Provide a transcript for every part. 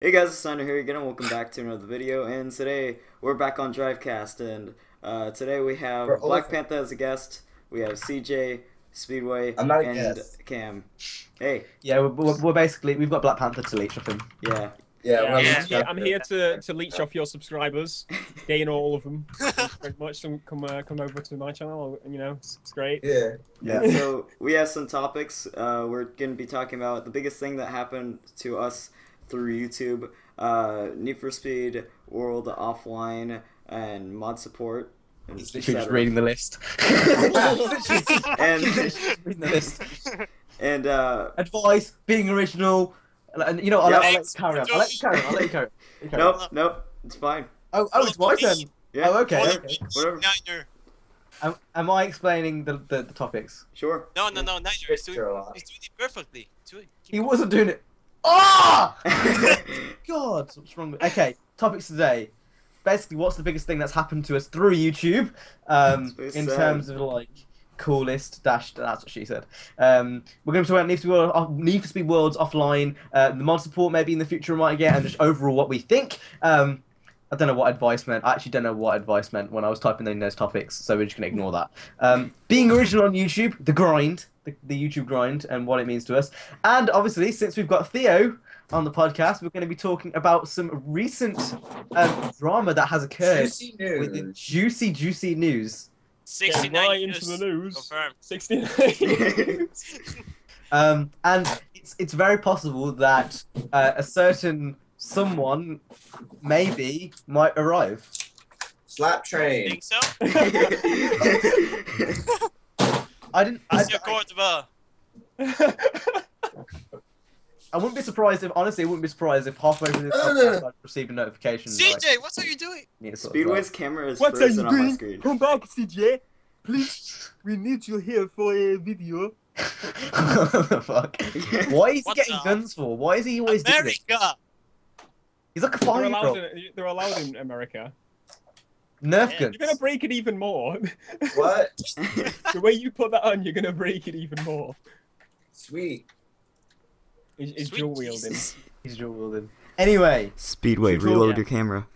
Hey guys, it's Sander here again, and welcome back to another video. And today we're back on Drivecast, and today we have We're Black over. Panther as a guest. We have CJ, Speedway, I'm not a and guest. Cam. Hey, Yeah, we're basically we've got Black Panther to leech off him. yeah. Yeah, Yeah, we're I'm yeah. here, I'm here to leech off your subscribers, gain all of them. Thanks very much. Come over to my channel. It's great. Yeah. Yeah. So we have some topics. We're going to be talking about the biggest thing that happened to us through YouTube, Need for Speed, World Offline, and mod support. And He's literally just etc. reading the list. And reading the list. and Advice, being original, and you know, I'll let you carry on. I'll let you carry on. I'll let you carry on. You carry on. nope, it's fine. Oh, it's my turn. Yeah. Oh, okay. Whatever. Okay. Whatever. Neither. Am I explaining the topics? Sure. No, neither. He's doing, Sure a lot. he's doing it perfectly. He wasn't doing it. Ah! God, what's wrong with? Okay, topics today. Basically, what's the biggest thing that's happened to us through YouTube? very In sad. terms of like coolest dash. That's what she said. We're going to talk about Need for Speed Worlds offline, the mod support maybe in the future we might get, and just overall what we think. I don't know what advice meant. I actually don't know what advice meant when I was typing in those topics, so we're just going to ignore that. Being original on YouTube, the grind, the YouTube grind, and what it means to us. And obviously, since we've got Theo on the podcast, we're going to be talking about some recent drama that has occurred Juicy news. with juicy news. 69 right into the news. Confirmed. 69. And it's very possible that a certain someone maybe might arrive. Slap train. Think so? I didn't. That's Cordoba. I wouldn't be surprised if, honestly, I wouldn't be surprised if halfway through this podcast I'd receive a notification. CJ, what are you doing? Speedway's camera is What are frozen you on my doing? screen. Come back, CJ. Please, we need you here for a video. What the fuck? Why is he What getting the- guns for? Why is he always doing it? America. He's like a They're allowed. 5-year-old. They're allowed in America. Nerf Yeah, guns. You're gonna break it even more. What? The way you put that on, you're gonna break it even more. Sweet. It's Sweet dual wielding. Jesus. He's dual wielding. Anyway, Speedway, Control- reload yeah. your camera.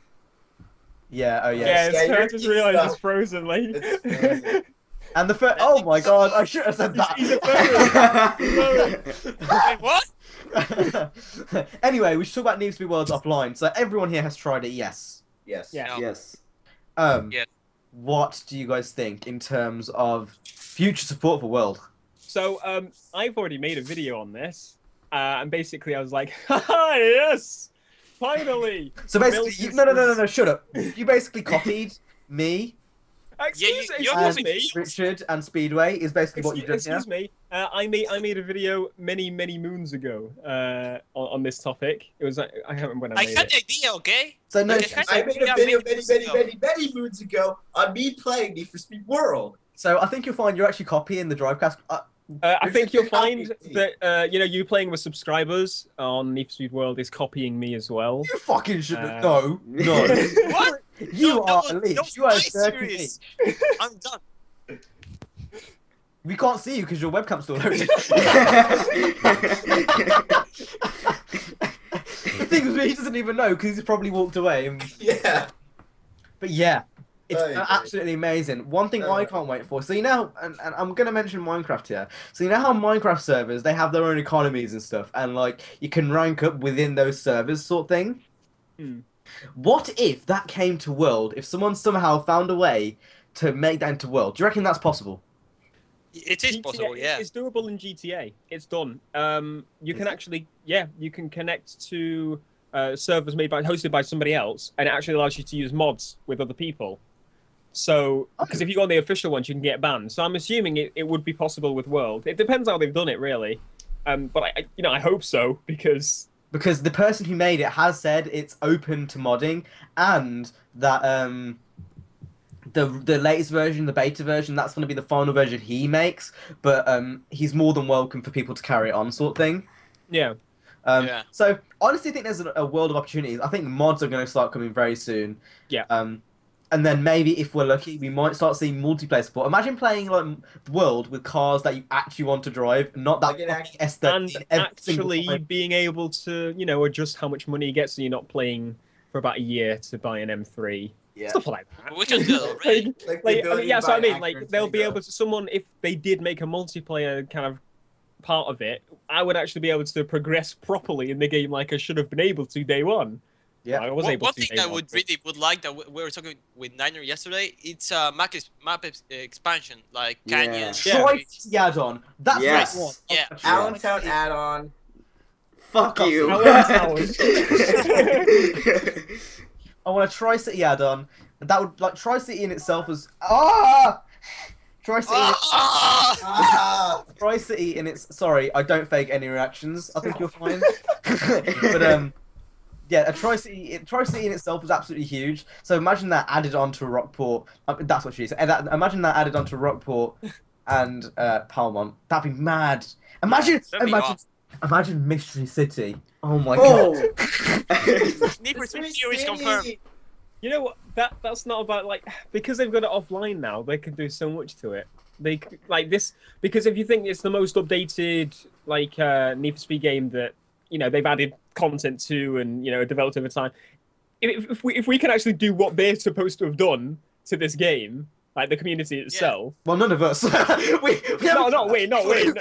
yeah, oh yeah. Yeah, Yeah, I you're just eating realised stuff. it's frozen. Like, It's frozen. And the first. Oh my god, I should have said that. he's a Wait, what? Anyway, we should talk about Need for Speed Worlds offline. So everyone here has tried it, yes. Yes. Yeah. No. Yes. Yeah. What do you guys think in terms of future support for World? So, I've already made a video on this, and basically I was like, haha, yes! Finally! So basically, you, no, shut up. You basically copied me Excuse, you're and excuse me. Richard and Speedway is basically what you've done Excuse me. I made a video many moons ago on this topic. It was I can't remember when I I made had it. the idea, okay? So no, Okay. I made a Yeah, video many many moons ago on me playing Need for Speed World. so I think you'll find you're actually copying the Drivecast. I think you'll find Copy. that you playing with subscribers on Need for Speed World is copying me as well. You fucking shouldn't. Uh, No. What? You No, are that a was- leech. that was You are my a dirty series. leech. I'm done. We can't see you because your webcam's still loaded. The thing is, he doesn't even know because he's probably walked away. Yeah. But yeah, it's Okay. absolutely amazing. One thing I can't wait for. So you know, and I'm gonna mention Minecraft here. So you know how Minecraft servers they have their own economies and stuff, and like you can rank up within those servers, sort of thing. Hmm. What if that came to World? If someone somehow found a way to make that into World, do you reckon that's possible? It is GTA possible, yeah. It's doable in GTA. It's done. You can actually, you can connect to servers hosted by somebody else, and it actually allows you to use mods with other people. So, because if you go on the official ones, you can get banned. So I'm assuming it would be possible with World. It depends how they've done it, really. But I hope so because Because the person who made it has said it's open to modding, and that the latest version, the beta version, that's going to be the final version he makes. But he's more than welcome for people to carry it on, sort of thing. yeah. Yeah. So honestly, I think there's a world of opportunities. I think mods are going to start coming very soon. Yeah. And then maybe if we're lucky, we might start seeing multiplayer support. Imagine playing like the world with cars that you actually want to drive, not that Like an fucking And S13 every single actually time. being able to, adjust how much money you get so you're not playing for about a year to buy an M3. Yeah. Stuff like that. We can do that already. Yeah, so I mean, like, they'll be able to, someone, if they did make a multiplayer kind of part of it, I would actually be able to progress properly in the game like I should have been able to day one. Yeah. I was able One to thing day I one, would but- really would like that we were talking with Niner yesterday. It's map expansion like Yeah. canyons. Yeah. Tri-City add-on. That's Yes. what I want. Yeah. Allentown add-on. Fuck you. I want a Tri-City add-on. And that would, like, Tri-City in itself was... Tri-City... Ah! Tri-City in its... Sorry, I don't fake any reactions. I think you're fine. But, yeah, a Tri-City in itself was absolutely huge. So imagine that added onto Rockport. That's what she said. Imagine that added onto Rockport and Palmont. That'd be mad. Imagine Mystery City. Oh my Oh. god. Need for Speed Fury confirmed. You know what? That's not about, like, because they've got it offline now. They can do so much to it. They like this because if you think it's the most updated like Need for Speed game that they've added content to and developed over time. If we can actually do what they're supposed to have done to this game, like the community itself. Well, none of us. No. But I mean, like, We're going to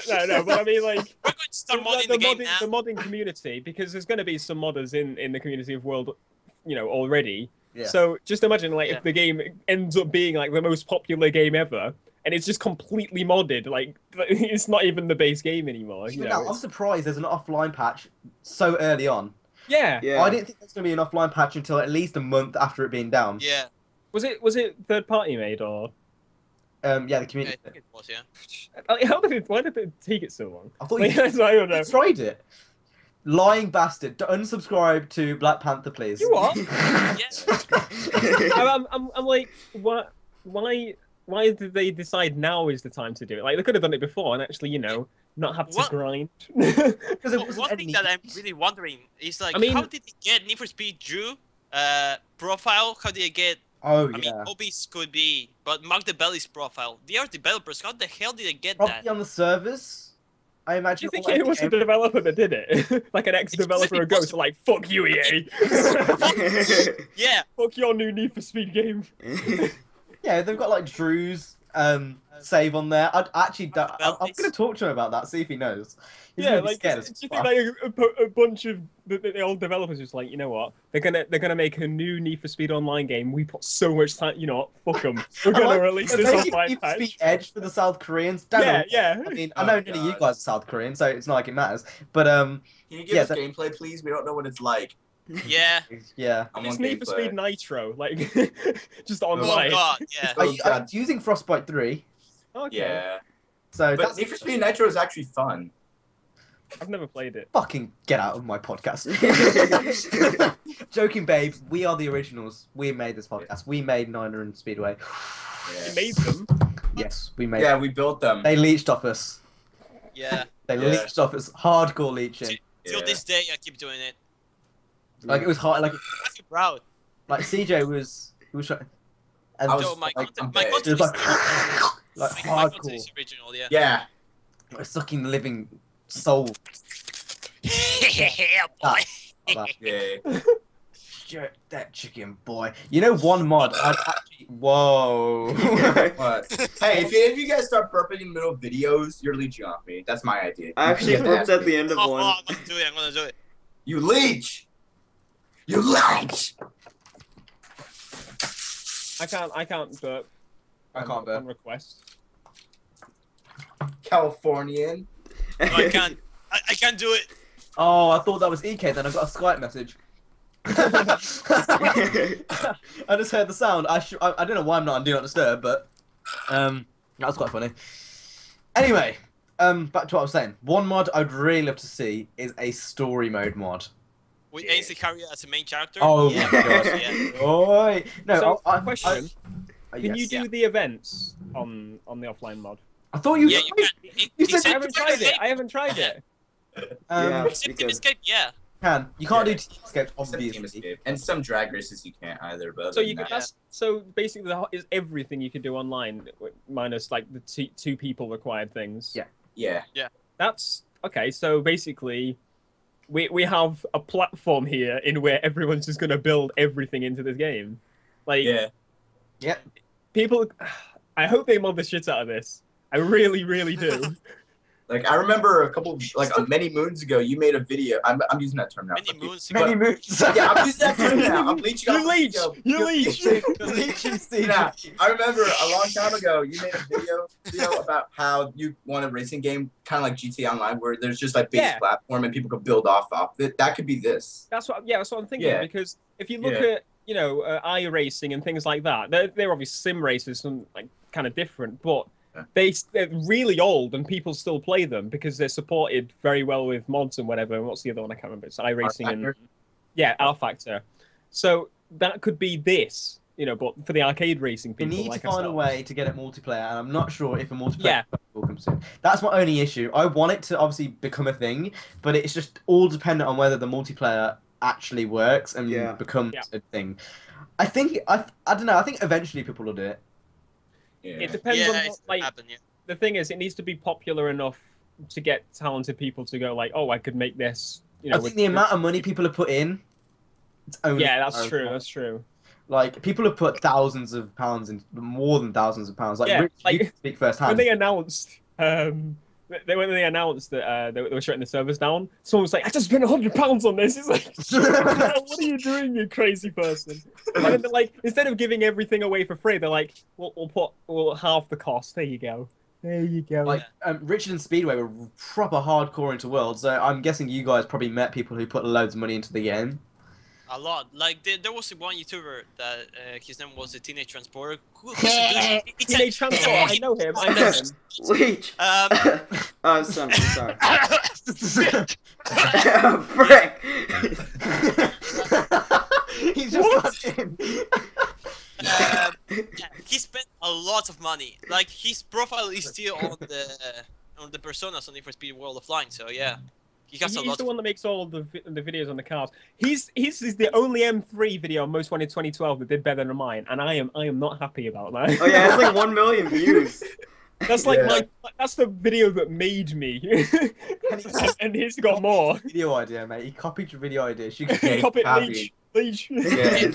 start modding the the game now. modding community, because there's going to be some modders in the community of World, already. Yeah. So just imagine, like, if the game ends up being like the most popular game ever, and it's just completely modded, like it's not even the base game anymore. Even now, I'm surprised there's an offline patch so early on. Yeah. Yeah. I didn't think there's going to be an offline patch until at least a month after it being down. Yeah. Was it third party made or? Yeah, the Yeah, community. I think it was, yeah. Why did it take it so long? I thought Like, you I don't know. tried it. Lying bastard. Unsubscribe to Black Panther, please. You what? Yeah. I'm like, what? Why did they decide now is the time to do it? Like, they could have done it before and actually, not have to What? grind. Because it wasn't One thing any... that I'm really wondering is, like, I mean- how did they get Need for Speed Drew profile? How did they get? Oh, I mean, yeah. Obi's could be, but Mark the Belly's profile. They are developers. How the hell did they get Probably that? on the servers, I Do imagine. you think all it was a game- developer that did it? Like an ex-developer who goes like, fuck you, EA. Yeah. Fuck your new Need for Speed game. Yeah, they've got like Drew's save on there. I'm going to talk to him about that, see if he knows. He's Yeah, gonna be like, scared do as you think fuck. like a bunch of the old developers just like, you know what? They're gonna make a new Need for Speed Online game. We put so much time. You know what? Fuck them. We're I gonna like- release they're this making online Need for patch. Speed Edge for the South Koreans. Don't Yeah, know. yeah. I mean, Oh, I know none of you God. guys are South Korean, so it's not like it matters. But Can you give Yeah, us gameplay, please? We don't know what it's like. Yeah. yeah. I It's want Need for gameplay. Speed Nitro, like just Oh online. god. Yeah. Are Oh, you God. using Frostbite 3? Okay. Yeah. So But that's Need for Speed Nitro is actually fun. I've never played it. fucking get out of my podcast. Joking, babes. We are the originals. We made this podcast. We made Niner and Speedway. You made them. Yes, we made. Yeah, we built them. They leached off us. Yeah. They Yeah. leached off us. Hardcore leeching. Till Yeah. this day, I keep doing it. Like it was hard. Like I feel proud. CJ was. He was. And I was So my like, content, I'm my bad. content it was is like my content hardcore. is original. Yeah. Yeah. Like sucking the living soul. Yeah, boy. Yeah. Jerk that chicken, boy. You know, one mod. I'd actually. Whoa. But hey, if you guys start burping in the middle of videos, you're leeching off me. That's my idea. I actually burped at the end of Oh, one. I'm gonna do it. I'm gonna do it. You leech. You leech. I can't burp. I can't on burp. request. Californian. No, I can't. I can't do it. Oh, I thought that was EK. Then I got a Skype message. I just heard the sound. I don't know why I'm not on Do Not Disturb, but that was quite funny. Anyway, back to what I was saying. One mod I'd really love to see is a story mode mod. With Ainsley Carrier as the main character. Oh yeah. my God. Yeah. Oi! No, So, I, question. Can yes. you do Yeah. the events on the offline mod? I thought you. Yeah, you can. You said I haven't tried it. I haven't tried it. Yeah. Except in Because- Escape, yeah. You can't Yeah. do team escapes, Except Team obviously. Escape. And some drag races you can't either. But So other you than could, that- that's so basically is everything you could do online minus like the two people required things. Yeah. yeah. That's okay. So basically, we have a platform here in where everyone's just gonna build everything into this game. Like Yeah. people, I hope they mod the shit out of this. I really, really do. Like I remember a couple many moons ago, you made a video. I'm using that term now. Many fuck you. moons Many ago. moves. Yeah, I'm using that term now. I'm leeching You off leech! the video. You leech! Yeah, I remember a long time ago you made a video about how you want a racing game kind of like GTA Online where there's just like base Yeah. platform and people can build off it. That could be this. That's what I'm thinking. Yeah. Because if you look Yeah. at iRacing and things like that, they're obviously sim races and like kind of different, but Yeah. they're really old and people still play them because they're supported very well with mods and whatever. And what's the other one? I can't remember. It's iRacing and R Factor. So that could be this, but for the arcade racing We people, need like to find a ourselves. way to get it multiplayer, and I'm not sure if a multiplayer Yeah. will come soon. That's my only issue. I want it to obviously become a thing, but it's just all dependent on whether the multiplayer actually works and Yeah. becomes Yeah. a thing. I think I don't know. I think eventually people will do it. Yeah. It depends Yeah, on it's what, gonna like happen, yeah. the thing is, it needs to be popular enough to get talented people to go like, oh, I could make this. I think the amount of money people have put in. It's only Yeah, that's true. That's true. Like people have put thousands of pounds in, more than thousands of pounds. Like, Yeah, Rich, like, you can speak firsthand. When they announced, when they announced that they were shutting the servers down, someone was like, "I just spent £100 on this." It's like, what are you doing, you crazy person? And then they're like, instead of giving everything away for free, they're like, "We'll half the cost. There you go. There you go." Like Richard and Speedway were proper hardcore into World, so I'm guessing you guys probably met people who put loads of money into the game. A lot. Like there was one YouTuber that his name was the Teenage Transporter. Teenage Transport. I know him. I know him. Leech. I'm sorry. Frick. He's just got in. Yeah, he spent a lot of money. Like his profile is still on the personas on Need for Speed World Offline. So yeah, he got a He's lot. the one that makes all the videos on the cars. He's the only M3 video on Most Wanted 2012 that did better than mine, and I am not happy about that. Oh yeah, it's like 1 million views. That's like Yeah. that's the video that made me, and he's got more. Video idea, mate. He copied your video idea. You Yeah, can... Copy copy. Leech. Yeah.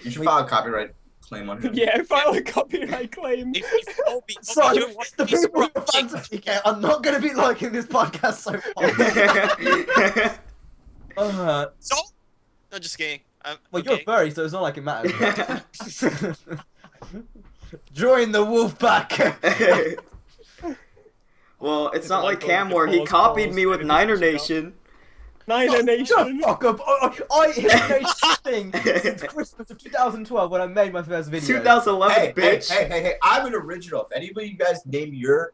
You should file a copyright claim on him. Yeah, file a copyright claim. If Obi, Sorry, you're watching the this people who are project, fans of PK are not going to be liking this podcast so far. so no, just kidding. Well, Okay. you're a furry, so it's not like it matters. Join the wolf pack. Well, it's not like Like, Cam where he pause, copied pause, me with finish, Niner finish, Nation. Niner Shut Nation. the fuck up. I hit the thing since Christmas of 2012 when I made my first video. 2011, Hey, bitch. hey, I'm an original. If anybody you guys name your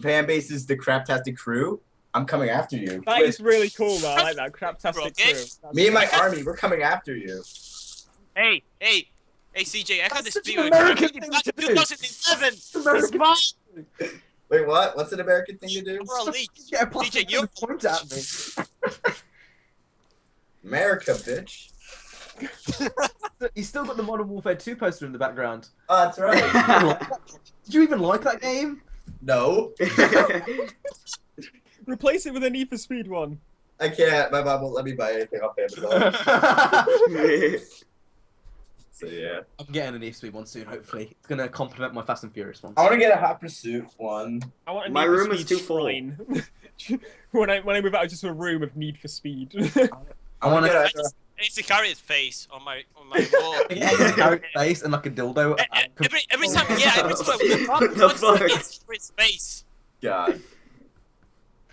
fan base is the Craptastic Crew, I'm coming after you. That is really cool, though. I like that. Craptastic Okay. crew. Me and my army, we're coming after you. Hey, CJ, I got this such an video in American thing back to in do. 2011. It's American- mine. Wait, what? What's an American thing to do? We're a leak. Yeah, plastic DJ, you- point at me. America, bitch. He's still got the Modern Warfare 2 poster in the background. Oh, that's right. Did you even like that game? No, Replace it with a Need for Speed one. I can't. My mom won't let me buy anything off Amazon. So yeah. I'm getting an Need-for-Speed one soon, hopefully. It's gonna complement my Fast and Furious one. I want to get a Hot Pursuit one. I want a My Need for room is Speed too full. shrine. when I move out, just a room of Need for Speed. I want get to a- I need to carry his face on my wall. get a carrot face and like a dildo. Every time, yeah, every time What the fuck? it's for his face. God.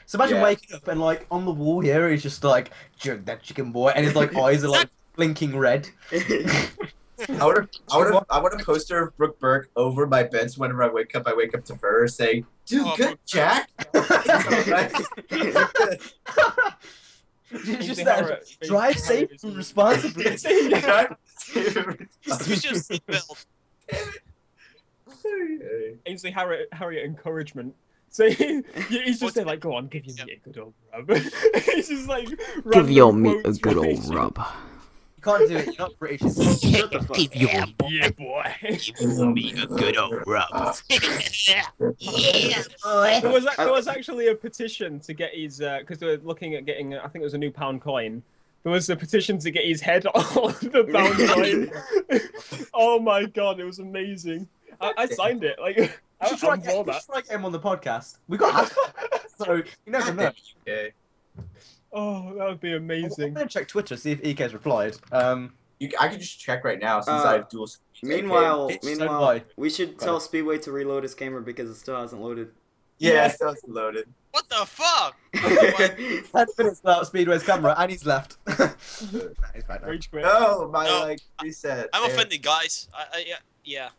So imagine Yeah. waking up and like on the wall here he's just like jerk that chicken boy, and his like eyes are like blinking red. I want a poster of Brooke Burke over my bed, so whenever I wake up to her saying, "Do Oh, good, Brooke Jack." It's just Ainsley that Harriott, drive Ainsley safe Harriott and is- responsibly. Use your seatbelt. Ainsley Harriott encouragement. So he's just there like, go on, give your meat a good old rub. He's just like, Give your meat a quotes good from old it. rub. You can't do it. You're not British. Shut the fuck up. Yeah, boy. Yeah, boy. Give me a good old rub. Yeah, There boy. was actually a petition to get his because they were looking at getting I think it was a new pound coin. There was a petition to get his head on the pound coin. Oh my god, it was amazing. I signed it. Like I'm for that. Just try get him on the podcast. We got so you never know. Okay. Oh, that would be I'm amazing. gonna check Twitter see if EK's replied. I can just check right now since I have dual. Meanwhile, So why? we should tell Speedway to reload his camera because it still hasn't loaded. Yeah, so it's loaded. What the fuck? 10 minutes without Speedway's camera, and he's left. He's back now. Rage quit. No, my No, like reset. I'm There- offended, guys. Yeah.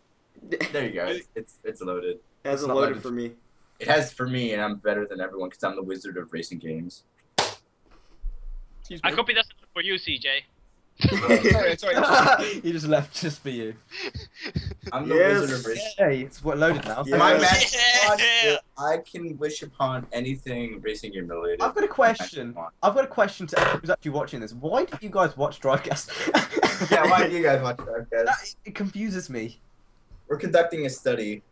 There you go. It's loaded. It hasn't not loaded loaded. for me. It has for me, and I'm better than everyone because I'm the wizard of racing games. Excuse I me. copied that for you, CJ. Sorry. He just left just for you. I'm the Yes. wizard of racing. Hey, it's what loaded now. Yeah. My Yes. match squad, Yeah. I can wish upon anything racing game related. I've got a question. I've got a question to everyone who's actually watching this. Why do you guys watch Drivecast? Yeah, why do you guys watch Drivecast? It confuses me. We're conducting a study.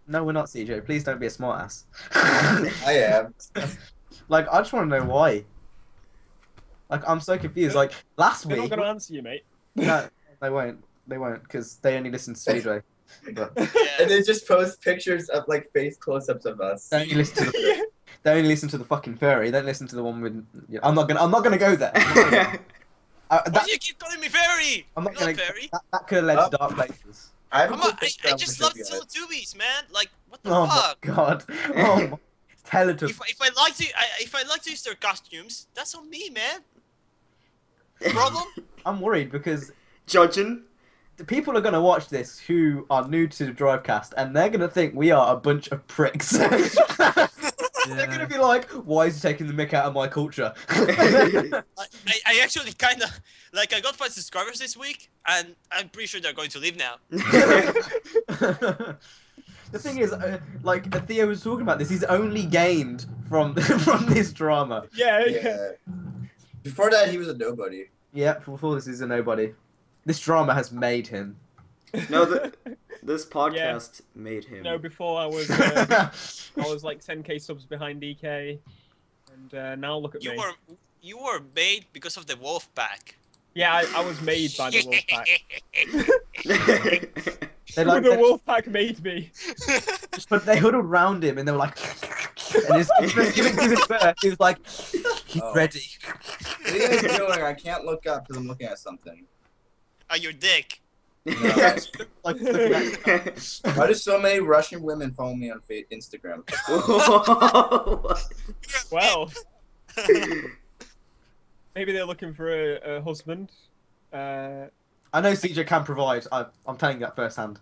No, we're not, CJ. Please don't be a smartass. I am. Like, I just want to know why. Like, I'm so confused. Like, last They're not week... gonna answer you, mate. No, they won't. They won't, because they only listen to CJ. But And they just post pictures of like face close-ups of us. they only listen to the... They only listen to the fucking furry. They don't listen to the one with... Yeah, I'm not gonna go there. Why That, do you keep calling me fairy? I'm not You're gonna... fairy. That could have led to dark places. I have a Come cool on, picture I of just the love video. Teletubbies, man. Like, what the Oh my fuck? god. Oh my... Teletubbies. If I like to use their costumes, that's on me, man. Problem? I'm worried because Judging. the people are going to watch this who are new to the Drivecast, and they're going to think we are a bunch of pricks. They're going to be like, why is he taking the mick out of my culture? I actually kind of like I got 5 subscribers this week, and I'm pretty sure they're going to leave now. The thing is, like Theo was talking about this, he's only gained from from this drama. Yeah. Yeah. Before that, he was a nobody. Yeah, before this he's a nobody. This drama has made him. No, this podcast made him. No, before I was like 10k subs behind DK, and now look at me. You were made because of the wolf pack. Yeah, I was made by the wolf pack. They like The wolf pack made me. but they huddled round him and they were like, and give it birth. He was like, he's Oh. ready. What are you guys doing? I can't look up because I'm looking at something. Your dick. Yeah, like looking at Why do so many Russian women follow me on Instagram? Well, maybe they're looking for a husband. I know CJ can provide. I'm telling you that firsthand.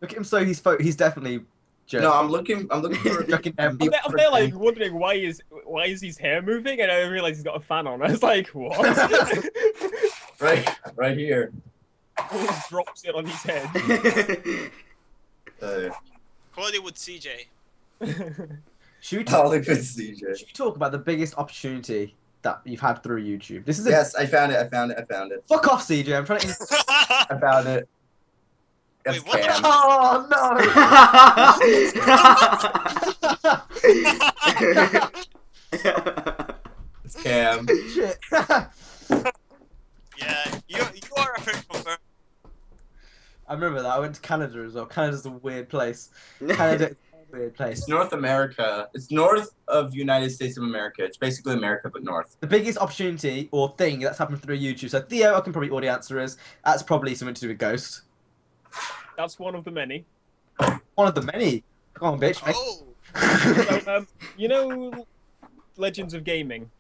Look at him. So he's definitely. Jerk. No, I'm looking for. Fucking I'm there like wondering why is his hair moving, and I realized he's got a fan on. I was like, what? right here. Always drops it on his head. Hollywood CJ. Should we Hollywood CJ. should we talk about the biggest opportunity that you've had through YouTube? This is a Yes, I found it. fuck off, CJ. I'm trying to. I found it. That's Wait, what the Cam. Oh It's Cam. no! Shit. Yeah, you are a friend from birth. I remember that. I went to Canada as well. Canada's a weird place. Canada is a weird place. It's North America. It's north of United States of America. It's basically America, but north. The biggest opportunity or thing that's happened through YouTube. So Theo, I can probably already answer is that's probably something to do with Ghost. That's one of the many. One of the many. Come on, bitch. Oh, So, you know, Legends of Gaming.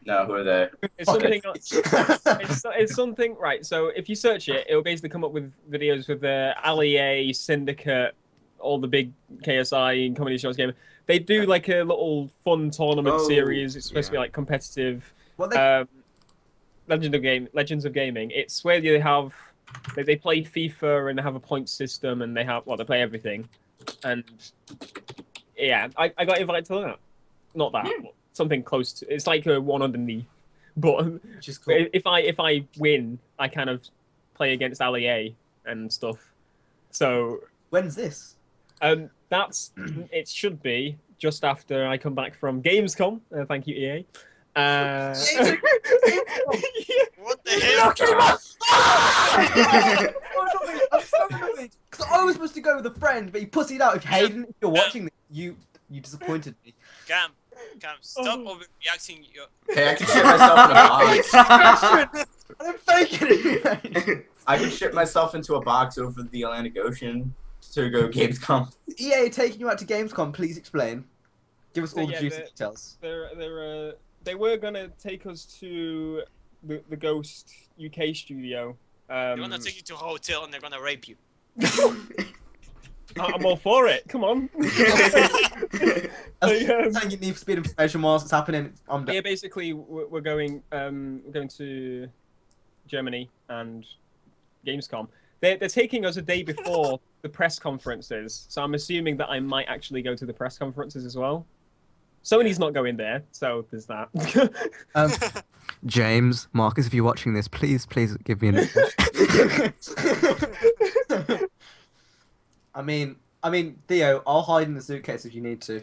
No, who are they? It's Fuck something. it. It's something. Right. So if you search it, it'll basically come up with videos with the Ali A, Syndicate, all the big KSI and comedy shows game. They do like a little fun tournament Oh, series. It's supposed to be yeah. like competitive. What they Legends of Gaming. It's where you have They play FIFA and they have a point system and they play everything, and yeah, I got invited to that. Not that, but something close to. It's like a one underneath, but Which is cool. if I win, I kind of play against Ali and stuff. So When's this? it should be just after I come back from Gamescom. Thank you, EA. What the hell? I'm so annoyed. Because I was supposed to go with a friend, but he pussied out. If Hayden, if you're watching this, you disappointed me. Cam, stop overreacting. Hey, I can shit myself in a box. I'm faking it. I can ship myself into a box over the Atlantic Ocean to go Gamescom. EA taking you out to Gamescom. Please explain. Give us all the Yeah, juicy details. they were gonna take us to the Ghost UK studio. They're gonna take you to a hotel and they're gonna rape you. I'm all for it. Come on. Saying you need speed information whilst it's happening. I'm done. Yeah, basically we're going to Germany and Gamescom. They're taking us a day before the press conferences, so I'm assuming that I might actually go to the press conferences as well. Sony's not going there, so there's that. James, Marcus, if you're watching this, please give me an. I mean, Theo, I'll hide in the suitcase if you need to.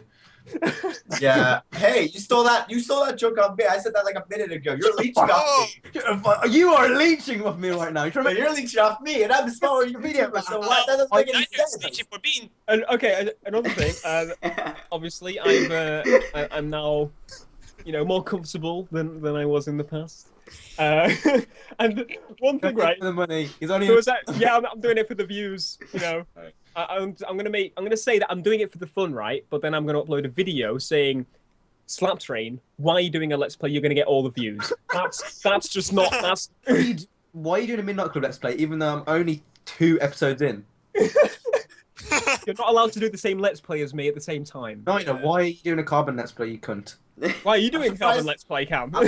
Yeah. Hey, you stole that joke off me. I said that like a minute ago. You're leeching off me. You are leeching off me right now. But you're leeching off me, and I'm smaller your video. So what? That doesn't make any sense. For being And okay, another thing. Obviously, I'm now, more comfortable than I was in the past. And one thing, right? For the money. He's only. I'm doing it for the views. I'm gonna say that I'm doing it for the fun, right? But then I'm gonna upload a video saying, "Slap Train, why are you doing a Let's Play? You're gonna get all the views." That's just not. That's. Why are you doing a Midnight Club Let's Play, even though I'm only 2 episodes in? You're not allowed to do the same Let's Play as me at the same time. No, why are you doing a Carbon Let's Play, you cunt? Why are you doing Carbon Let's Play, Cam? I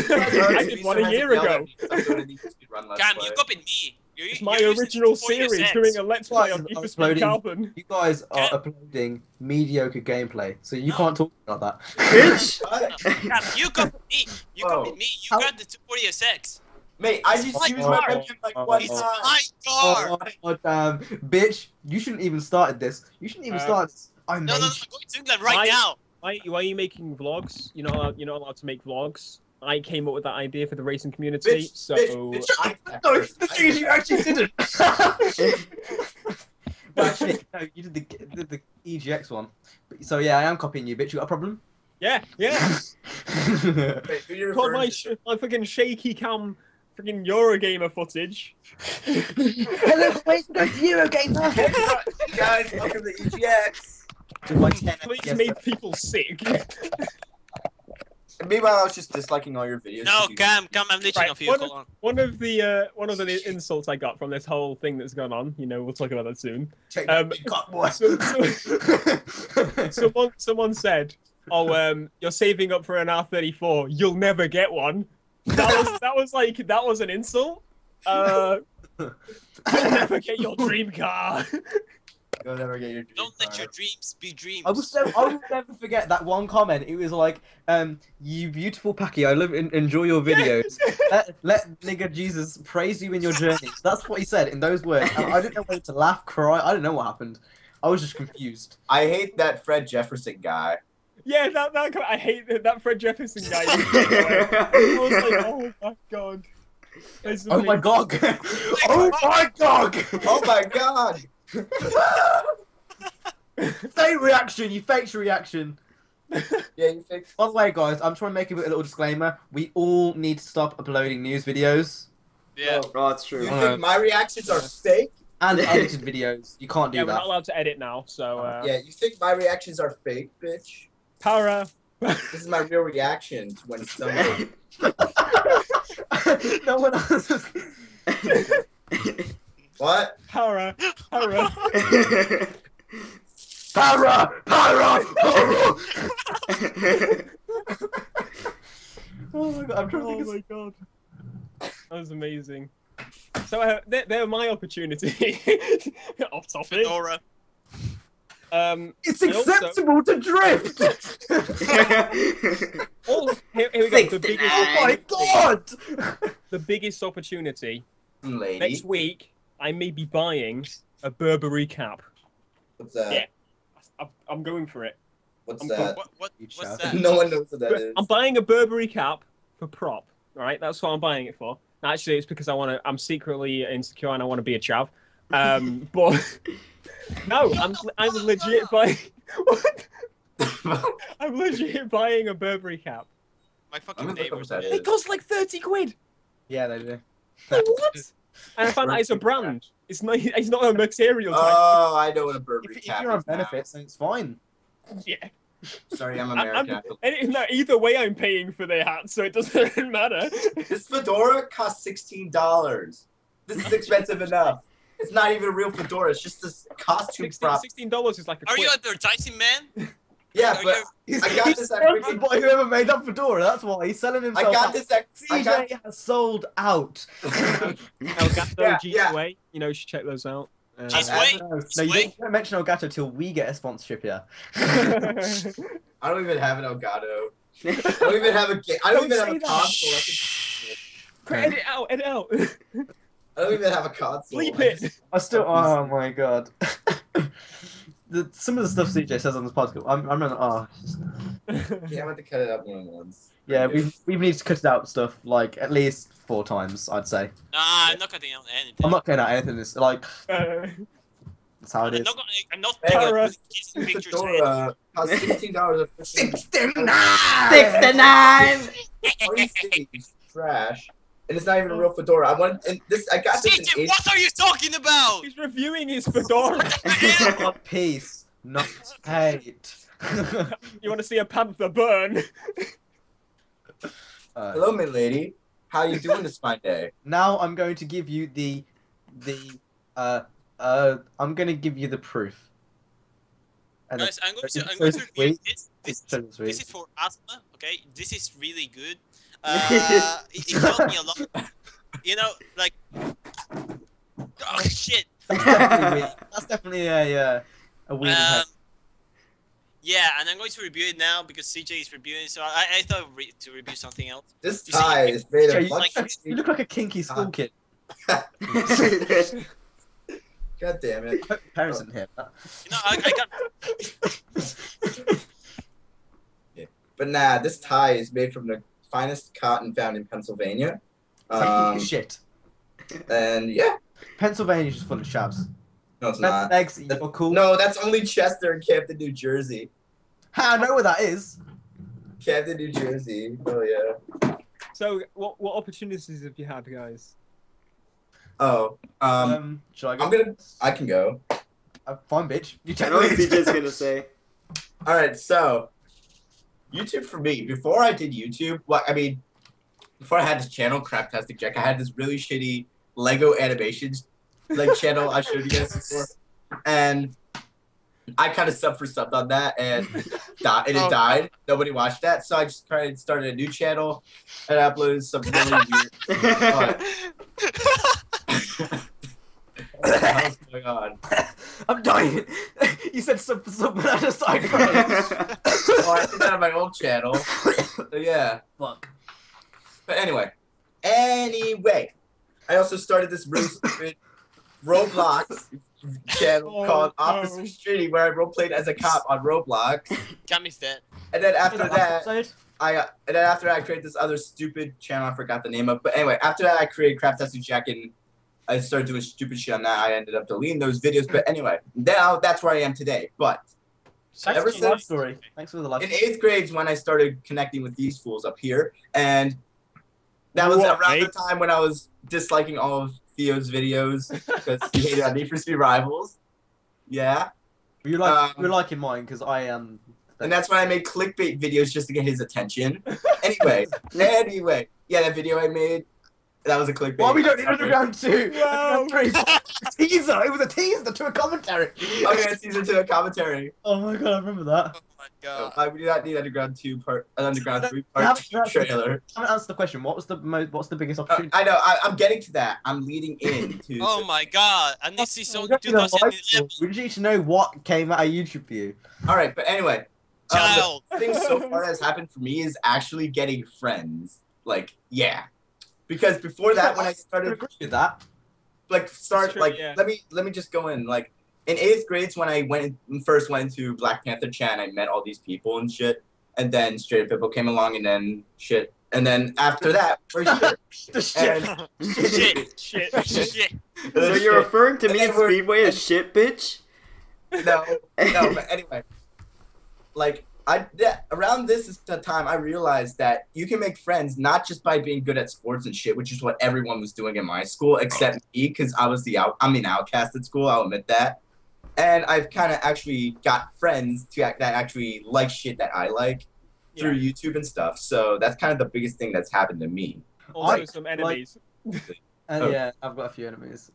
did one a year ago. Cam, you copied me. It's my original series doing a Let's Play on Need for Speed Carbon. You guys are uploading mediocre gameplay, so you can't talk about that. Bitch! Cam, you copied me. You copied me. You got the 240SX. Mate, I just used my webcam like one It's time. my car. Oh, damn. Bitch, you shouldn't even started this. You shouldn't even start this. No, I'm going to England right now. Why are you making vlogs? You're not allowed to make vlogs. I came up with that idea for the racing community, Bitch, No, the thing is, you actually didn't. Well, actually, no, you did the EGX one. So yeah, I am copying you, bitch. You got a problem? Yeah. Wait, who you Got referring my to? fucking shaky cam, freaking Eurogamer footage. Hello, wait, no, Eurogamer. Hey guys, welcome to EGX. My 10 Please made people sick. Meanwhile, I was just disliking all your videos. No, Cam, I'm leeching off you. Hold on. One of the insults I got from this whole thing that's gone on, we'll talk about that soon. Someone said, "Oh, you're saving up for an R34. You'll never get one." That was an insult. You'll never get your dream car. You'll never get your dream Don't let car. your dreams be dreams. I will never forget that one comment. It was like, "You beautiful Packy, I enjoy your videos. Let nigga Jesus praise you in your journey." That's what he said in those words. And I didn't know whether to laugh, cry. I don't know what happened. I was just confused. I hate that Fred Jefferson guy. Yeah, I hate that Fred Jefferson guy. I was like, oh my god. Oh my god. Oh my god. Oh my god. Fake reaction. You faked your reaction. Yeah, you fixed. By the way, guys, I'm trying to make a little disclaimer. We all need to stop uploading news videos Yeah. Oh, that's true. You think my reactions are fake? and edited videos. You can't do Yeah, we're that. not allowed to edit now, so Yeah, you think my reactions are fake, bitch? Para. This is my real reaction to when someone. No one else. What? Para. Para! Para! Para! Oh my god, I'm trying to think Oh my god. That was amazing. So they're my opportunity. Off topic. Fedora. It's and also- acceptable to drift. Here we go. The biggest, Oh my god! the biggest opportunity. Lady. Next week, I may be buying a Burberry cap. What's that? Yeah. I'm going for it. What's I'm that? What's shout. that? No one knows what that is. I'm buying a Burberry cap for prop. Right, that's what I'm buying it for. Actually, it's because I'm secretly insecure and I want to be a chav. But no, I'm legit buying. What? I'm legit buying a Burberry cap. My I'm fucking gonna look up neighbors. what that man. is. It costs like 30 quid. Yeah, they do. Like, what? And I found out it's a brand. It's not a material type. Oh, I know what a Burberry If cap you're on is now. benefits, then it's fine. Yeah. Sorry, I'm I'm- American. No, either way, I'm paying for their hat, so it doesn't matter. This fedora costs $16. This is expensive enough. It's not even a real fedora. It's just this costume prop. $16 is like a Are you quid. advertising, man? Yeah, Are but you- I got this at sponsored freaking. by whoever made that fedora. That's why he's selling I himself. got out. this at. I got. CJ has sold out. Elgato, Yeah, G2A, you know, you should check those out. Jeez, I- wait. No, you don't mention Elgato till we get a sponsorship here. I don't even have an Elgato. I don't even have a game. I don't even have a Don't say that. console. Quick, edit out, edit out. I don't even have a console. Bleep it. I still. Oh my god. Some of the stuff CJ says on this podcast, I remember. Oh, Yeah, I'm going to cut it up once. yeah, we need to cut it out stuff like at least 4 times. I'd say. Nah, I'm not cutting out anything. I'm not cutting out anything. It's like that's how it is. I'm not Hey, putting Tara. kissing This pictures. fedora costs $16. 69. All you see is trash, and it's not even a real fedora. I got this CJ, in what are you talking about? He's reviewing his fedora. Not peace, not hate. You want to see a panther burn? Hello, my lady. How you doing this fine day? Now I'm going to give you I'm going to give you the proof. And Guys, I'm going to so review sweet. this. So sweet. This is for asthma, okay? This is really good. It helped me a lot. You know, like, oh shit. That's definitely weak. That's definitely a weird Yeah, and I'm going to review it now because CJ is reviewing. So I thought to review something else. This You see, tie is made Yeah, of you, luxury. you look like a kinky school kid. God damn it. Parents didn't hear that. You know, I got. But nah, this tie is made from the finest cotton found in Pennsylvania. It's like shit. And yeah, Pennsylvania's just full of shavs. no, it's not. Eggs, you're cool. No, that's only Chester and Camden, New Jersey. Ha, I know where that is. Camden, New Jersey. Oh yeah. So, what opportunities have you had, guys? Oh, Should I go? I can go. Fine, bitch. You I take know what the lead. CJ's gonna say. All right, so YouTube for me. Before I did YouTube, before I had this channel, Craptastic Jack, I had this really shitty Lego animations channel I showed you guys before, and I kind of subbed on that, and it died. Nobody watched that, so I just kind of started a new channel and uploaded some really weird. What the hell's going on? I'm dying. You said something, and I just started crying. Oh, I did that on my old channel. So yeah. Fuck. But anyway, I also started this really stupid Roblox channel called Officer Streeting, where I roleplayed as a cop on Roblox. Got me fed. And then after Last that, episode? I created this other stupid channel I forgot the name of. But anyway, after that, I created Craptastic Jack, and I started doing stupid shit on that. I ended up deleting those videos. But anyway, now that's where I am today. But Thanks ever for the life since story. Thanks for the life in story. 8th grade is when I started connecting with these fools up here, and that was What, around the mate? time when I was disliking all of Theo's videos because he hated on Need for Speed Rivals. Yeah, You're liking mine because I am. and that's when I made clickbait videos just to get his attention. Anyway, yeah, that video I made, That was a clickbait. Why we don't need Underground 2? Wow. Teaser. It was a teaser to a commentary. Oh yeah, season 2 a commentary. Oh my god, I remember that. Oh my god. Why we do not need Underground 2 part, an Underground 3 You part haven't trailer. answered the question. What's the biggest opportunity? I know. I'm getting to that. I'm leading into. Oh my god. And this is on We don't need a live 2011. stream. We just need to know what came out of YouTube for you. All right, but anyway, Child. the thing so far that's happened for me is actually getting friends. Like, yeah, because before that, when I I started, agree with that. like, true, yeah. let me just go in. Like, in 8th grades, when I first went into BlackPanthaa chat, I met all these people and shit, and then Straight Up People came along, and then shit, and then after that, we're here. The shit. And- Shit. So you're referring to And me then and we're- Speedway as shit, bitch? No, but anyway, like around this is the time I realized that you can make friends not just by being good at sports and shit, which is what everyone was doing in my school except me, because I was I'm an outcast at school. I'll admit that, and I've kind of actually got friends that actually like shit that I like through YouTube and stuff. So that's kind of the biggest thing that's happened to me. Also, some enemies. And Oh. yeah, I've got a few enemies.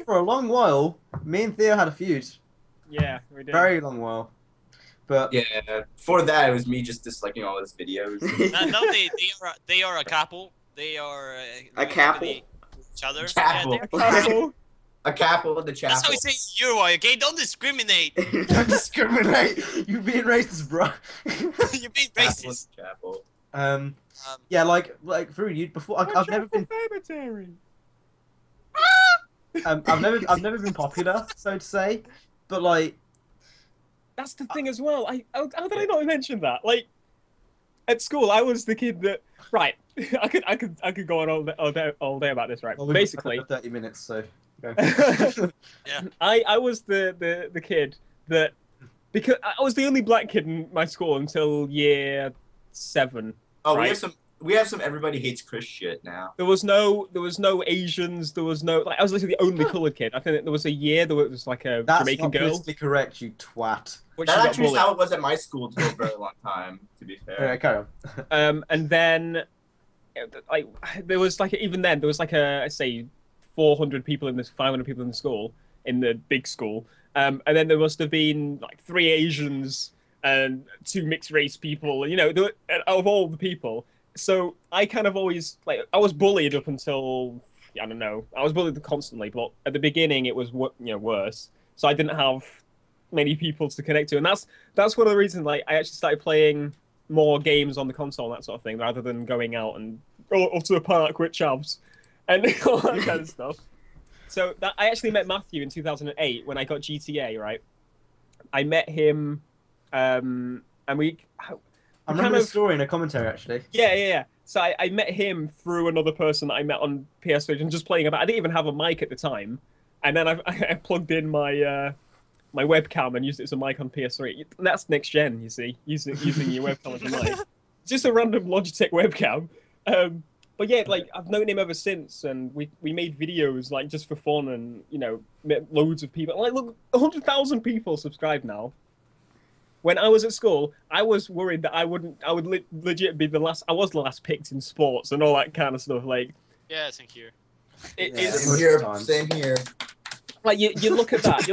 For a long while, me and Theo had a feud. Yeah, we did. Very long while. But Yeah, for that it was me just disliking all his videos. No, they are a couple. They are A couple? each other. Couple. Yeah, they're- Couple. A couple in the chapel. that's how we say you are, okay? Don't discriminate. don't discriminate. You being racist, bro. You're being Couple in racist. the chapel. Yeah, like through you before. I've never been. I've never been popular, so to say. But like, That's the thing as well. How did I not mention that? Like, at school, I was the kid that. Right, I could go on all day about this. Right, well, we've basically, got 30 minutes, so. Go. I was the kid that, because I was the only black kid in my school until year 7. Oh, Right. we have some everybody hates Chris shit now. There was no Asians. There was no, like, I was literally the only coloured kid. I think that there was a year there was like a That's Jamaican not girl, politically correct, you twat. which That she got actually is bullied. how it was at my school for a very long time, to be fair. Anyway, carry on. And then, like, there was like, even then there was like I'd say 400 people in this, 500 people in the school, in the big school. And then there must have been like 3 Asians and 2 mixed race people. You know, out of all the people. So I kind of always, like, I was bullied up until, I don't know, I was bullied constantly, but at the beginning it was, worse. So I didn't have many people to connect to, and that's one of the reasons, like, I actually started playing more games on the console and that sort of thing, rather than going out and go up to the park with chavs and all that kind of stuff. So that I actually met Matthew in 2008 when I got GTA, right? I met him, and we. I remember the story in a commentary, actually. Yeah. So I met him through another person that I met on PS3 and just playing about. I didn't even have a mic at the time, and then I plugged in my my webcam and used it as a mic on PS3. That's next gen, you see, using your webcam as a mic. Just a random Logitech webcam. But yeah, like, I've known him ever since, and we made videos, like, just for fun, and, you know, met loads of people. Like, look, 100,000 people subscribe now. When I was at school, I was worried that I would legit be I was the last picked in sports and all that kind of stuff. Like, Yeah, thank you. it's Same here. like, you look at that,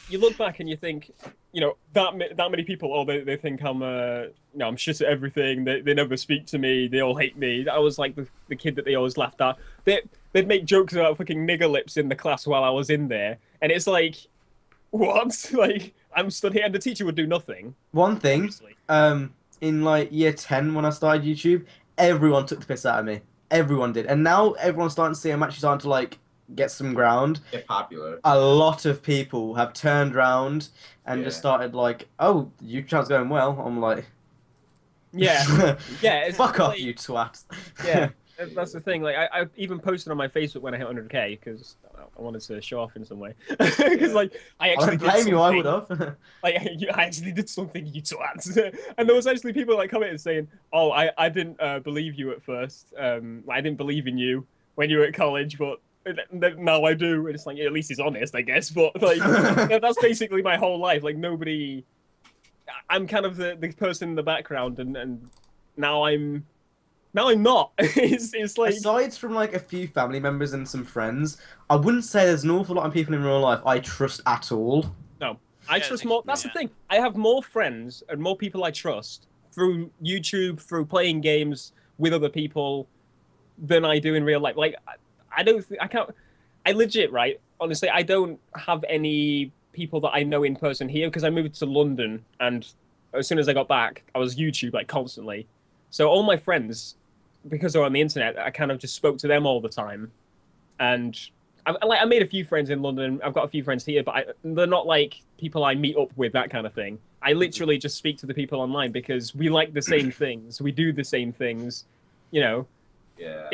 you look back and you think, you know, that many people, oh, they think I'm I'm shit at everything. They never speak to me. They all hate me. I was like the kid that they always laughed at. They'd make jokes about fucking nigger lips in the class while I was in there, and it's like, what? Like, I'm stood here, and the teacher would do nothing. One thing, Honestly. in like year 10 when I started YouTube, everyone took the piss out of me. Everyone did. And now everyone's starting to see I'm actually starting to like get some ground. Get popular. A lot of people have turned around and just Yeah. started like, oh, YouTube channel's going well. I'm like, Yeah, yeah. It's fuck off, like- you twat. Yeah, that's the thing. Like, I even posted on my Facebook when I hit 100k because I wanted to show off in some way. Because like I I actually don't blame you. I did would something- have. Like, I actually did something, you twat. And there was actually people like commenting saying, "Oh, I didn't believe you at first. I didn't believe in you when you were at college, but now I do." And it's like, yeah, at least he's honest, I guess. But like, that's basically my whole life. Like, nobody. I'm kind of the person in the background, and now I'm Now I'm not. It's like Aside from like a few family members and some friends, I wouldn't say there's an awful lot of people in real life I trust at all. no. I Yeah, trust like- more. That's the yeah. thing. I have more friends and more people I trust through YouTube, through playing games with other people, than I do in real life. Like, I don't. I can't. I legit, right? Honestly, I don't have any people that I know in person here because I moved to London, and as soon as I got back, I was YouTube like constantly. So all my friends, because they're on the internet, I kind of just spoke to them all the time, and I made a few friends in London. I've got a few friends here, but they're not like people I meet up with, that kind of thing. I literally just speak to the people online because we like the same things, we do the same things, you know. Yeah.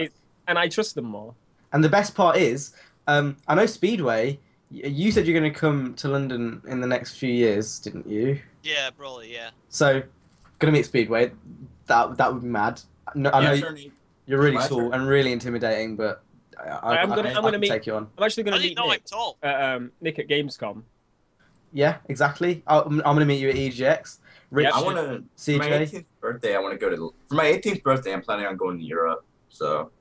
And I trust them more. And the best part is, I know Speedway. You said you're going to come to London in the next few years, didn't you? Yeah, probably, yeah. So, gonna meet Speedway. That would be mad. No, I know you're really My tall turn. and really intimidating, but I'm gonna I can meet- take you on. I'm actually How going do to you meet know I'm Nick, tall? Nick at Gamescom. Yeah, exactly. I'm gonna meet you at EGX. Rich, Yep. I want to. For my CJ. 18th birthday, I want to go to. For my 18th birthday, I'm planning on going to Europe. So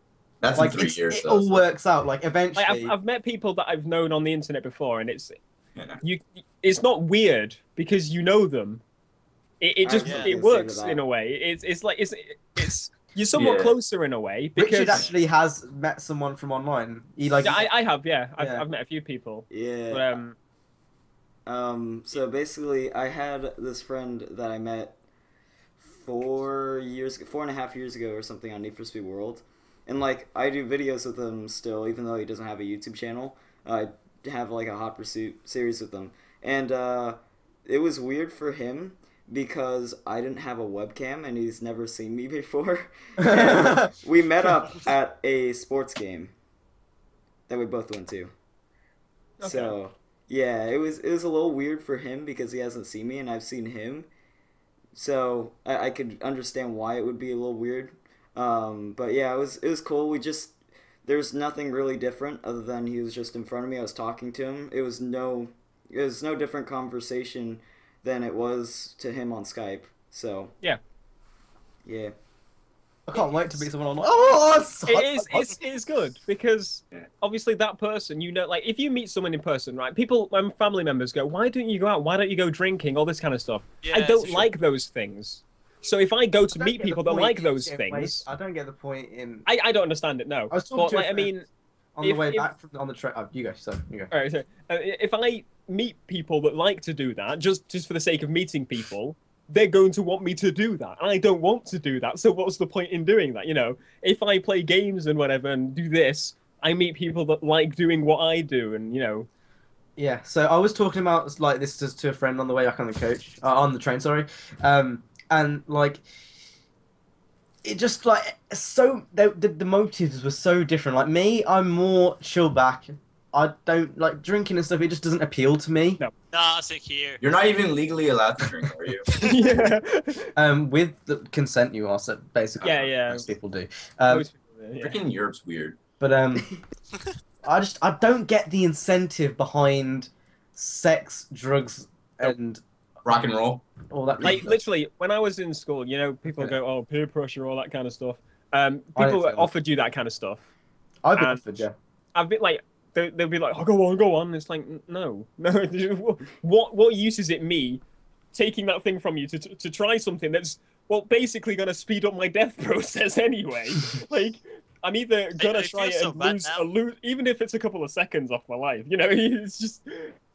that's Like in 3 years. it So all works out. Like eventually. Like I've met people that I've known on the internet before, and it's yeah. it's not weird because you know them. It just I have something it to say to works that. in a way. It's like it's you're somewhat Yeah. closer in a way because Richard actually has met someone from online. He like Yeah, I have, yeah. Yeah. I've met a few people. Yeah. But So basically, I had this friend that I met 4.5 years ago or something on Need for Speed World, and like I do videos with him still, even though he doesn't have a YouTube channel. I have like a Hot Pursuit series with him, and it was weird for him because I didn't have a webcam and he's never seen me before. And we met up at a sports game that we both went to. Okay. So yeah, it was a little weird for him because he hasn't seen me and I've seen him. So I could understand why it would be a little weird. But yeah, it was cool. There's nothing really different other than he was just in front of me. I was talking to him. It was no different conversation than it was to him on Skype. So Yeah. Yeah. I can't wait to meet someone online. Oh, it's good because obviously that person, you know, like if you meet someone in person, right? People, my family members go, "Why don't you go out? Why don't you go drinking? All this kind of stuff." Yeah, I don't it's true. like those things. So if I go to I don't meet get the people that point like in those getting things, I don't get the point in. I don't understand it. No, I was talking but to a like I friend mean, on the if- way if- back on the train. Oh, you go. So you go. all right, so if I meet people that like to do that just for the sake of meeting people, they're going to want me to do that. And I don't want to do that. So what's the point in doing that? You know, if I play games and whatever and do this, I meet people that like doing what I do, and you know. Yeah. So I was talking about like this to a friend on the way back on the train. Sorry, and like. It just like so the motives were so different. Like me, I'm more chill back. I don't like drinking and stuff. It just doesn't appeal to me. No. Nah, sick here. You're not even legally allowed to drink, are you? Yeah. With the consent, you are. So basically, Yeah. most people do. Most people do, yeah. Freaking Europe's weird. But I don't get the incentive behind sex, drugs, and Rock and roll. all that. Like stuff. literally, when I was in school, you know, people Yeah. go, "Oh, peer pressure, all that kind of stuff." I People didn't say that. offered you that kind of stuff. I've been and- offered, yeah. I've been like, they'll be like, "Oh, go on." And it's like, no. What use is it me taking that thing from you to try something that's basically gonna speed up my death process anyway? Like, I'm either gonna I try feel it so and bad now. lose, even if it's a couple of seconds off my life. You know, it's just,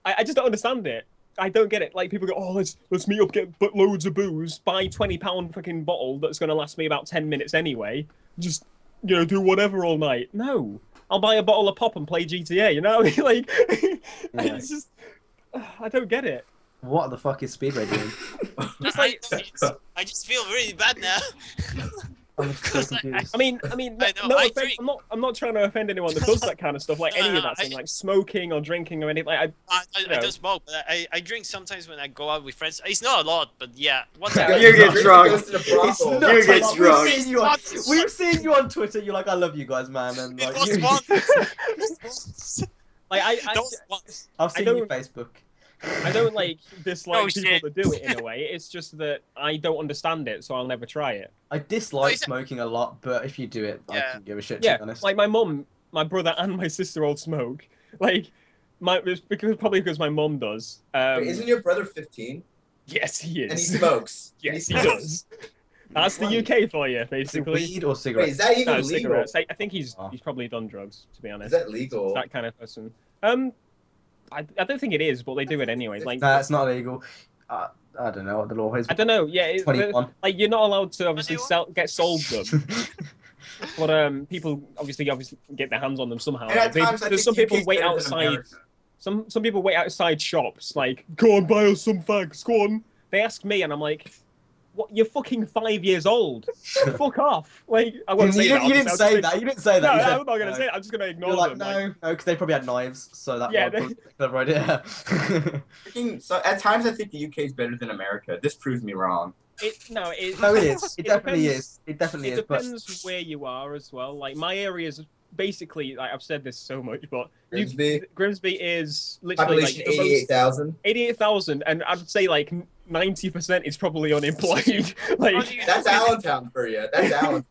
I just don't understand it. I don't get it. Like people go, "Oh, let's meet up, get loads of booze, buy £20 fucking bottle that's gonna last me about 10 minutes anyway. Just, you know, do whatever all night." No, I'll buy a bottle of pop and play GTA. You know, like it's just, I don't get it. What the fuck is Speedway doing? Just like, I just feel really bad now. I'm so confused. I mean, I know, no I offense, drink. I'm not trying to offend anyone that does that kind of stuff, like any of that thing, like smoking or drinking or anything. Like, I know. don't smoke, but I drink sometimes when I go out with friends. It's not a lot, but yeah. Once Yeah. I You get drunk. Goes to the brothel. Nuts. You get Like, drunk. We've seen you on Twitter. You're like, I love you guys, man. And It like, was you- once. like That was once. I've seen I your don't- Facebook. I don't like dislike Oh, people shit. that do it in a way. It's just that I don't understand it, so I'll never try it. I dislike is it- smoking a lot, but if you do it, I Yeah. can give a shit. To Yeah, be honest. like my mum, my brother, and my sister all smoke. Like, it's probably because my mum does. Wait, isn't your brother 15? Yes, he And he is. smokes. Yes, he And does. That's the Funny. UK for you, Is it basically. weed or Wait, cigarettes? is that even No, legal? cigarettes. I think he's Oh. probably done drugs, to be Is honest. that legal? That kind of person. I don't think it is, but they do it anyway. Like, No, it's not illegal. I don't know what the law is. I don't know. Yeah, 21. like you're not allowed to obviously 21? get sold them, but people obviously get their hands on them somehow. And at Like, times, I there's think some people UK's wait better than outside. America. Some people wait outside shops, like, go on, buy us some fags, go on. They ask me, and I'm like, what? You're fucking 5 years old. Fuck off. Like, I won't say that. You didn't say that. You didn't say that. No, You said, I'm not gonna say it. I'm just gonna ignore You're like, them. no, because they probably had knives, so that Yeah, might be the right idea. So at times, I think the UK is better than America. This proves me wrong. No, it is. It definitely depends- is. It definitely It is. But depends where you are as well. Like, my area is basically, like, I've said this so much, but Grimsby is literally Population like the most 88,000. 88,000, and I'd say like 90% is probably unemployed. Like, How do you That's know it? Allentown for you. That's Allentown.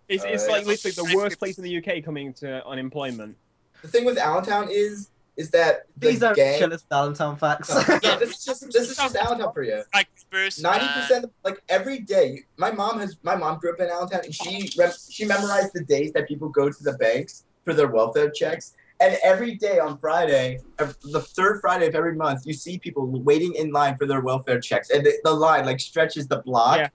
it's Alright. like literally the worst place in the UK coming to unemployment. The thing with Allentown is that the please don't gang. kill us with Allentown facts. No, this is just Allentown for you. Like Spurs. 90%, like every day. My mom grew up in Allentown, and she memorized the days that people go to the banks for their welfare checks. And every day on Friday, the third Friday of every month, you see people waiting in line for their welfare checks, and the line like stretches the block Yeah.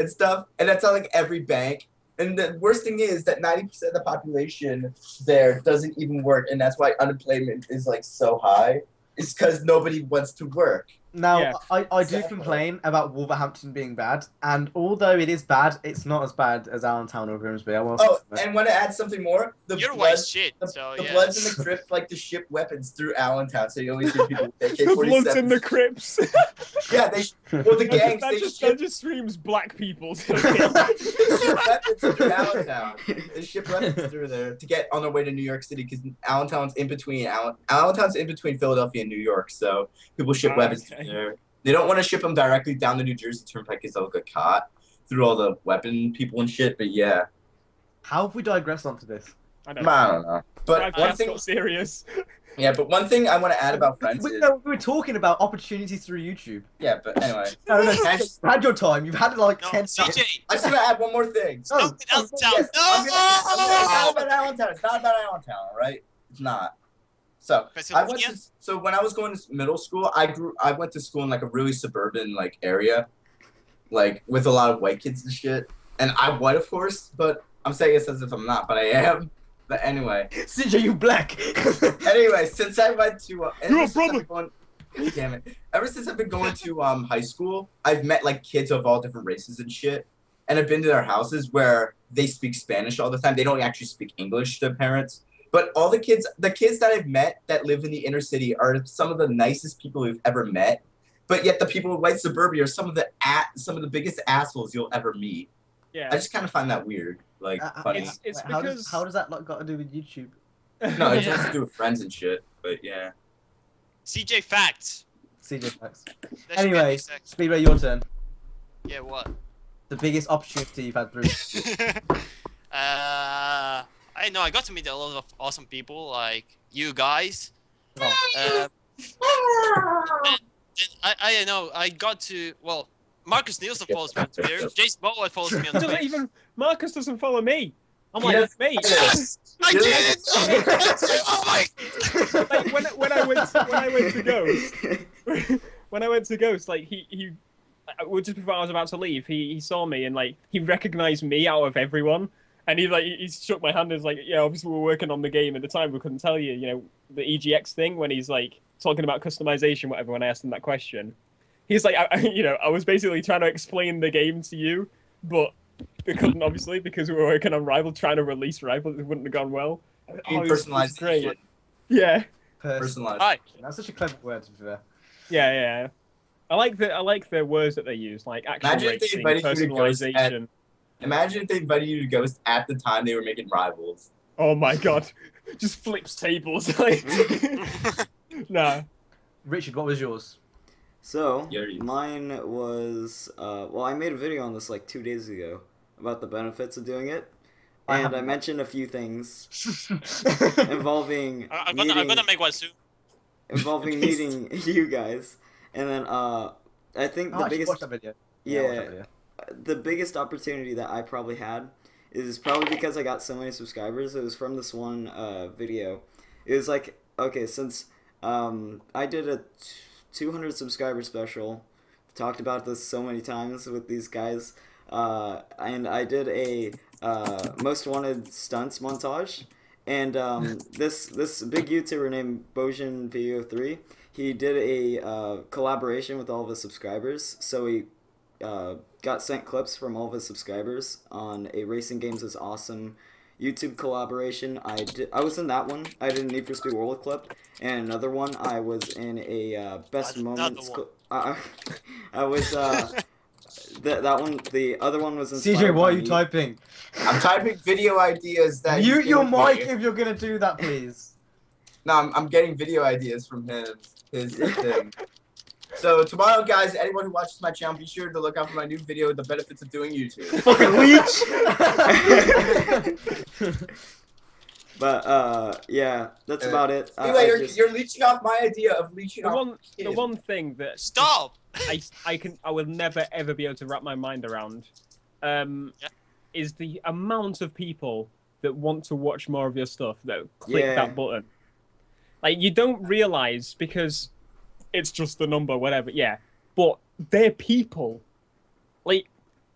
and stuff. And that's on like every bank. And the worst thing is that 90% of the population there doesn't even work, and that's why unemployment is like so high. It's because nobody wants to work. Now, Yeah. I do complain about Wolverhampton being bad, and although it is bad, it's not as bad as Allentown or Grimsby. I will Oh, say. and want to add something more? The You're white Bloods, shit, the, so the yeah. Bloods and the Crips like to ship weapons through Allentown, so you always hear people with The Bloods AK-47s. and the Crips. Yeah, well, the gangs, that they just ship screams black people. they ship weapons through Allentown. They ship weapons through there to get on their way to New York City, because Allentown's in between Philadelphia and New York, so people ship weapons through there. They don't want to ship them directly down the New Jersey Turnpike because they'll get caught through all the weapon people and shit. But yeah, How have we digressed onto this? I don't I know. don't know. But one thing, got serious. but one thing I want to add about Friends is, We were talking about opportunities through YouTube. yeah. But anyway, No, Hash- you've had your time. You've had like No, 10 CJ. I just want to add one more thing. Oh, Stop it, Allentown. Yes, I'm No! about Allentown. It's not about Allentown, all right? It's not. So so when I was going to middle school, I went to school in like a really suburban like area, like with a lot of white kids and shit. And I'm white, of course, but I'm saying it as if I'm not, but I am. But anyway, CJ, you black. anyway, since I went to You're a ever since I've brother. been going- damn it! Ever since I've been going to high school, I've met like kids of all different races and shit, and I've been to their houses where they speak Spanish all the time. They don't actually speak English to their parents. But all the kids that I've met that live in the inner city are some of the nicest people we've ever met. But yet the people in white suburbia are some of the biggest assholes you'll ever meet. Yeah. I just kind of find that weird, like funny. It's how because does that like got to do with YouTube? No, it just has to do with friends and shit. But yeah. CJ facts. CJ facts. That should be Anyway, next section. Speedway, your turn. Yeah, what? The biggest opportunity you've had through. I know I got to meet a lot of awesome people like you guys. Oh. I know I got to Marcus Nielsen follows me on Twitter. Jason Bowen follows me on doesn't Twitter. even Marcus doesn't follow me. I'm He like, does- mate. I did. Oh my! Like when I went to Ghost, when I went to Ghost, like he just before I was about to leave, he saw me and like he recognized me out of everyone, and he shook my hand and was like, yeah, obviously we're working on the game at the time, we couldn't tell you, the EGX thing when he's like talking about customization, whatever. When I asked him that question, he's like, I was basically trying to explain the game to you, but we couldn't obviously because we were working on Rival, trying to release Rival, it wouldn't have gone well. Oh, it was Personalized great. shit. Yeah. Personalized. Hi. That's such a clever word to be fair. Yeah. I like the words that they use, like action Imagine if they racing, invited you to Ghost at- personalization. Imagine if they invited you to Ghost at the time they were making Rivals. Oh my god, just flips tables. Like, no. Richard, what was yours? So, Yeah, you- mine was, well, I made a video on this like 2 days ago about the benefits of doing it. I And I haven't. mentioned a few things involving I'm meeting, gonna make one soon. involving meeting you guys. And then, I think Oh, the I should biggest, watch that video. I watched that video. the biggest opportunity that I probably had is probably because I got so many subscribers. It was from this one video. It was like, okay, since I did a 200 subscriber special, talked about this so many times with these guys, and I did a most wanted stunts montage, and this big YouTuber named Bojan Video 3, he did a collaboration with all of his subscribers, so he got sent clips from all of his subscribers on a Racing Games is Awesome YouTube collaboration. I was in that one. I did a Need for Speed World clip, and another one I was in a best Another moments. one. I was that one. The other one was inspired CJ, what by are you me. typing? I'm typing video ideas that. he's Mute your giving me. mic if you're gonna do that, please. No, I'm getting video ideas from him. His thing. So tomorrow, guys, anyone who watches my channel, be sure to look out for my new video, The Benefits of Doing YouTube. Fucking leech. But yeah, that's about it. Anyway, I just- you're leeching off my idea of leeching The off. one thing that Stop. I will never ever be able to wrap my mind around, is the amount of people that want to watch more of your stuff that click Yeah. that button. Like, you don't realize because it's just the number, whatever. Yeah, but they're people. Like,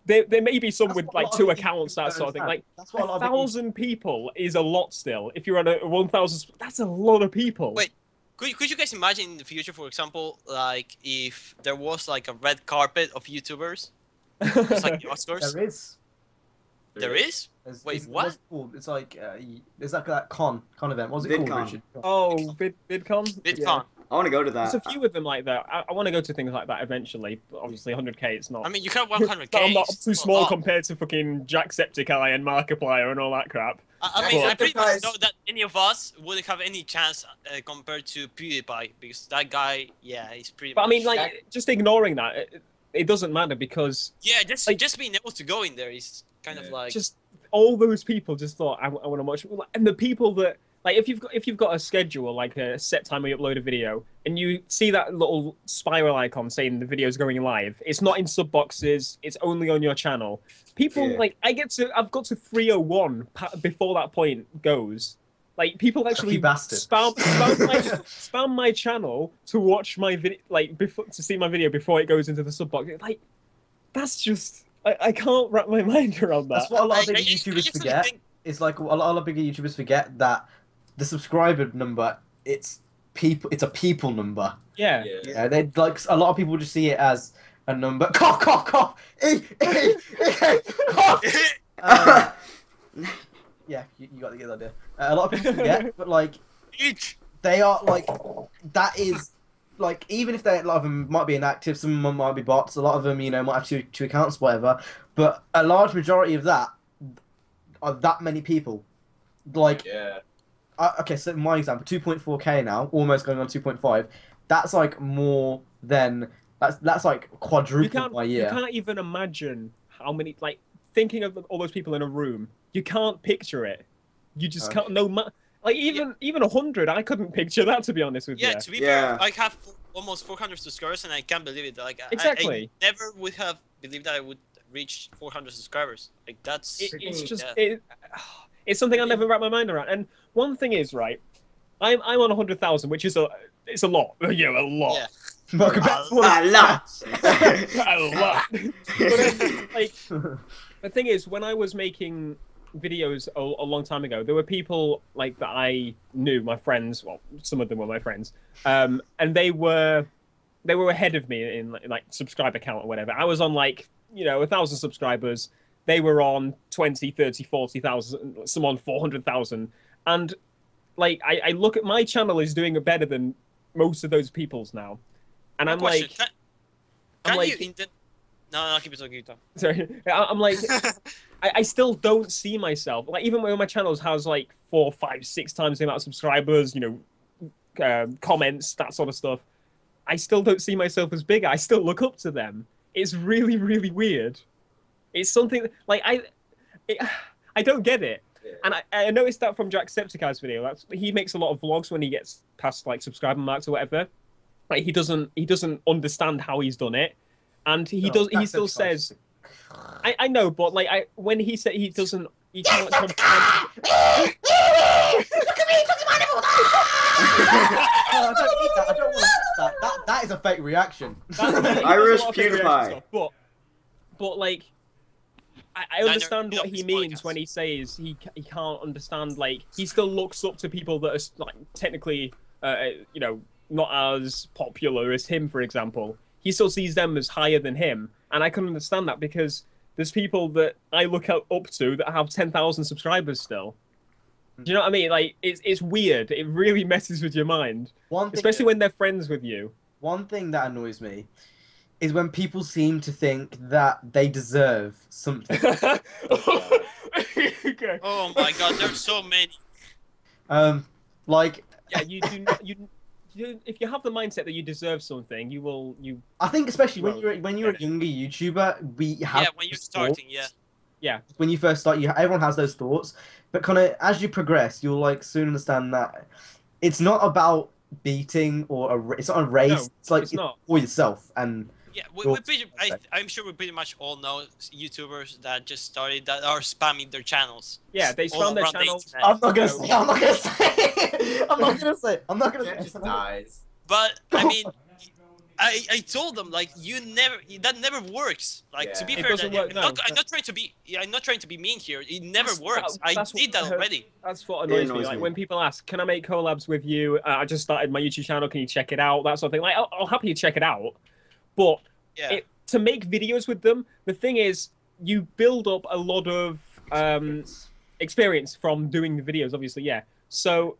there may be some That's with what a like lot of 2 people accounts, that don't sort of thing. understand. Like, That's what a lot of people- 1,000 people is a lot still. If you're on a 1,000, that's a lot of people. Wait. Could you guys imagine in the future, for example, like if there was like a red carpet of YouTubers, just like the Oscars? There is. There is? There's- Wait, it's, what? What's it called? It's like there's like that con event. What's it called, VidCon. Richard? Oh, VidCon? VidCon. Yeah. I want to go to There's that. a few of them like that. I want to go to things like that eventually. But obviously, 100k, it's not. I mean, you have 100k. I'm not it's too a small lot. compared to fucking Jacksepticeye and Markiplier and all that crap. I mean, But- I pretty much Guys- know that any of us wouldn't have any chance compared to PewDiePie because that guy, yeah, he's pretty. But I mean, much- like, just ignoring that, it doesn't matter because yeah, like- just being able to go in there is kind of like. just all those people just thought I want to watch, and the people that like if you've got a schedule, like a set time where you upload a video, and you see that little spiral icon saying the video's going live, it's not in sub boxes, it's only on your channel. People Yeah. like I've got to 301 before that point goes. Like, people actually bastard. spam my channel to watch my video, like before to see my video before it goes into the sub box. Like, that's just I can't wrap my mind around that. That's what a lot of I big used to YouTubers forget. think- It's like a lot of bigger YouTubers forget that the subscriber number, it's people. It's a people number. Yeah. Yeah, they like a lot of people just see it as a number. Cough, cough, cough. Cough. Yeah, you got to get that idea. A lot of people forget, but like Each. they are like that is like even if they a lot of them might be inactive, some of them might be bots. A lot of them, might have two accounts, whatever. But a large majority of that are that many people. Like Yeah. okay, so my example, 2.4k now, almost going on 2.5. That's like more than that's like You quadrupled can't, by you year. can't even imagine how many, like, thinking of all those people in a room, you can't picture it. You just Okay. can't, like, even 100, I couldn't picture that, to be honest with Yeah, you. to be Yeah. fair, I have almost 400 subscribers, and I can't believe it. Like, Exactly. I never would have believed that I would reach 400 subscribers. Like, that's It's just, yeah. it's something I never wrap my mind around. And one thing is, right, I'm on 100,000, which is it's a lot. Yeah, a lot. Yeah. Welcome back to A lot. A lot. But, like, the thing is, when I was making videos a long time ago, there were people like that I knew, my friends. Well, some of them were my friends, and they were ahead of me in like subscriber count or whatever. I was on 1,000 subscribers. They were on 20, 30, 40,000. Some on 400,000, and like I look at my channel is doing better than most of those people's now, and I'm Question, like, can like- you intend? No, keep it talking. Keep it talking. sorry, I'm like. I still don't see myself, like, even when my channel has like 4, 5, 6 times the amount of subscribers, comments, that sort of stuff. I still don't see myself as bigger. I still look up to them. It's really, really weird. It's something like I don't get it. Yeah. And I noticed that from Jacksepticeye's video. He makes a lot of vlogs when he gets past like subscriber marks or whatever. Like he doesn't understand how he's done it, and he still says, I know, but like when he said he can't comprehend. I don't need that. I don't want that. That is a fake reaction. Irish PewDiePie. But like, I understand what he means when he says he can't understand. Like, he still looks up to people that are like technically, you know, not as popular as him, for example. He still sees them as higher than him, and I can understand that because there's people that I look up to that have 10,000 subscribers still. Do you know what I mean? Like, it's weird. It really messes with your mind, especially when they're friends with you. One thing that annoys me is when people seem to think that they deserve something. Okay. Oh my god, there's so many. Like, yeah, if you have the mindset that you deserve something, you. I think especially when you're a younger YouTuber, we have Yeah, when you're starting, yeah. When you first start, everyone has those thoughts, but kind of as you progress, you'll like soon understand that it's not about beating or it's not a race. No, it's like it's not. for yourself and. Yeah, I'm sure we pretty much all know YouTubers that just started that are spamming their channels. Yeah, they spam their channels. I'm not gonna say. I'm not gonna say. It just dies. But I mean, I told them like that never works. Like to be It fair, doesn't work, no. I'm not trying to be mean here. It never works. I That's did that already. That's what annoys me. Like when people ask, "Can I make collabs with you? I just started my YouTube channel. Can you check it out?" That sort of thing. Like I'll happily check it out, but to make videos with them, the thing is, you build up a lot of experience from doing the videos. Obviously, yeah. So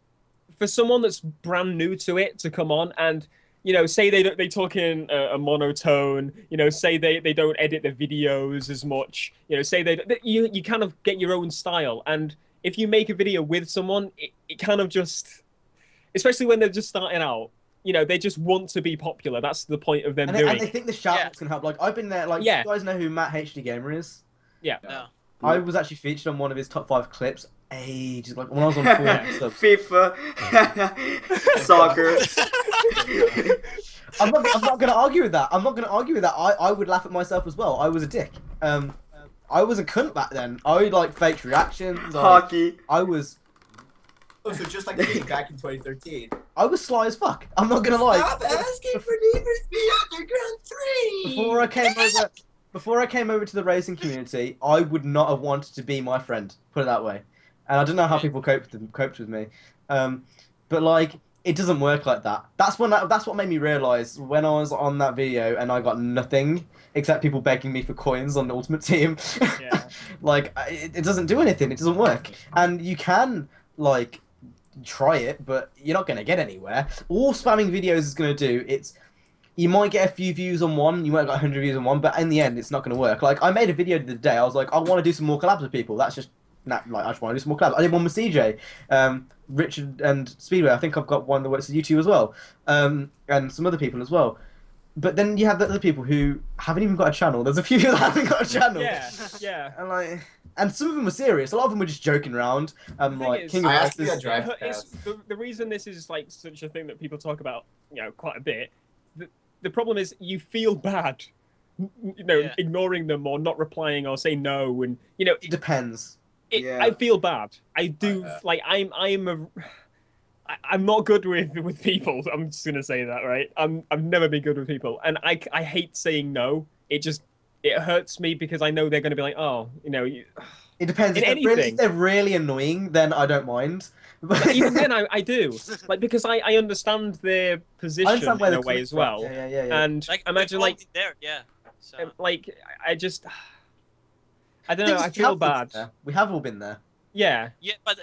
for someone that's brand new to it to come on and say they talk in a monotone, say they don't edit the videos as much, say you kind of get your own style. And if you make a video with someone, it kind of just, especially when they're just starting out, they just want to be popular. That's the point of them doing. And they think the shoutouts can help. Like I've been there. Like you guys know who Matt HD Gamer is. Yeah. No. I was actually featured on one of his top 5 clips. Ages like when I was on 4 FIFA, soccer. I'm not gonna argue with that. I would laugh at myself as well. I was a dick. I was a cunt back then. I like faked reactions. Hockey. I was. Oh, so just like me back in 2013. I was sly as fuck. I'm not gonna lie. Stop asking for Need for Speed Underground 3. Before I came over to the racing community, I would not have wanted to be my friend. Put it that way. And I don't know how people coped with me. But like, it doesn't work like that. That's what made me realise when I was on that video and I got nothing except people begging me for coins on the Ultimate Team. Yeah. Like, it doesn't do anything. It doesn't work. And you can like try it, but you're not gonna get anywhere. All spamming videos is gonna do, you might get a few views on one, you might get 100 views on one, but in the end, it's not gonna work. Like, I made a video the other day. I was like, I want to do some more collabs with people. That's just I just want to do some more collabs. I did one with CJ, Richard, and Speedway. I think I've got one that works at YouTube as well, and some other people as well. But then you have the other people who haven't even got a channel. There's a few that haven't got a channel. Yeah. And some of them were serious. A lot of them were just joking around. Like King of Fighters. The reason this is like such a thing that people talk about, quite a bit. The problem is you feel bad, ignoring them or not replying or saying no, and it depends. I feel bad. I do. Like I'm not good with people. I'm just gonna say that, right? I've never been good with people, and I hate saying no. It hurts me because I know they're gonna be like, oh, It depends. If they're really annoying, then I don't mind. But even then, I do. Like, because I understand their position in a way as well. Yeah. And like, imagine like there, yeah. So. Like I don't know. I feel bad. We have all been there. Yeah. Yeah, but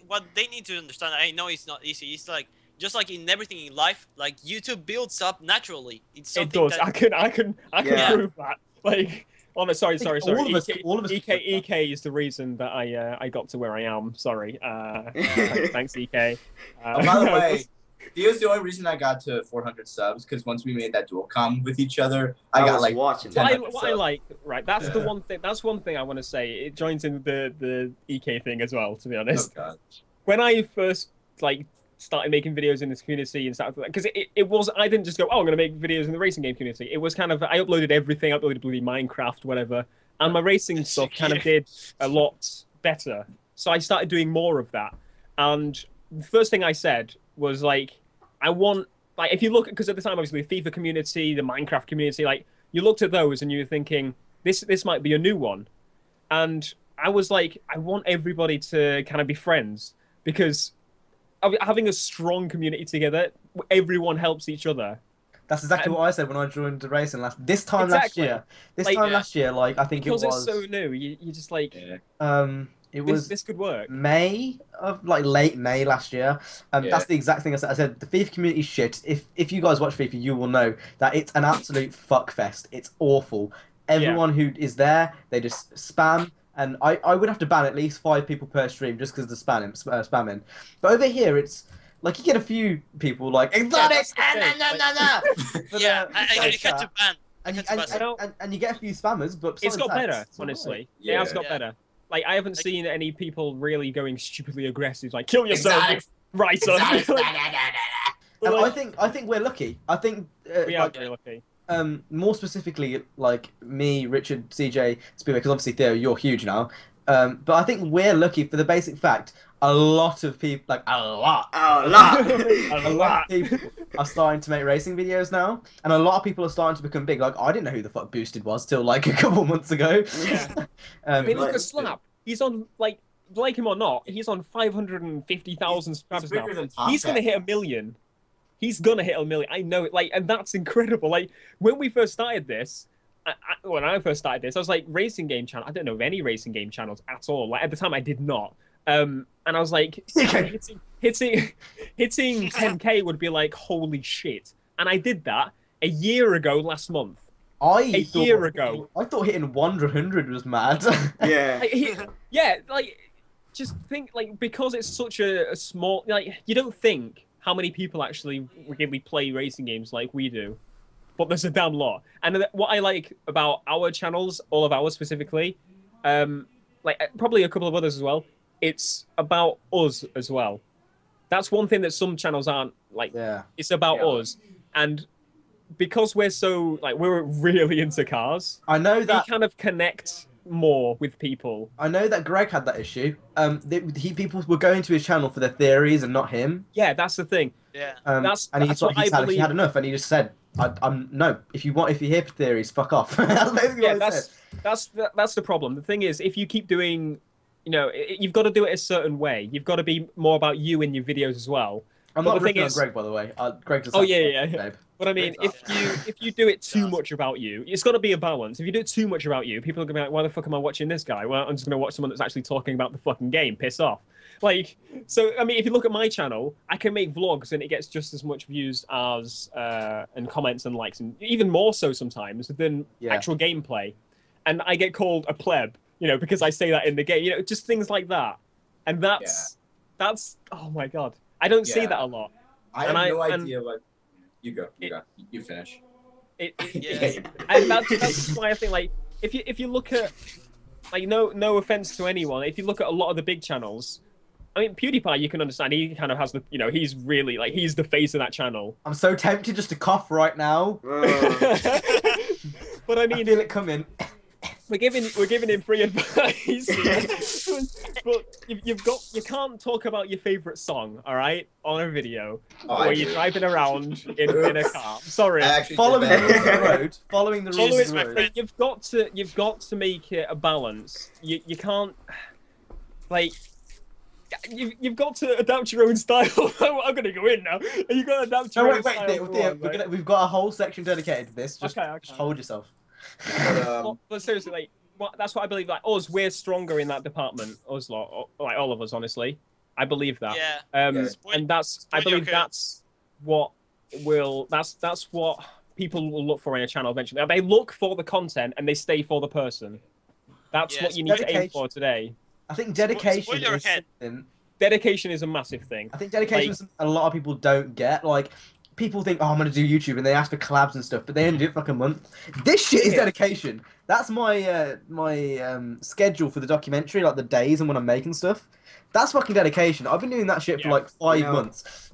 what they need to understand, I know it's not easy. It's like just like in everything in life, like YouTube builds up naturally. It does. I can prove that. Like, sorry. All of us. EK is the reason that I got to where I am. Sorry. Thanks, EK. By the way, Theo's the only reason I got to 400 subs because once we made that dual com with each other, I got was like watching What I, 10 what I like, right? That's the one thing. That's one thing I want to say. It joins in the EK thing as well. To be Oh honest, god. when I first like started making videos in this community and stuff, because it was I didn't just go, oh, I'm gonna make videos in the racing game community. It was kind of I uploaded everything, I uploaded bloody Minecraft, whatever, and my racing stuff kind of did a lot better. So I started doing more of that, and the first thing I said was like, I want like if you look because at the time obviously the FIFA community, the Minecraft community, like you looked at those and you were thinking this might be a new one, and I was like, I want everybody to kind of be friends because having a strong community together, everyone helps each other. That's exactly what I said when I joined the racing this time last Exactly. year. Like, Last year, like I think Because it was. it's so new, you just like It was this could work. May of late May last year. Yeah. That's the exact thing I said. I said the FIFA community shit. If you guys watch FIFA, you will know that it's an absolute fuck fest. It's awful. Everyone who is there, they just spam. And I would have to ban at least 5 people per stream just because the spamming. But over here, it's like you get a few people like exotic, Yeah, I had to ban. and you get a few spammers, but It's got besides that, better, it's all honestly. right. It has got Yeah. better. Like I haven't seen any people really going stupidly aggressive, like kill yourself, Exotic. right? So And I think we're lucky. I think we are very lucky. more specifically, like me, Richard, CJ, Speedway, because obviously Theo, you're huge now. But I think we're lucky for the basic fact a lot of people, like a lot of people are starting to make racing videos now, and a lot of people are starting to become big. Like I didn't know who the fuck Boosted was till like a couple months ago. Yeah. I mean, look at Slap. He's on like him or not, he's on 550,000 subscribers now. bigger than Tom He's gonna Petty. hit 1 million. He's gonna hit 1 million. I know it. Like, and that's incredible. Like when we first started this. When I first started this, I was like, racing game channel. I don't know of any racing game channels at all. Like at the time, I did not. And I was like, hitting 10K would be like, holy shit. And I did that a year ago last month. A year ago. I thought hitting 100 was mad. Yeah. Like just think like because it's such a small like you don't think how many people actually really play racing games like we do. But there's a damn lot. And what I like about our channels, all of ours specifically, like probably a couple of others as well, it's about us as well. That's one thing that some channels aren't like. Yeah. It's about us. And because we're so like we're really into cars, I know we that. kind of connect more with people. I know that Greg had that issue. People were going to his channel for their theories and not him. Yeah, that's the thing. Yeah. That's and he what I he believe. had enough, and he just said, "I'm no. If you're here for theories, fuck off." That's basically Yeah, what he said. that's the problem. The thing is, if you keep doing, you've got to do it a certain way. You've got to be more about you in your videos as well. I'm But not the thing ripping on is- Greg, by the way. Greg does. Oh, have yeah, stuff, yeah. babe. But I mean, if you do it too much about you, it's got to be a balance. If you do it too much about you, people are gonna be like, "Why the fuck am I watching this guy? Well, I'm just gonna watch someone that's actually talking about the fucking game. Piss off." Like, so I mean, if you look at my channel, I can make vlogs and it gets just as much views as and comments and likes, and even more so sometimes than actual gameplay. And I get called a pleb, because I say that in the game. Just things like that. And that's oh my god, I don't see that a lot. I have no idea what. You go. You finish. Yeah. And that's why I think like if you look at like no offense to anyone, if you look at a lot of the big channels, I mean PewDiePie, you can understand he kind of has the he's really like he's the face of that channel. I'm so tempted just to cough right now. But I mean, I feel it coming. we're giving him free advice. But you can't talk about your favorite song, all right, on a video where you're driving around in a car. I'm sorry. Following the rules of the road. Following the rules of the road. But you've got to make it a balance. You can't like. You've got to adapt your own style. I'm gonna go in now. You got to adapt your own style. Theo, we've got a whole section dedicated to this. Just hold yourself. But seriously, like, that's what I believe. Like us, we're stronger in that department. Us lot, like all of us, honestly, I believe that. Yeah. And I believe that's what that's what people will look for in a channel eventually. They look for the content and they stay for the person. That's what you need to aim for today. I think dedication Spoiler is ahead. something dedication is a massive thing. I think dedication is something a lot of people don't get. Like, people think, oh, I'm going to do YouTube, and they ask for collabs and stuff, but they only do it for like a month. This shit is dedication. That's my schedule for the documentary, like the days and when I'm making stuff. That's fucking dedication. I've been doing that shit for like 5 months.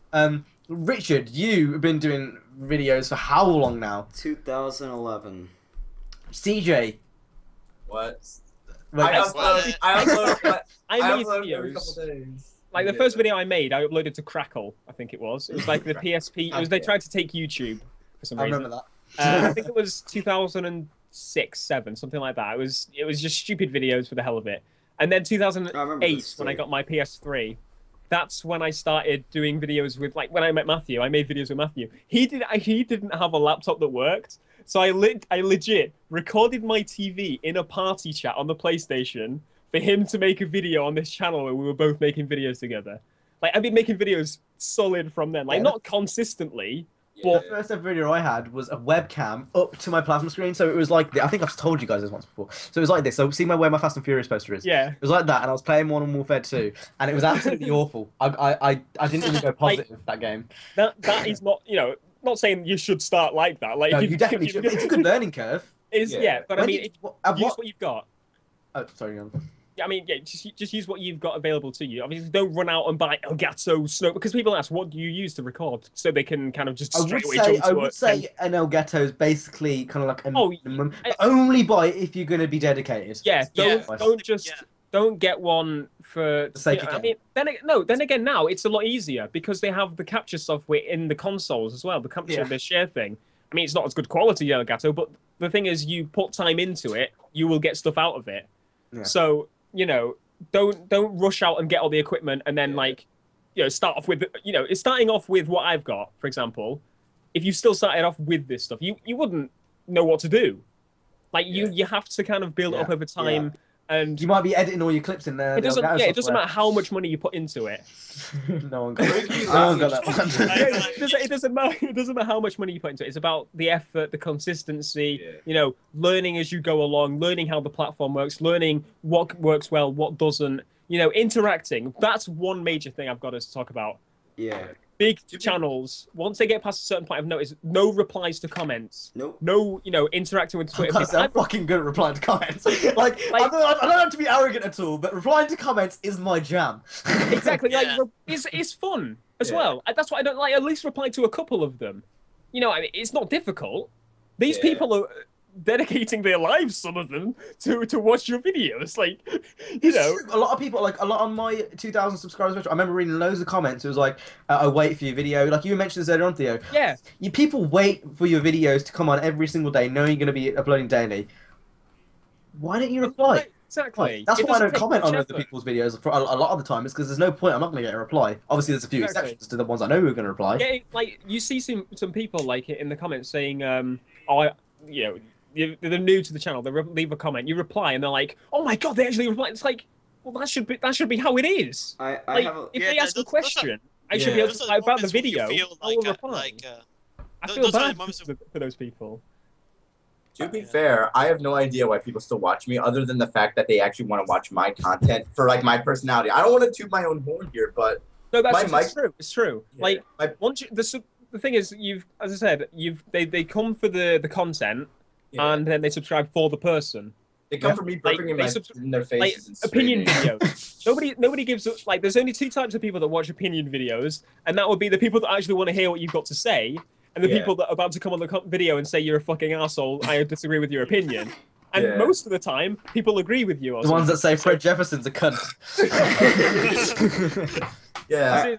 Richard, you've been doing videos for how long now? 2011. CJ. What? Like, I upload videos. every couple days. Like the first video I made, I uploaded to Crackle. I think it was. It was like the PSP. It was they tried to take YouTube for some reason. I remember that. I think it was 2006, 7, something like that. It was just stupid videos for the hell of it. And then 2008, when I got my PS3, that's when I started doing videos with, like, when I met Matthew. I made videos with Matthew. He didn't have a laptop that worked, so I legit recorded my TV in a party chat on the PlayStation for him to make a video on this channel where we were both making videos together. Like, I've been making videos solid from then. Like, not consistently, but... The first ever video I had was a webcam up to my plasma screen, so it was like... I think I've told you guys this once before. So it was like this. So see where my Fast and Furious poster is? Yeah. It was like that, and I was playing Modern Warfare 2, and it was absolutely awful. I didn't even go positive with that game. That is not, you know, not saying you should start like that. Like, No, if you definitely should. It's a good learning curve. But I mean, use what you've got. Oh, sorry, I mean, yeah, just use what you've got available to you. Obviously, don't run out and buy Elgato Snow, because people ask, what do you use to record? So they can kind of just straight away jump to I would say an Elgato is basically kind of like a minimum. But only buy it if you're going to be dedicated. Yeah, don't get one for the sake of I mean, then again, now it's a lot easier because they have the capture software in the consoles as well. The capture, the share thing. I mean, it's not as good quality Elgato, but the thing is, you put time into it, you will get stuff out of it. Yeah. So, you know, don't rush out and get all the equipment and then like, you know, start off with, you know, starting off with what I've got, for example. If you still started off with this stuff, you wouldn't know what to do. Like you have to kind of build it up over time. And you might be editing all your clips in there. It doesn't matter how much money you put into it. No one got that one. It doesn't matter how much money you put into it. It's about the effort, the consistency. You know, learning as you go along, learning how the platform works, learning what works well, what doesn't. You know, interacting. That's one major thing I've got us to talk about. Yeah. Big channels, once they get past a certain point, I've noticed no replies to comments. Nope. No, you know, interacting with Twitter. I'm fucking good at replying to comments. like I don't have to be arrogant at all, but replying to comments is my jam. Exactly. Like, it's fun as well. That's why I don't like. At least reply to a couple of them. You know, I mean, it's not difficult. These people are dedicating their lives, some of them, to watch your videos. Like, you know, a lot of people, like a lot on my 2,000 subscribers. I remember reading loads of comments. It was like, I wait for your video. Like you mentioned this earlier on, Theo. Yeah. People wait for your videos to come on every single day, knowing you're going to be uploading daily. Why don't you reply? Exactly. That's why I don't comment on other people's videos for a lot of the time. It's because there's no point. I'm not going to get a reply. Obviously, there's a few exceptions to the ones I know who are going to reply. Yeah, like you see some people like in the comments saying, you know, they're new to the channel. They leave a comment. You reply, and they're like, "Oh my god, they actually reply." It's like, well, that should be how it is. If they ask a question, I should be able to about the video. I will reply. I feel bad for those people. To be fair, I have no idea why people still watch me, other than the fact that they actually want to watch my content for like my personality. I don't want to toot my own horn here, but no, that's true. It's true. Yeah. Like once the thing is, as I said, they come for the content. Yeah. And then they subscribe for the person. They come for me burping in their faces. Like, opinion videos. Nobody gives like. There's only two types of people that watch opinion videos, and that would be the people that actually want to hear what you've got to say, and the people that are about to come on the video and say you're a fucking asshole. I disagree with your opinion. And most of the time, people agree with you. The ones that say Fred Jefferson's a cunt. Yeah.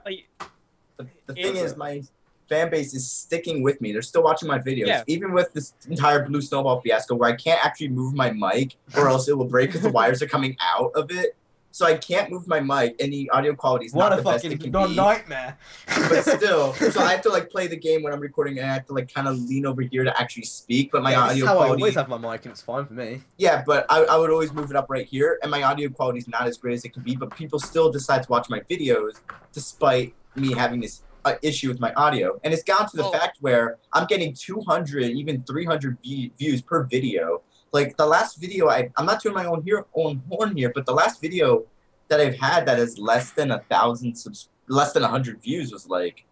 The thing is, my fan base is sticking with me. They're still watching my videos, even with this entire blue snowball fiasco where I can't actually move my mic or else it will break because the wires are coming out of it. So I can't move my mic and the audio quality is not the best it can be. What a fucking nightmare. But still, so I have to like play the game when I'm recording and I have to like kind of lean over here to actually speak, but my audio quality... I always have my mic and it's fine for me. Yeah, but I would always move it up right here and my audio quality is not as great as it can be, but people still decide to watch my videos despite me having this issue with my audio, and it's gone to the fact where I'm getting 200, even 300 views per video. Like the last video, I'm not doing my own horn here, but the last video that I've had that is less than 100 views was like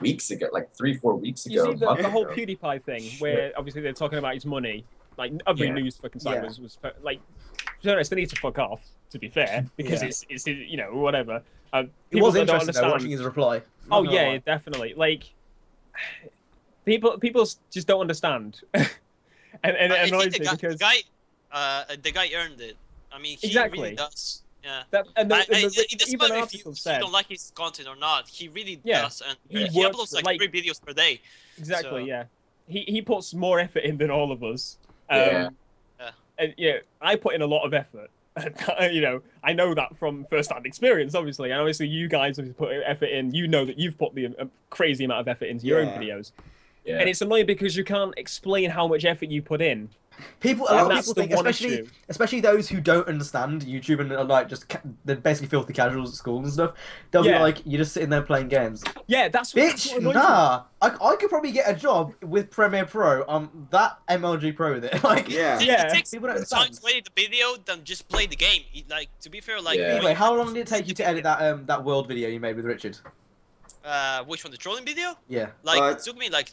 weeks ago, like 3-4 weeks You ago. see the whole PewDiePie thing, where obviously they're talking about his money. Like every news fucking site was like, to be honest, they need to fuck off. To be fair, because it's you know, whatever. It People was that don't interesting though, understand. watching his reply. Oh yeah, definitely. Like people just don't understand, and it annoys me because the guy earned it. I mean, he Exactly. really does. Yeah. it It even doesn't matter if article you said don't like his content or not. He really Yeah. does, and He he works uploads for- like 3 videos per day. exactly. So- Yeah, he puts more effort in than all of us. Yeah. And yeah, I put in a lot of effort. You know, I know that from first-hand experience, obviously, and obviously you guys have put effort in. You know that you've put the crazy amount of effort into your own videos, and it's annoying because you can't explain how much effort you put in. A lot of that's people the think, one especially those who don't understand YouTube and are like they're basically filthy casuals at school and stuff. They'll be like, you're just sitting there playing games. Yeah, that's Bitch, what annoys me. nah. I could probably get a job with Premiere Pro. That MLG Pro there. Like, Yeah. It takes people don't more time understand. to edit the video than just play the game. Like, to be fair, like Yeah. Anyway, how long did it take you to edit that world video you made with Richard? which one, the trolling video? Yeah. Like it took me like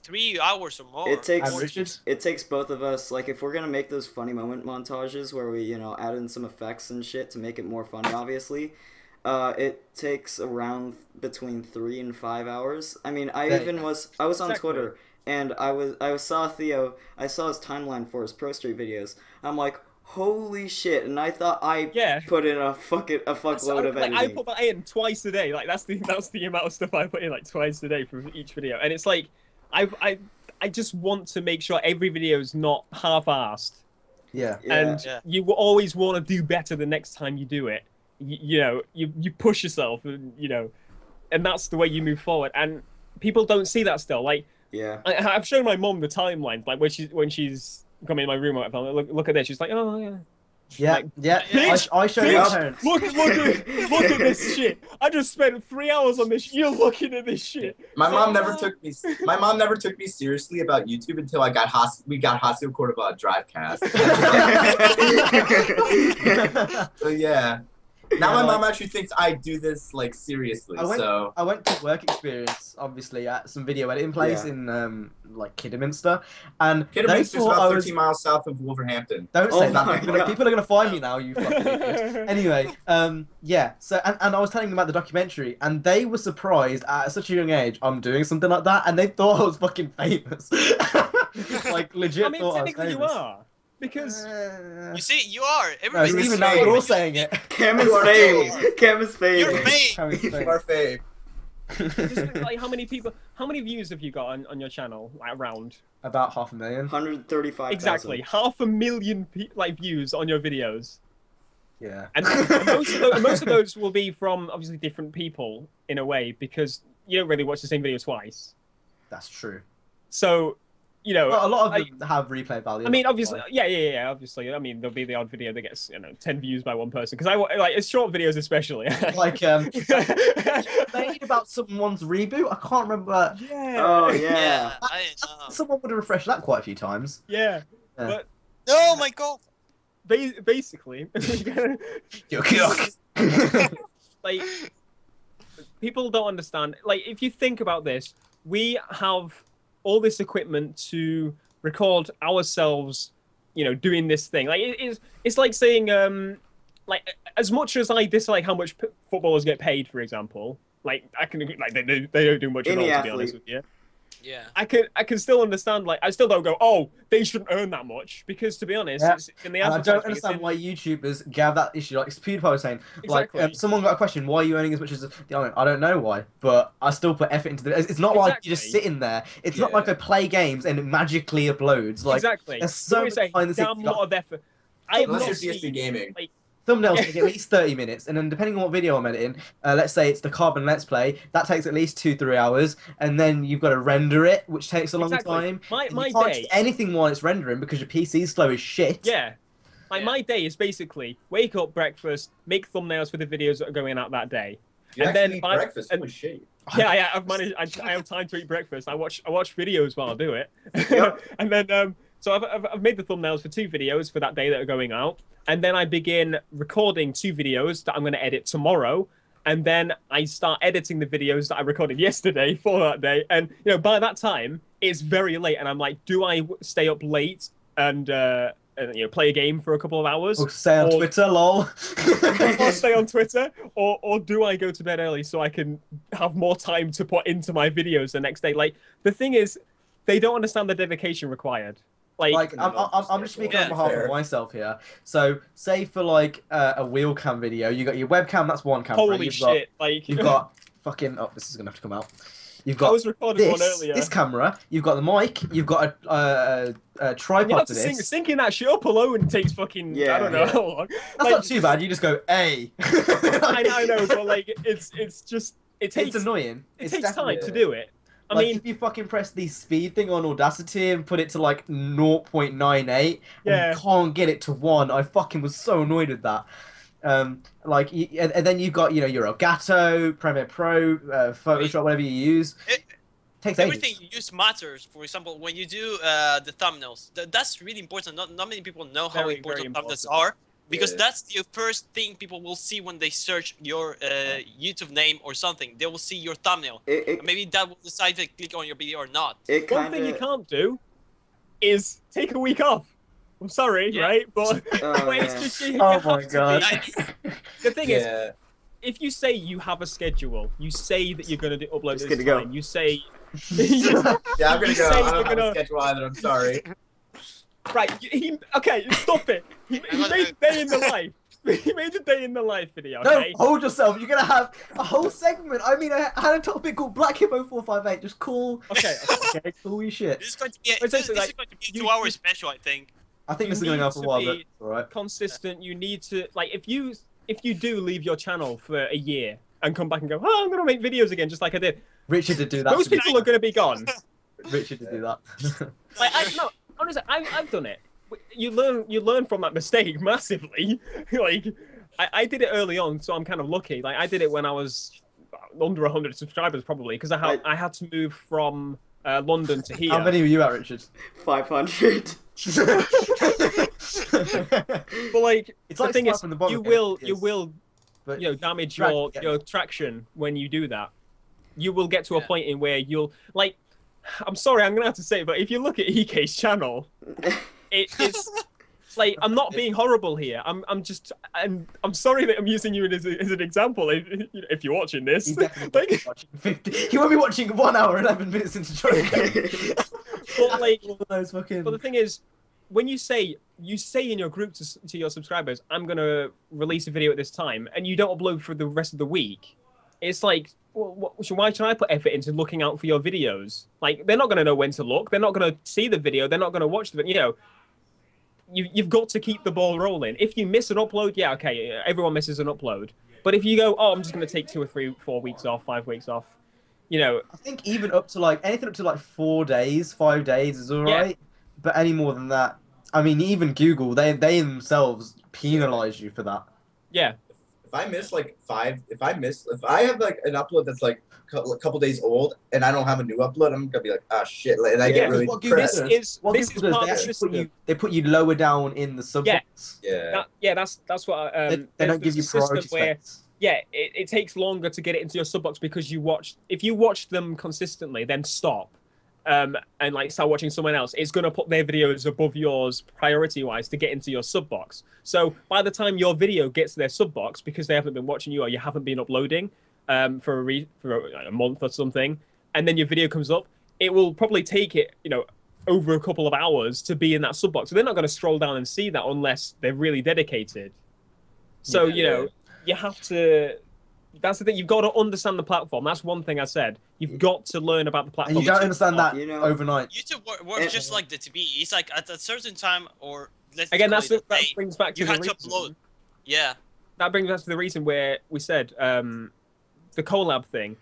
3 hours or more. And Richard? It takes both of us. Like, if we're gonna make those funny moment montages where we, you know, add in some effects and shit to make it more funny, obviously, it takes around between 3 and 5 hours. I mean, I was on Twitter and I saw Theo. I saw his timeline for his Pro Street videos. I'm like, holy shit! And I thought I put in a fuckload of editing. I put that in twice a day. Like that's the amount of stuff I put in like twice a day for each video. And it's like I just want to make sure every video is not half-assed. Yeah. And you will always want to do better the next time you do it. You know, you push yourself, and you know, and that's the way you move forward. And people don't see that still. Like, I've shown my mom the timeline, like when she's come in my room, or whatever, look at this. She's like, oh yeah. Bitch, I showed your parents. Look at this shit. I just spent 3 hours on this. You're looking at this shit. My mom never took me seriously about YouTube until we got Hasio Court about Drivecast. So yeah. Now my mom actually thinks I do this like seriously. I went to work experience, obviously, at some video editing place in like Kidderminster, and Kidderminster is about 13 miles south of Wolverhampton. Don't say that. People are gonna find me now. You fucking idiot. Anyway, yeah. So and I was telling them about the documentary, and they were surprised at such a young age I'm doing something like that, and they thought I was fucking famous. Like legit. I mean, technically you are. Because you see, you are. Everybody's even now you're all saying it. Cam is fame. Cam is fame. You're fame. You are fame. Just like how many views have you got on your channel, like around? About 500,000. 135,000. Exactly, 500,000 like views on your videos. Yeah. And most of those will be from obviously different people in a way, because you don't really watch the same video twice. That's true. So, you know, well, a lot of them have replay value. I mean, obviously, yeah, obviously. I mean, there'll be the odd video that gets 10 views by one person, because I like it's short videos especially. Like made about someone's reboot. I can't remember. Yeah. Oh yeah. I know. Someone would have refreshed that quite a few times. Yeah. But oh my god. Basically, like people don't understand. Like, if you think about this, we have all this equipment to record ourselves, you know, doing this thing. Like, it's like saying, like, as much as I dislike how much footballers get paid, for example, like, I can, like, they don't do much at all, to be honest with you. Yeah. I can still understand, like, I still don't go, oh, they shouldn't earn that much, because to be honest, it's in the and I don't understand why YouTubers have that issue. Like PewDiePie was saying, Exactly. like someone got a question, why are you earning as much as the other? I don't know why, but I still put effort into it. It's not like you're just sitting there. It's not like I play games and it magically uploads. Like, exactly. There's so much behind the damn scenes. lot of effort. I have Unless not you're CSD seen, gaming. like, Thumbnails take at least 30 minutes, and then depending on what video I'm editing, let's say it's the Carbon Let's Play, that takes at least 2-3 hours, and then you've got to render it, which takes a long time. My you can't day, do anything while it's rendering because your PC's slow as shit. yeah. Like, my day is basically wake up, breakfast, make thumbnails for the videos that are going out that day. You And actually then eat by- breakfast. and- Holy shit. Yeah, I've managed. I have time to eat breakfast. I watch videos while I do it, and then So I've made the thumbnails for 2 videos for that day that are going out, and then I begin recording 2 videos that I'm going to edit tomorrow, and then I start editing the videos that I recorded yesterday for that day. And by that time, it's very late, and I'm like, do I stay up late and play a game for a couple of hours, or stay on Twitter, lol, or stay on Twitter, or do I go to bed early so I can have more time to put into my videos the next day? Like, the thing is, they don't understand the dedication required. Like I'm just speaking on behalf of myself here. So, say for like a wheel cam video, you got your webcam. That's one camera. Holy shit! You've got fucking. Oh, this is gonna have to come out. You've got I was recording one earlier. This camera. You've got the mic. You've got a tripod you have for to this. Syncing that shit up alone takes fucking. I don't know how long. That's not too bad. You just go, "Hey." I know, but like it's just it takes. It's annoying. It takes time to do it. I mean, if you fucking press the speed thing on Audacity and put it to like 0.98 and you can't get it to 1, I fucking was so annoyed with that. And then you've got your Elgato, Premiere Pro, Photoshop, whatever you use. Takes everything ages. you use matters. For example, when you do the thumbnails, that's really important. Not many people know how important thumbnails are. Because that's the first thing people will see when they search your YouTube name or something. They will see your thumbnail. Maybe that will decide to click on your video or not. One thing you can't do is take a week off. I'm sorry, right? But it's just oh my god. The thing is, if you say you have a schedule, you say that you're going to upload this time, you say... yeah, I'm going to go. I don't have a schedule either, I'm sorry. Right, okay, stop it. He made day in the life. He made a day in the life video. Okay? No, hold yourself. You're gonna have a whole segment. I mean, I had a topic called Black Hippo 458. Just cool. Okay, cool your shit. This is going to be a 2-hour special, I think. I think this is going to go for a while, but all right. Consistent. You need to if you do leave your channel for a year and come back and go, oh, I'm gonna make videos again, just like I did. Richard did do that. Those people are gonna be gone. Richard did do that. No. Honestly, I've done it. You learn from that mistake massively. Like, I did it early on, so I'm kind of lucky. Like, I did it when I was under 100 subscribers, probably, because I had to move from London to here. How many were you at, Richard? 500. But like, it's the like thing is, you will damage your yeah. traction when you do that. You will get to a point in where you'll like. I'm sorry, I'm gonna have to say it, but if you look at EK's channel, it's like, I'm not being horrible here. I'm sorry that I'm using you as an example. If you're watching this, he's definitely watching 50. He won't be watching 1 hour 11 minutes into Drivecast. But the thing is, when you say in your group to your subscribers, I'm gonna release a video at this time, and you don't upload for the rest of the week, it's like, well, why should I put effort into looking out for your videos? Like, they're not going to know when to look. They're not going to see the video. They're not going to watch the video. You've got to keep the ball rolling. If you miss an upload, yeah, okay, everyone misses an upload. But if you go, oh, I'm just going to take 2 or 3, 4 weeks off, 5 weeks off, I think even up to anything up to 4 days, 5 days is all right. Yeah. But any more than that, I mean, even Google, they themselves penalize you for that. Yeah. If I miss if I have an upload that's a couple days old and I don't have a new upload, I'm gonna be like, ah, shit, and I get really depressed. They put you lower down in the sub box. That's what they don't give you priority space. It takes longer to get it into your sub box because if you watch them consistently, then stop. And start watching someone else, it's going to put their videos above yours priority-wise to get into your sub box. So by the time your video gets to their sub box, because they haven't been watching you or you haven't been uploading for a month or something, and then your video comes up, it will probably take it, over a couple of hours to be in that sub box. So they're not going to scroll down and see that unless they're really dedicated. So, you have to... That's the thing. You've got to understand the platform. That's one thing I said. You've got to learn about the platform. And you don't understand that overnight. YouTube works just like the TV. It's like at a certain time, or that brings back to you have to upload. Yeah. That brings us to the reason where we said the collab thing.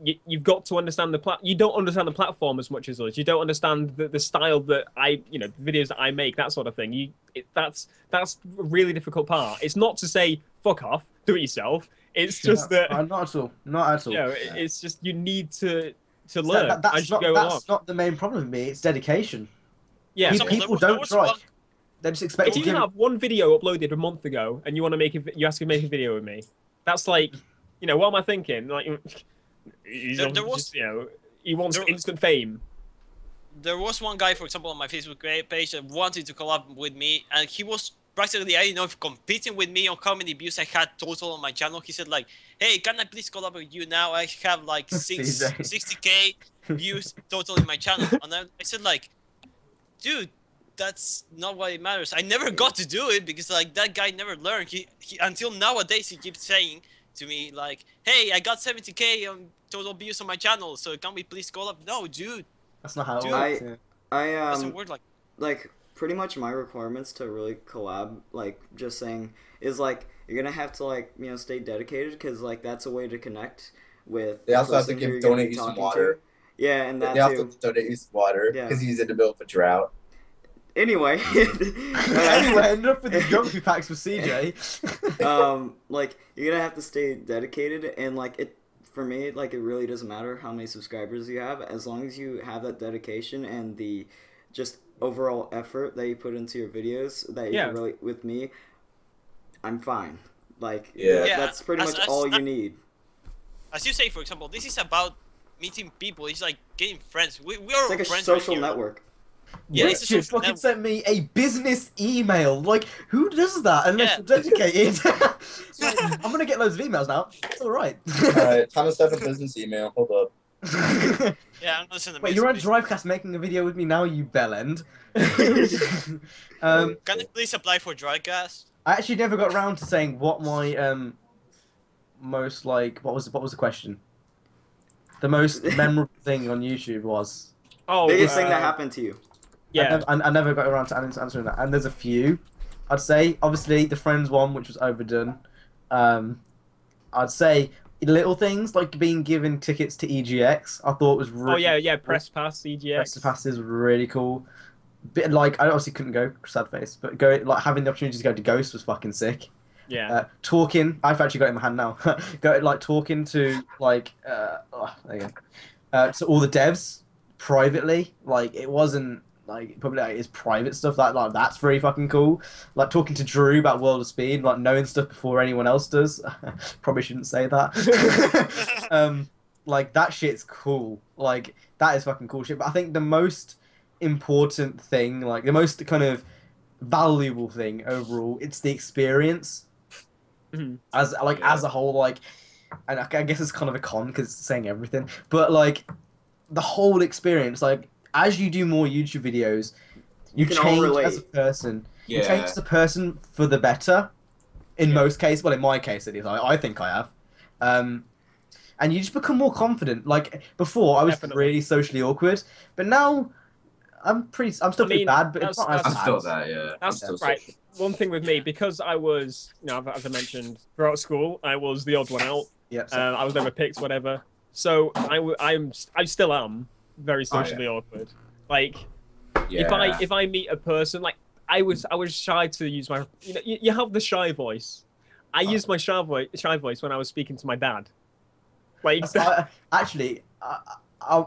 You've got to understand you don't understand the platform as much as us. You don't understand the style that the videos that I make, that sort of thing. That's a really difficult part. It's not to say fuck off, do it yourself. It's just that not at all. Not at all. It's just you need to learn as you go along. That's not the main problem with me. It's dedication. Yeah. For example, People there don't was try. one- They just expect If to you give. have one video uploaded a month ago and you want to you ask to make a video with me, that's like, what am I thinking? Like, he's There was- just, he wants instant fame. There was one guy, for example, on my Facebook page that wanted to collab with me, and he was practically, I don't know if competing with me on how many views I had total on my channel. He said like, hey, can I please collab with you now? I have like CJ. 60K views total in my channel. And I said like, dude, that's not what it matters. I never got to do it because like that guy never learned. He until nowadays he keeps saying to me like, hey, I got 70K on total views on my channel, so can we please collab? No, dude. That's not how it Dude, works. Yeah. I Doesn't work like pretty much my requirements to really collab, like just saying, is like you're gonna have to like stay dedicated, because like that's a way to connect with. They also have person to who you're donate gonna be you some talking water. to. Yeah, and that They also too. have to donate you some water Yeah. because he's in the middle of a drought. Anyway. Anyway, enough with the geography packs for CJ. Like you're gonna have to stay dedicated, and like it. For me, like it really doesn't matter how many subscribers you have, as long as you have that dedication and the just overall effort that you put into your videos that you can relate with me, I'm fine. Like that's pretty much all you need. As you say, for example, this is about meeting people. It's like getting friends. We are It's like a friends social right here. network. Yeah, it's a Richard social fucking network. sent me a business email. Like, who does that unless you're dedicated? I'm gonna get loads of emails now. It's all right. Alright, time to send a business email. Hold up. Yeah, I'm gonna send a Wait, you're on message. Drivecast making a video with me now, you bellend. Can you please apply for Drivecast? I actually never got around to saying what my most like what was the question? The most memorable thing on YouTube was. Oh, Biggest thing that happened to you. Yeah. I never got around to answering that, and there's a few. I'd say obviously the Friends one, which was overdone. I'd say little things like being given tickets to EGX. I thought was really yeah, cool. press pass EGX. Press passes were really cool. Bit like I obviously couldn't go, sad face, but having the opportunity to go to Ghost was fucking sick. Yeah. Talking, I've actually got it in my hand now. Talking to there you go. To all the devs privately, like it wasn't like probably like, it's private stuff that's very fucking cool. Like talking to Drew about World of Speed, like knowing stuff before anyone else does. Probably shouldn't say that. Like that shit's cool. Like that is fucking cool shit. But I think the most important thing, like the most kind of valuable thing overall, it's the experience. As a whole, like, and I guess it's kind of a con because it's saying everything, but like the whole experience, like as you do more YouTube videos, you can all change relate. as a person. Yeah. You change as a person for the better. In most cases, well, in my case, it is. I think I have. And you just become more confident. Like before, I was really socially awkward, but now I'm still pretty bad, but it's not as I'm bad. still that, yeah. That's I'm still right. social. One thing with me, because I was, as I mentioned, throughout school, I was the odd one out. Yep. I was never picked, whatever. So I still am very socially awkward. Like, Yeah. if I meet a person, like I was shy to use my, you have the shy voice. I used my shy voice when I was speaking to my dad. Like, I'm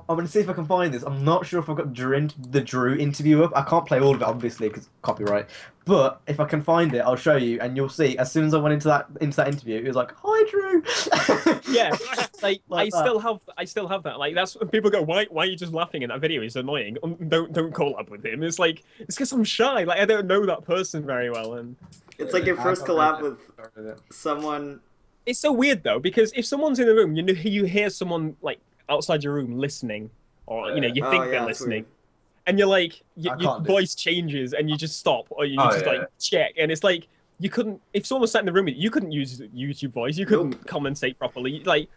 going to see if I can find this. I'm not sure if I've got the Drew interview up. I can't play all of it, obviously, because copyright. But if I can find it, I'll show you, and you'll see. As soon as I went into that interview, it was like, "Hi, Drew." yeah, like I that. still have that. Like that's when people go, "Why are you just laughing in that video? It's annoying. Don't collab with him." It's like it's because I'm shy. Like I don't know that person very well, and It's like your first collab with someone. it's so weird though because if someone's in the room, you hear someone like outside your room listening, or you think they're listening, and you're like your voice changes and you just stop or you just like check, and it's like you couldn't if someone was sat in the room, you couldn't use YouTube voice, you couldn't commentate properly, like,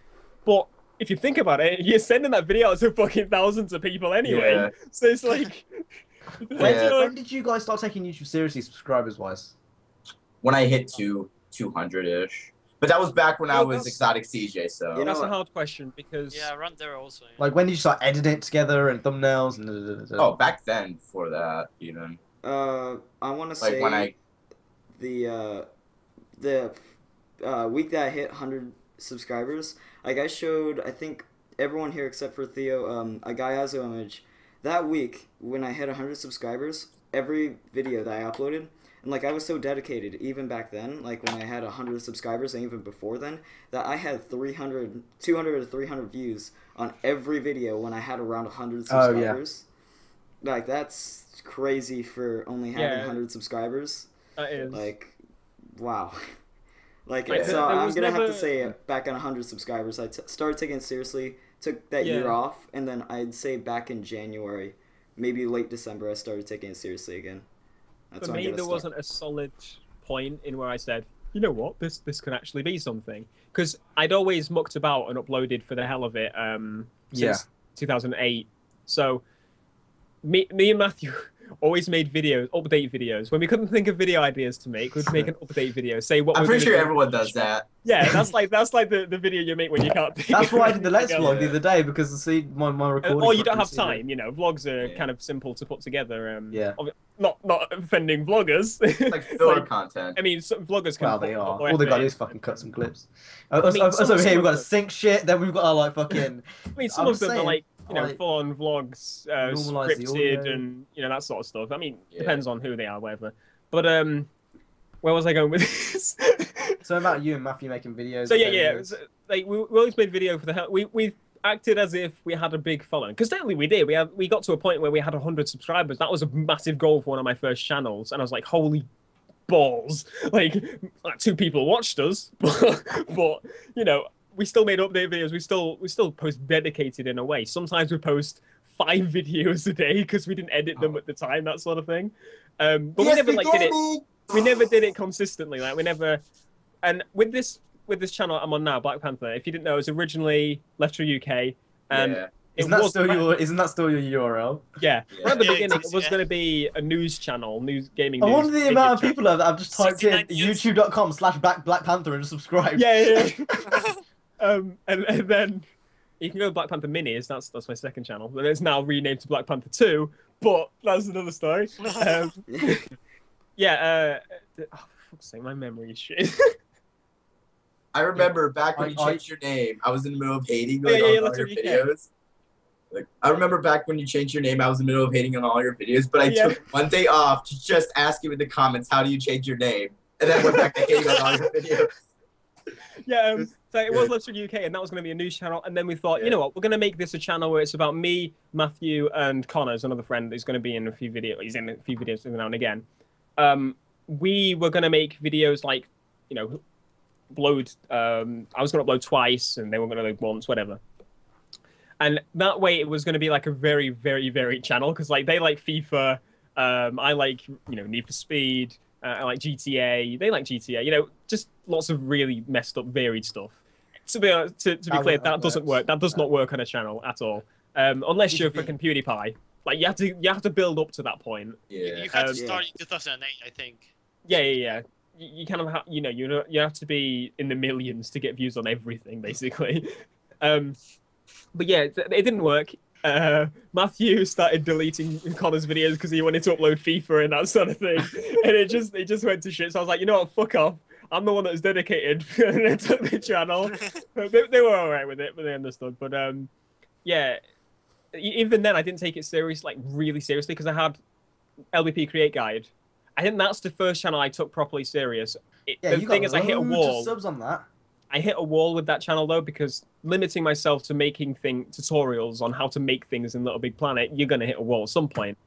but if you think about it, you're sending that video out to fucking thousands of people anyway, so it's like. When did you guys start taking YouTube seriously, subscribers wise? When I hit 200-ish. But that was back when I was Exotic CJ, so... That's a hard question, because... Yeah, around there also. Yeah. Like, when did you start editing it together and thumbnails and... Oh, back then, before that, even. I want to say... Like, when I... The week that I hit 100 subscribers, like, I showed, I think, everyone here except for Theo, a Gaiazo image that week when I hit 100 subscribers, every video that I uploaded, and like I was so dedicated even back then, like when I had 100 subscribers and even before then, that I had 200 to 300 views on every video when I had around 100 subscribers. Like that's crazy for only having 100 subscribers. That is. Like, wow. Like, Like, so I'm gonna have never- to say, back on 100 subscribers, I started taking it seriously. Took that year off, and then I'd say back in January, maybe late December, I started taking it seriously again. That's For when I'm me, gonna there start. wasn't a solid point in where I said, you know what, this could actually be something. Because I'd always mucked about and uploaded for the hell of it since 2008. So me and Matthew always made update videos. When we couldn't think of video ideas to make, we'd make an update video. Say what I'm we're pretty gonna sure do. everyone does that. Yeah, that's like the video you make when you can't. That's why I did the Let's together. Vlog the other day, because see my recording. Or you don't have process, time, you know. Vlogs are kind of simple to put together. Yeah. Not offending vloggers. Like filler content. I mean, some vloggers can. Well, they put are. more All they effort gotta do in. is fucking cut some clips. I mean, So some here we've got of to them- sync shit, then we've got our like fucking. I mean, some I'm of them are saying, like, you know, like, full-on vlogs, normalise the scripted, audio. and you know that sort of stuff. I mean, Yeah. depends on who they are, whatever. But where was I going with this? So about you and Matthew making videos. So yeah, and yeah. videos. So, like we always made video for the hell. We acted as if we had a big following, because technically we did. We got to a point where we had 100 subscribers. That was a massive goal for one of my first channels, and I was like, holy balls! Like 2 people watched us, but you know, we still made update videos. We still post dedicated in a way. Sometimes we post 5 videos a day because we didn't edit them at the time, that sort of thing. But we never like did it. We never did it consistently. Like we never. And with this channel I'm on now, BlackPanthaa, if you didn't know, it was originally Left for UK, and Yeah. Isn't that still your URL? yeah. Yeah. Right at the Yeah, beginning, it is, it was yeah. going to be a news channel, gaming I news. wonder the video amount of channel. people that have just typed in 69 years. youtube.com/BlackPanthaa and subscribed. Yeah. And then you can go to Black Panther Minis. That's my second channel, but it's now renamed to Black Panther 2. But that's another story. Yeah. Oh, fuck's sake, my memory is shit. I remember back when you I- changed your name, I was in the middle of hating Yeah, like, yeah, on yeah, all let's your do it, yeah. videos. Like I remember back when you changed your name, I was in the middle of hating on all your videos, but I Yeah. took one day off to just ask you in the comments, how do you change your name? And then went back to hating on all your videos. Yeah, so it was Left for UK, and that was going to be a news channel. And then we thought, you know what, we're going to make this a channel where it's about me, Matthew, and Connor's another friend who's going to be in a few videos. He's in a few videos every now and again. We were going to make videos like, you know, upload. I was going to upload twice, and they were going to upload once, whatever. And that way, it was going to be like a very, very, very channel, because like they like FIFA. I like, you know, Need for Speed. I like GTA. They like GTA. You know, just lots of really messed up, varied stuff. To be honest, to be clear, that doesn't work. That does not work on a channel at all, unless you're freaking PewDiePie. Like you have to build up to that point. Yeah. You had to Yeah. start in 2008, I think. Yeah. You kind of you know you have to be in the millions to get views on everything, basically. But yeah, it didn't work. Matthew started deleting Connor's videos because he wanted to upload FIFA and that sort of thing, and it just went to shit. So I was like, you know what, fuck off. I'm the one that was dedicated, and I took the channel. They were alright with it, but they understood. But yeah, even then I didn't take it serious, like really seriously, because I had LBP Create Guide. I think that's the first channel I took properly serious. Yeah, The you thing got is, I hit a loads wall. of subs on that. I hit a wall with that channel though, because limiting myself to making tutorials on how to make things in Little Big Planet, you're gonna hit a wall at some point.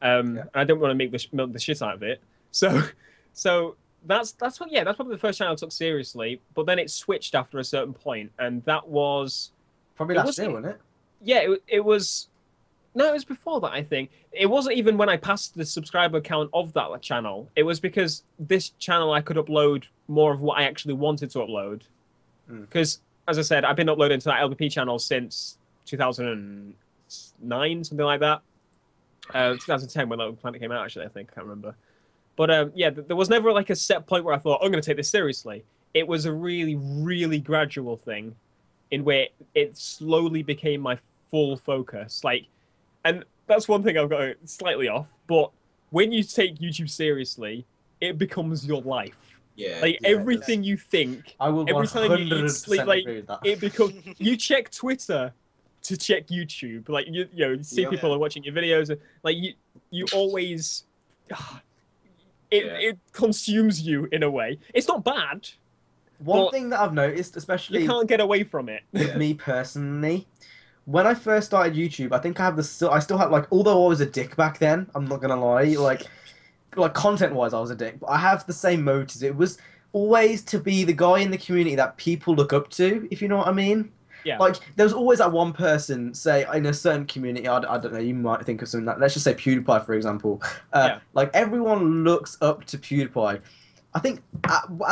And I didn't want to milk the shit out of it. So that's probably the first channel I took seriously. But then it switched after a certain point, and that was Probably It last wasn't- year, wasn't it? yeah, it was. No, it was before that, I think. It wasn't even when I passed the subscriber count of that channel. It was because this channel I could upload more of what I actually wanted to upload. Because, as I said, I've been uploading to that LBP channel since 2009, something like that. 2010 when Little Planet came out, actually, I think. I can't remember. But yeah, there was never like a set point where I thought, I'm going to take this seriously. It was a really, really gradual thing in where it slowly became my full focus. Like, and that's one thing I've got slightly off. But when you take YouTube seriously, it becomes your life. Yeah. Like everything you think, I will every time you eat, 100% sleep, like agree with that. it becomes. You check Twitter, to check YouTube. Like you know, you see Yeah. people are watching your videos. Like you always, it consumes you in a way. It's not bad. One But thing that I've noticed, especially You can't get away from it. with me personally, when I first started YouTube, I think I still have like, although I was a dick back then, I'm not gonna lie, like content wise I was a dick, but I have the same motives. It was always to be the guy in the community that people look up to, if you know what I mean. Yeah. Like there was always that one person, say in a certain community, I don't know, you might think of something that, let's just say PewDiePie for example. Like everyone looks up to PewDiePie. I think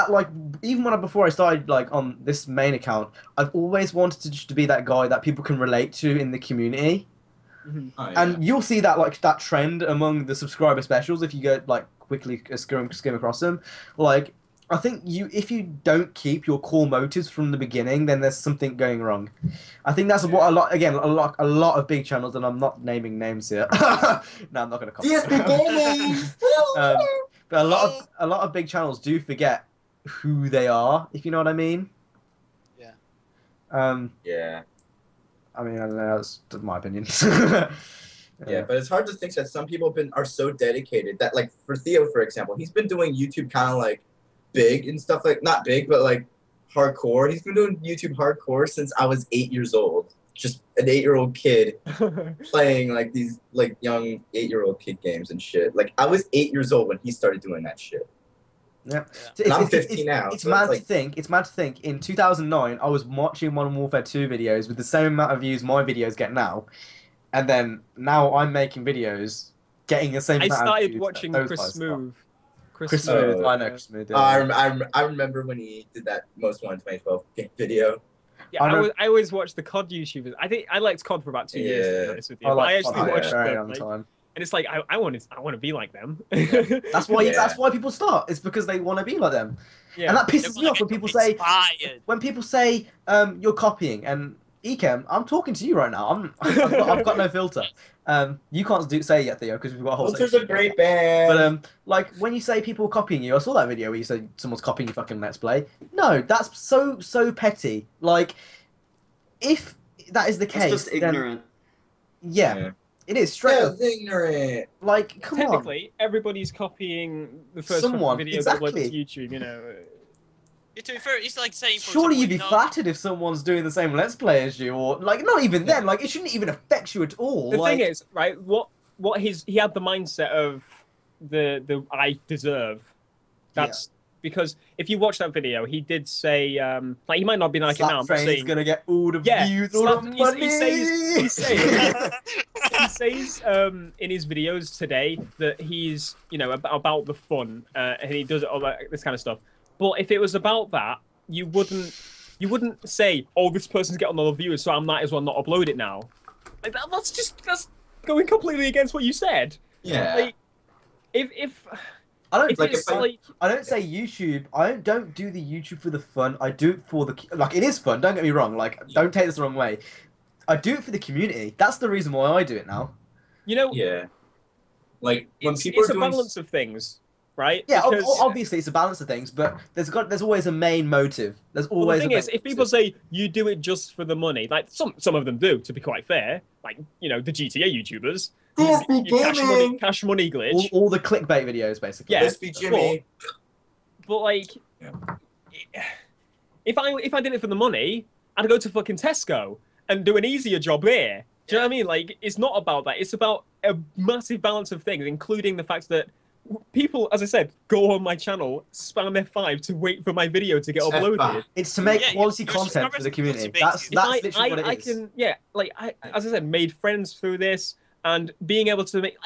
like even before I started like on this main account, I've always wanted to just to be that guy that people can relate to in the community. Mm-hmm. Oh, yeah. And you'll see that like that trend among the subscriber specials if you go like quickly skim across them. Like I think if you don't keep your core motives from the beginning, then there's something going wrong. I think that's what a lot of big channels, and I'm not naming names here. No, I'm not gonna copy. DSP Gaming. But a lot of big channels do forget who they are, if you know what I mean. Yeah. Yeah. I mean, I don't know. That's my opinion. Yeah, but it's hard to think that some people are so dedicated that, like, for Theo, for example, he's been doing YouTube kind of like big and stuff, like not big, but like hardcore. He's been doing YouTube hardcore since I was 8 years old. Just an 8-year-old kid playing like these like young 8-year-old kid games and shit. Like I was 8 years old when he started doing that shit. Yeah. And I'm 15 now. It's so mad like, to think. It's mad to think. In 2009, I was watching Modern Warfare 2 videos with the same amount of views my videos get now, and then now I'm making videos getting the same I amount of started views watching that those Chris guys got. Smooth. Chris Smooth. Oh. I know Chris Smooth. Yeah. I remember when he did that Most Wanted 2012 video. Yeah, I know- I always watched the COD YouTubers. I think I liked COD for about 2 years, to be honest with you. I But I like actually Fortnite watched for a very them, long time. and it's like I want to be like them. That's why. Yeah. That's why people start. It's because they want to be like them. Yeah. And that pisses me off when people say you're copying. And Ekem, I'm talking to you right now. I've got no filter. You can't say it yet, Theo, because we've got a whole. Filter's a great band. But like when you say people are copying you, I saw that video where you said someone's copying your fucking Let's Play. No, that's so petty. Like, if that is the It's case, just ignorant. then yeah, it is straight up. That's ignorant. Like, come on. Technically, everybody's copying the first Someone, video that uploaded to exactly. YouTube. You know. To be fair, it's like saying. For Surely example, you'd be you know, flattered if someone's doing the same Let's Play as you, or like not even then. Like it shouldn't even affect you at all. The like, thing is, right? He had the mindset of the I deserve. That's because if you watch that video, he did say like he might not be like it now. I'm not Train's saying gonna get all the views, all Slap- the he's- money. he says in his videos today that he's about the fun and he does all this kind of stuff. But if it was about that, you wouldn't say, "Oh, this person's getting all the viewers, so I might as well not upload it now." Like that's going completely against what you said. Yeah. Like, if I don't Like, it's if I- like I don't say YouTube. I don't do the YouTube for the fun. I do it for the like. It is fun. Don't get me wrong. Like, don't take this the wrong way. I do it for the community. That's the reason why I do it now. Yeah. Like when people it's are a doing balance of things, right? Yeah, Because- obviously it's a balance of things, but there's always a main motive. There's Well, always. the thing a is, main if people motive. say you do it just for the money, like some of them do, to be quite fair, like the GTA YouTubers, DSP Gaming. cash money glitch. all the clickbait videos, basically. Yeah. Crispy Jimmy. But like, Yeah. if I did it for the money, I'd go to fucking Tesco and do an easier job there. Do you know what I mean? Like, it's not about that. It's about a massive balance of things, including the fact that people, as I said, go on my channel, spam F5 to wait for my video to get F5. uploaded. It's to make Yeah, quality your content for the community. subscribers That's will literally what it is. As I said, made friends through this and being able to make.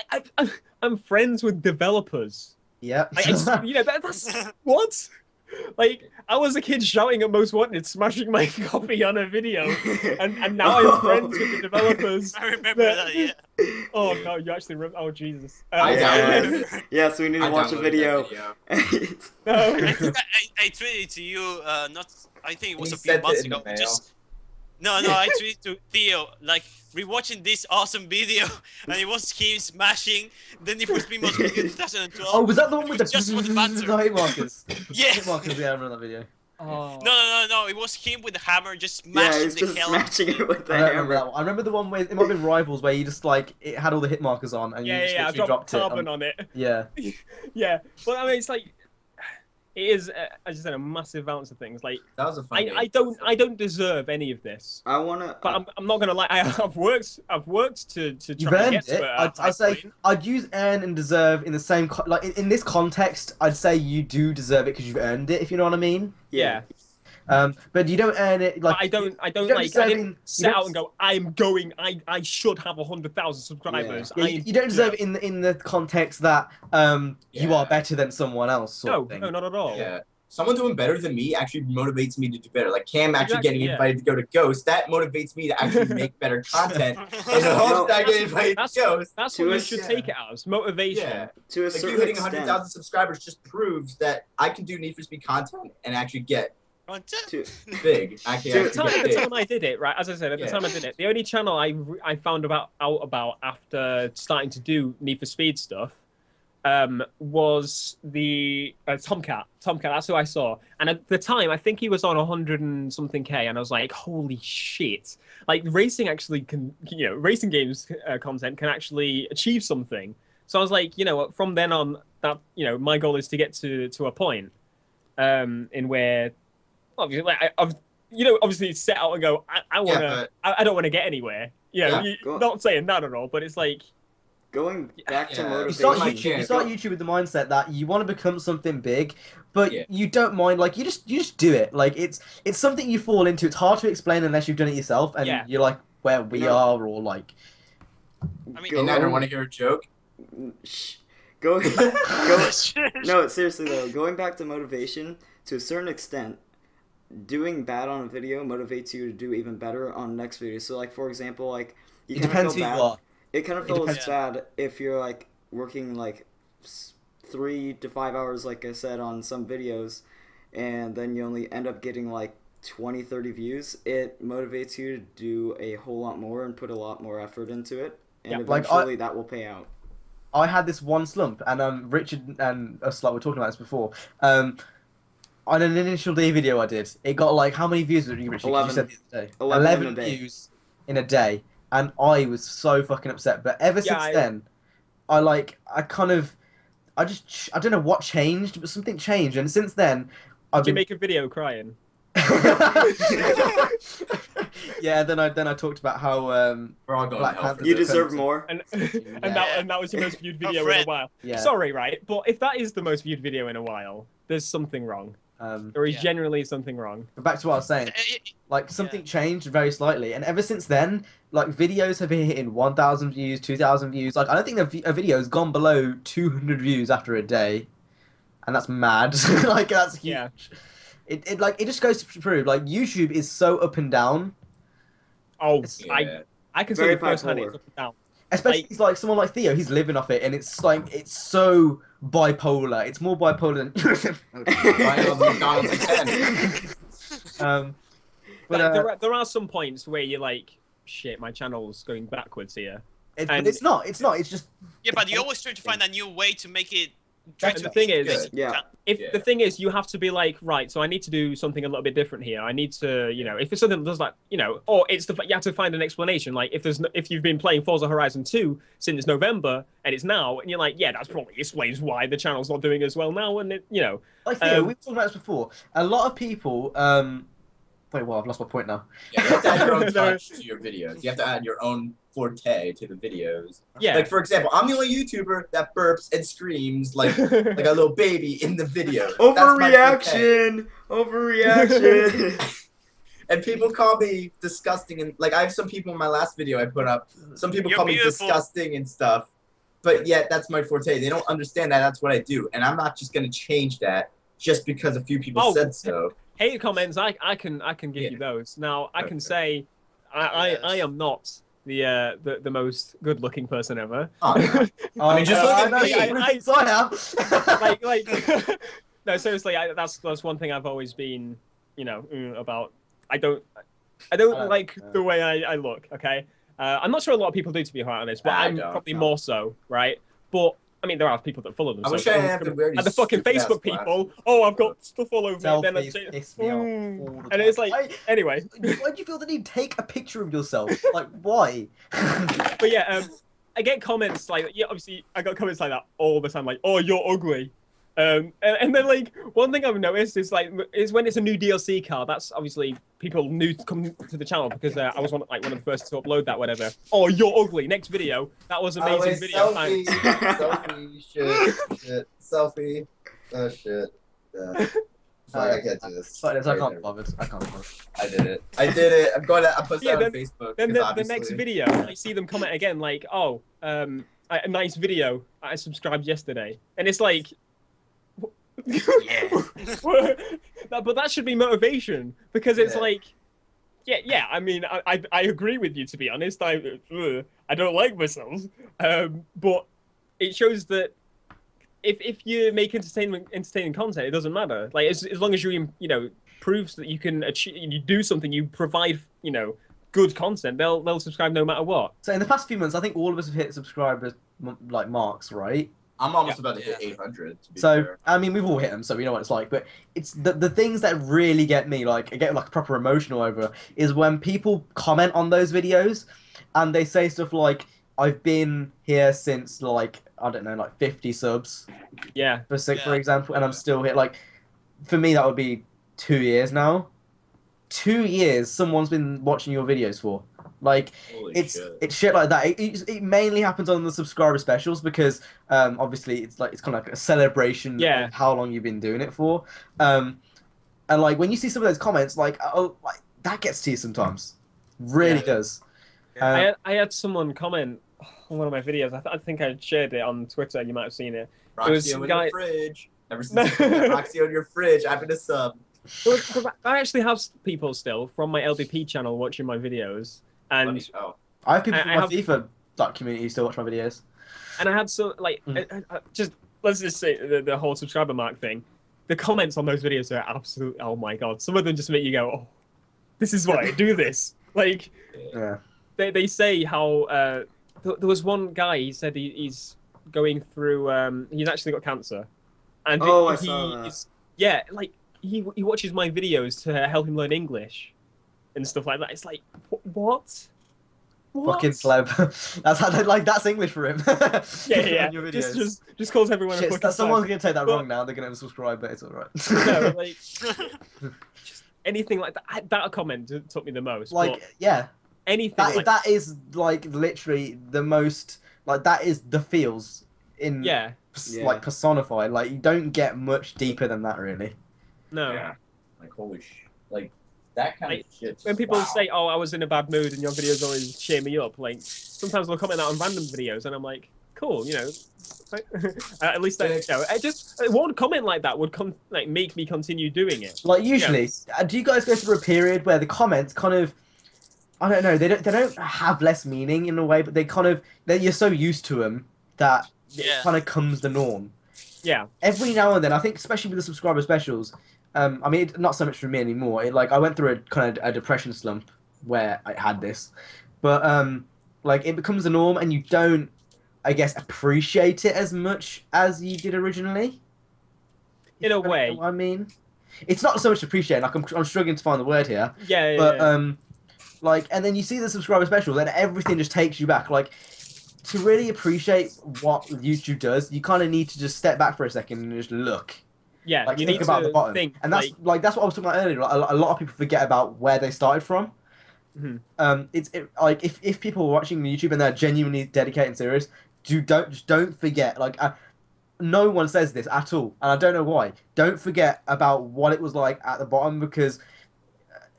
I'm friends with developers. Yeah. That's what. Like, I was a kid shouting at Most Wanted, smashing my copy on a video, and now I'm friends with the developers. I remember that. Yeah. Oh no, you actually remember? Oh Jesus! I downloaded Yeah, so we need to I watch a downloaded video. that video. No. I think I tweeted it to you. Not. I think it was He a few sent months it in the ago. mail. No. I tweeted to Theo like rewatching this awesome video, and it was him smashing. Then it was me most video 2012. Oh, was that the one with the Just for the banter. hit markers? Yeah. Hit markers, yeah, I remember that video. Oh. No. It was him with the hammer just Yeah, smashing he's the just hell. smashing it with the I don't remember hammer. that one. I remember the one where it might have been Rivals, where you just like it had all the hit markers on, and you just I literally dropped dropped it. carbon on it. Yeah. Yeah, but I mean, it's like it is, as I said, a massive balance of things. Like That was a fun game. I don't deserve any of this. I wanna. But I'm not gonna lie. I've worked to You've try and earned get to it. it. I'd say I'd use earn and deserve in the same like in this context. I'd say you do deserve it because you've earned it. If you know what I mean. Yeah. But you don't earn it like. But I don't you like. deserve I it didn't set out and go. I should have 100,000 subscribers. Yeah, you don't deserve it in the context that you are better than someone else. Sort of thing. No, not at all. Yeah. Someone doing better than me actually motivates me to do better. Like Cam actually Exactly, getting invited to go to Ghost, that motivates me to actually make better content. And the hope that I get invited to Ghost. That's what you should take it as motivation. Yeah. To a Like certain you hitting extent. 100,000 subscribers just proves that I can do Need for Speed content and actually get big. Actually, At the time I did it, right? As I said, at the Yeah. time I did it, the only channel I found out about after starting to do Need for Speed stuff was the Tomcat. That's who I saw. And at the time, I think he was on 100 and something K, and I was like, holy shit! Like racing actually can, racing games content can actually achieve something. So I was like, from then on, that my goal is to get to a point in where, obviously, like, I've obviously set out and go, I don't want to get anywhere. Not saying that at all, but it's like. Going back to motivation. You start YouTube with the mindset that you want to become something big, but you don't mind. Like you just do it. Like it's something you fall into. It's hard to explain unless you've done it yourself, and you're like where we are, or like. I mean, I don't want to hear a joke. Shh. No, seriously though, going back to motivation, to a certain extent, doing bad on a video motivates you to do even better on the next video. So like for example, like you kind of feel bad. It kind of feels bad if you're like working like 3 to 5 hours, like I said, on some videos, and then you only end up getting like 20, 30 views. It motivates you to do a whole lot more and put a lot more effort into it, and eventually that will pay out. I had this one slump, and Richard and us were talking about this before. On an initial day video I did, it got like, how many views did you, Richard? 11. You said the other day. 11 views in a day. And I was so fucking upset. But ever since then, I don't know what changed, but something changed. And since then, Did you make a video crying? Yeah, then I talked about how we're all going BlackPanthaa. You deserve more. And that was your most viewed video in a while. Yeah. Sorry, right? But if that is the most viewed video in a while, there's something wrong. There is generally something wrong. But back to what I was saying, like something changed very slightly, and ever since then, like videos have been hitting 1,000 views, 2,000 views. Like I don't think a video has gone below 200 views after a day, and that's mad. Like that's huge. Yeah. It just goes to prove like YouTube is so up and down. Oh, I can say firsthand it's up and down. Especially like someone like Theo, he's living off it, and it's like it's so bipolar. It's more bipolar than. But there are some points where you're like, shit, my channel's going backwards here. It's not. It's just. Yeah, but you always try to find a new way to make it. And the thing is, the thing is, you have to be like, right, so I need to do something a little bit different here. I need to, if it's something that does like, or it's you have to find an explanation. Like if you've been playing Forza Horizon 2 since November and it's now, and you're like, yeah, that's probably explains why the channel's not doing as well now, and Like Theo, we've talked about this before. A lot of people. Wait, well, I've lost my point now. Yeah, you have to add your own touch to your videos. You have to add your own forte to the videos. Yeah. Like for example, I'm the only YouTuber that burps and screams like a little baby in the video. Overreaction. And people call me disgusting, and like I have some people in my last video I put up. Some people call me disgusting and stuff, but yet that's my forte. They don't understand that that's what I do, and I'm not just gonna change that just because a few people said so. Hate comments, I can give you those. Now I can say, I am not the most good looking person ever. I mean, just look at me. I like no, seriously, that's one thing I've always been, about. I don't like the way I look. Okay, I'm not sure a lot of people do, to be quite honest, but I'm probably more so, right? But I mean, there are people that follow them. I so wish I had and the fucking Facebook people. Oh, I've got stuff all over me. Then Selfies piss me off all the time. And it's like, anyway. Why do you feel the need to take a picture of yourself? Like, why? But yeah, I get comments like, yeah, obviously, I got comments like that all the time, like, oh, you're ugly. And then like one thing I've noticed is like when it's a new DLC card, that's obviously people new to come to the channel because I was one of the first to upload that, whatever. Oh, you're ugly. Next video. That was amazing video. Selfie, selfie, shit, selfie. Oh shit. I can't do this. I can't bother. I can't bother. I did it. I put that on Facebook. Then the next video, I see them comment again like, oh, a nice video. I subscribed yesterday, and it's like. Yeah. But that should be motivation because it's like, yeah. I mean, I agree with you, to be honest. I don't like myself, but it shows that if you make entertaining content, it doesn't matter. Like as long as you proves that you can achieve, you do something, you provide good content, they'll subscribe no matter what. So in the past few months, I think all of us have hit subscribers like marks, right? I'm almost about to hit 800. So fair. I mean, we've all hit them, so we know what it's like. But it's the things that really get me, like I get like proper emotional over, is when people comment on those videos, and they say stuff like, "I've been here since like I don't know, like 50 subs." Yeah. For example, and I'm still here. Like, for me, that would be 2 years now. 2 years, someone's been watching your videos for. Like, it's shit like that. It mainly happens on the subscriber specials because obviously it's kind of like a celebration of how long you've been doing it for. And like when you see some of those comments, like that gets to you sometimes. Really does. I had someone comment on one of my videos. I think I shared it on Twitter. You might have seen it. Roxy, it was some guy. Your fridge. Ever since you put that Roxy on your fridge, I've been a sub. I actually have people still from my LBP channel watching my videos. And I have people from my FIFA community who still watch my videos. And I had let's just say the whole subscriber mark thing. The comments on those videos are absolute. Oh my god! Some of them just make you go, "Oh, this is why I do this." Like, they say how there was one guy. He said he's going through. He's actually got cancer, and I saw that. Yeah, like he watches my videos to help him learn English. And stuff like that. It's like, what? Fucking celeb. That's how that's English for him. Yeah. Just calls everyone a fucking someone's gonna take that wrong now. They're gonna unsubscribe, but it's alright. No, like just anything like that. That comment took me the most. Like, anything. That is like literally the most. Like that is the feels in. Like personified. Like you don't get much deeper than that, really. No. Yeah. Like holy shit. Like. That kind of shit. When people say, "Oh, I was in a bad mood," and your videos always cheer me up, like sometimes they'll comment that on random videos, and I'm like, "Cool, at least one comment like that would make me continue doing it." Like usually, do you guys go through a period where the comments kind of, I don't know, they don't have less meaning in a way, but you're so used to them that it kind of comes the norm. Yeah. Every now and then, I think, especially with the subscriber specials. I mean, not so much for me anymore. I went through a kind of a depression slump where I had this, but it becomes the norm, and you don't, I guess, appreciate it as much as you did originally. In a way, I mean, it's not so much appreciate. Like I'm struggling to find the word here. But and then you see the subscriber specials, and everything just takes you back. Like, to really appreciate what YouTube does, you kind of need to just step back for a second and just look. Yeah, like, you think need about to the bottom. think, and that's what I was talking about earlier. Like, a lot of people forget about where they started from. Mm-hmm. If people are watching YouTube and they're genuinely dedicated and serious, don't forget. Like, no one says this at all, and I don't know why. Don't forget about what it was like at the bottom, because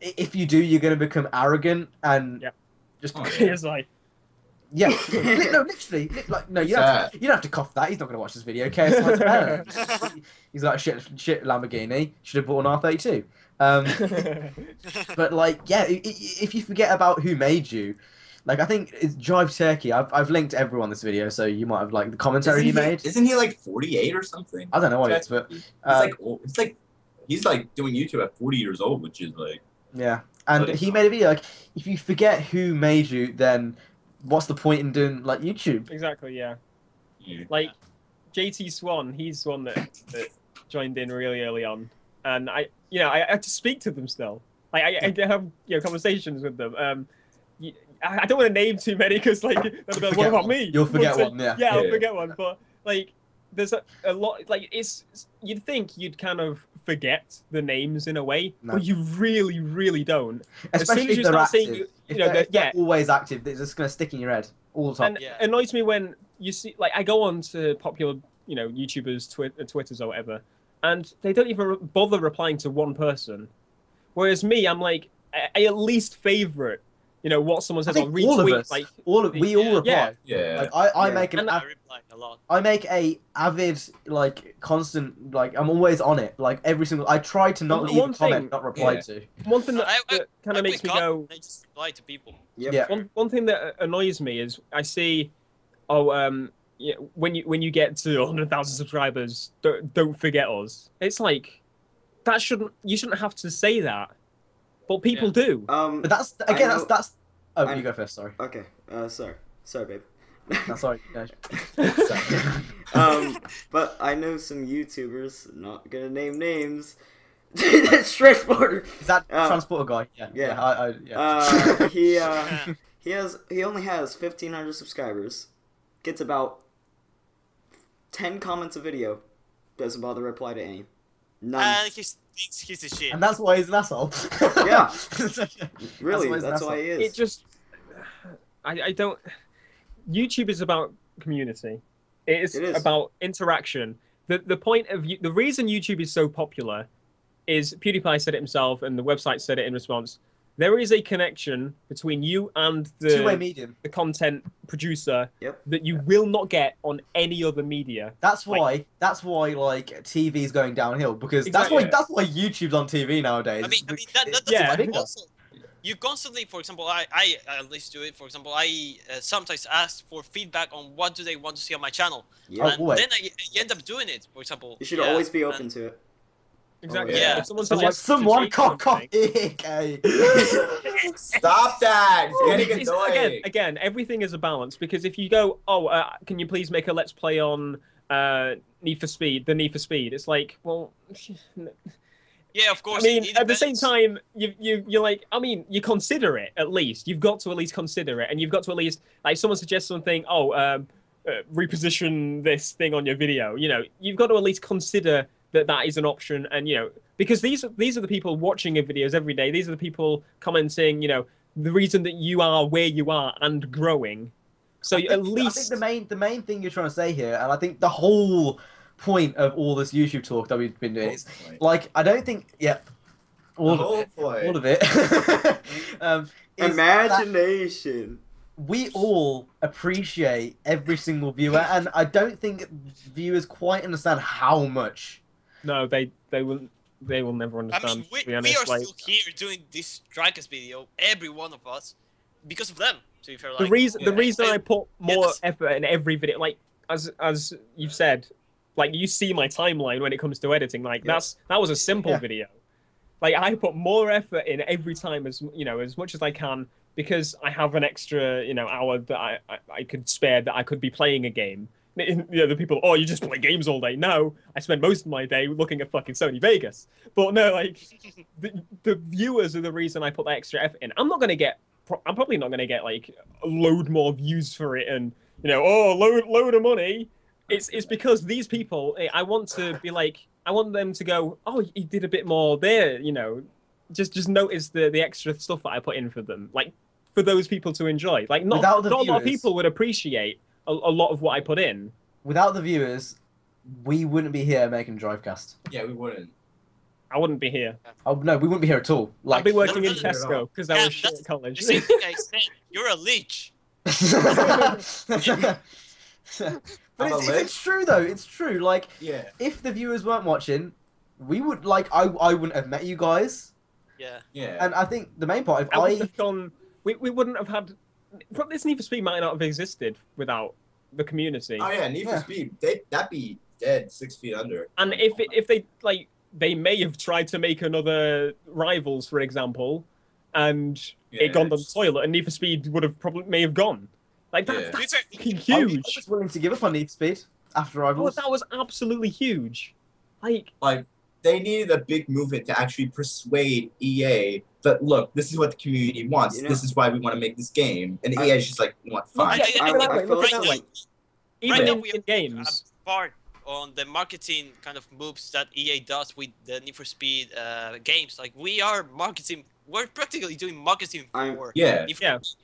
if you do, you're going to become arrogant and just. It's like. Yeah, no, literally, like, no, you don't have to cough that. He's not going to watch this video. He's like, shit Lamborghini. Should have bought an R32. But like, if you forget about who made you, like, I think it's Drive Turkey. I've linked everyone this video, so you might have liked the commentary he made. Isn't he like 48 or something? I don't know what it is, but it's like he's like doing YouTube at 40 years old, which is like and he made a video like, if you forget who made you, then what's the point in doing like YouTube? Exactly, yeah. Like JT Swan, he's one that joined in really early on, and I had to speak to them still. Like I have conversations with them. I don't want to name too many because like they'll be like, what about me? You'll forget one, yeah. Yeah, I'll forget one, but like there's a lot. Like you'd think you'd kind of forget the names in a way, but you really, really don't. Especially as soon as if they're active. saying, if they're always active, they're just gonna stick in your head all the time. And it annoys me when you see, like, I go on to popular, YouTubers, Twitters or whatever, and they don't even bother replying to one person. Whereas me, I'm like, I at least favorite, what someone says, or retweet. All of us, like, we all reply. Yeah. Like, I make I reply a lot. I make a avid, like, constant, like, I'm always on it. Like, every single, I try to not leave a comment not replied to. One thing that kind of makes me go, I just reply to people. Yep. Yeah. One thing that annoys me is I see, when you get to 100,000 subscribers, don't forget us. It's like, you shouldn't have to say that, but people do. But that's that's. Oh, you go first. Sorry. Okay. Sorry, babe. No, sorry. No. But I know some YouTubers. Not gonna name names. That's Transporter. Is that Transporter guy? Yeah. Yeah. He only has 1,500 subscribers. Gets about 10 comments a video. Doesn't bother to reply to any. None. And he's a shit. And that's why he's an asshole. Yeah. Really, that's why he is. It just, I don't. YouTube is about community. It is about interaction. The point of the reason YouTube is so popular is PewDiePie said it himself, and the website said it in response. There is a connection between you and two-way medium, the content producer, that you will not get on any other media. That's why like TV is going downhill, because that's why YouTube's on TV nowadays. I mean that's also. You constantly, for example, I at least do it. For example, I sometimes ask for feedback on what do they want to see on my channel, and then I end up doing it. For example, you should always be open to it. Exactly. Yeah. If someone cock. Stop that! It's getting annoying. Again, everything is a balance, because if you go, can you please make a Let's Play on Need for Speed? The Need for Speed. It's like, well. Yeah, of course. I mean, at the same time, you're like, I mean, you consider it at least. You've got to at least consider it, and you've got to at least, like, someone suggests something. Reposition this thing on your video. You've got to at least consider that is an option, and because these are the people watching your videos every day. These are the people commenting. The reason that you are where you are and growing. So at least I think the main thing you're trying to say here, and I think the whole point of all this YouTube talk that we've been doing is, like, I don't think all of it Imagination. We all appreciate every single viewer, and I don't think viewers quite understand how much. No, they will never understand. I mean, we are still here doing this Drivecast video, every one of us, because of them. To be fair, the reason I put more effort in every video, like as you've said, like, you see my timeline when it comes to editing. Like that was a simple video. Like, I put more effort in every time as much as I can, because I have an extra hour that I could spare that I could be playing a game. The people, you just play games all day. No, I spend most of my day looking at fucking Sony Vegas. But no, like, the viewers are the reason I put that extra effort in. I'm probably not gonna get like a load more views for it, and load of money. It's because these people, I want to be like, I want them to go, he did a bit more there. Just notice the extra stuff that I put in for them, like, for those people to enjoy. Like, not a lot of people would appreciate a lot of what I put in. Without the viewers, we wouldn't be here making Drivecast. Yeah, we wouldn't. I wouldn't be here. Oh no, we wouldn't be here at all. Like, I'd be working in Tesco because I was shit at college. The same thing I said. You're a leech. But it's true though. It's true. Like, if the viewers weren't watching, we would I wouldn't have met you guys. Yeah. And I think the main part, I wouldn't have gone. We wouldn't have had. This Need for Speed might not have existed without the community. Oh yeah, Need for Speed. That'd be dead 6 feet under. And if they like, they may have tried to make another Rivals, for example, and it gone down the toilet, and Need for Speed may have gone. Like, that's fucking huge. I was willing to give up on Need for Speed. after Oh, Rivals. that was absolutely huge. Like, They needed a big movement to actually persuade EA that, look, this is what the community wants. You know- This is why we want to make this game. And EA is just like, you know what, fine. yeah, look at it that way. Look at it feel that like- way. Even Right now, in, we in games. part on the marketing kind of moves that EA does with the Need for Speed games. Like we are marketing, we're practically doing marketing for Yeah. Need for Yeah. Speed.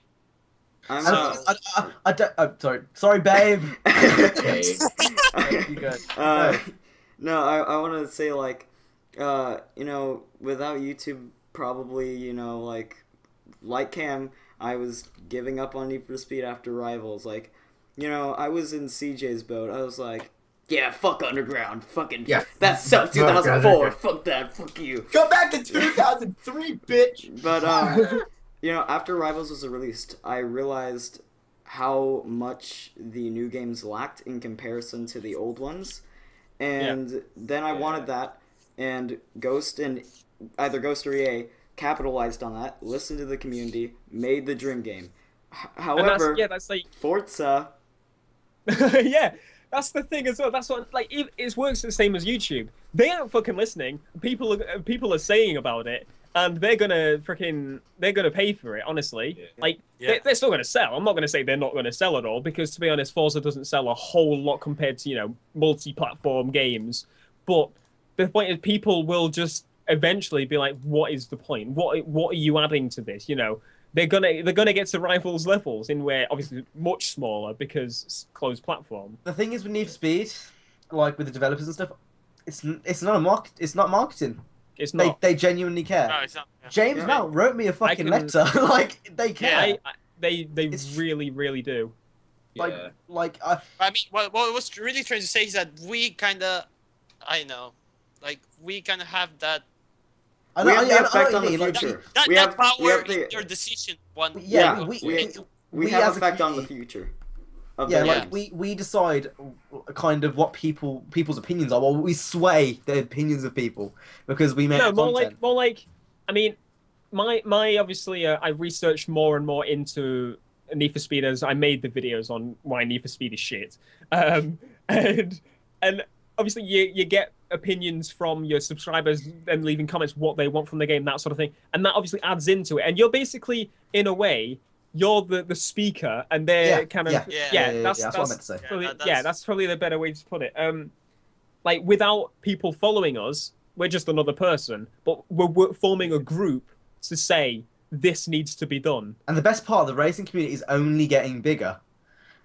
I'm I don't. Sorry, babe. Okay. You go. No, I want to say like, you know, without YouTube, probably, you know, like Cam, I was giving up on Need for Speed after Rivals. Like, you know, I was in CJ's boat. I was like, yeah, fuck Underground, fucking Yeah. that sucked. 2004, fuck that, fuck you. Go back to 2003, bitch. But you know, after Rivals was released, I realized how much the new games lacked in comparison to the old ones. And then I wanted that, and Ghost or EA capitalized on that, listened to the community, made the dream game. However, that's like Forza. yeah, that's the thing as well. That's what like it works the same as YouTube. They aren't fucking listening. People are saying about it, and they're gonna pay for it. Honestly, like they're still gonna sell. I'm not gonna say they're not gonna sell at all, because to be honest, Forza doesn't sell a whole lot compared to, you know, multi-platform games. But the point is, people will just eventually be like, what is the point? What are you adding to this? You know, they're gonna get to Rivals levels in where obviously much smaller because it's closed platform. The thing is with Need for Speed, like with the developers and stuff, it's not marketing. It's not. They genuinely care. No, it's not. Yeah. James Mount wrote me a fucking letter. Like they care. They really do. Like Yeah. like I mean, what I was really trying to say is that we kind of, I know, like we kind of have that I We have the I know effect what on you the mean, like, future. that, We that have- power we have the- in your decision. One. Yeah, We as have a effect on the community- future. Of Yeah, the like games. we decide kind of what people's opinions are. Well, we sway the opinions of people because we make No, content. more like. I mean, my obviously I researched more and more into Need for Speed as I made the videos on why Need for Speed is shit, and obviously you get opinions from your subscribers and leaving comments what they want from the game, that sort of thing, and that obviously adds into it. And you're basically, in a way, you're the speaker, and they're kind of that's what I meant to say. Probably, Yeah, that's probably the better way to put it. Like without people following us, we're just another person, but we're forming a group to say this needs to be done. And the best part, the racing community is only getting bigger.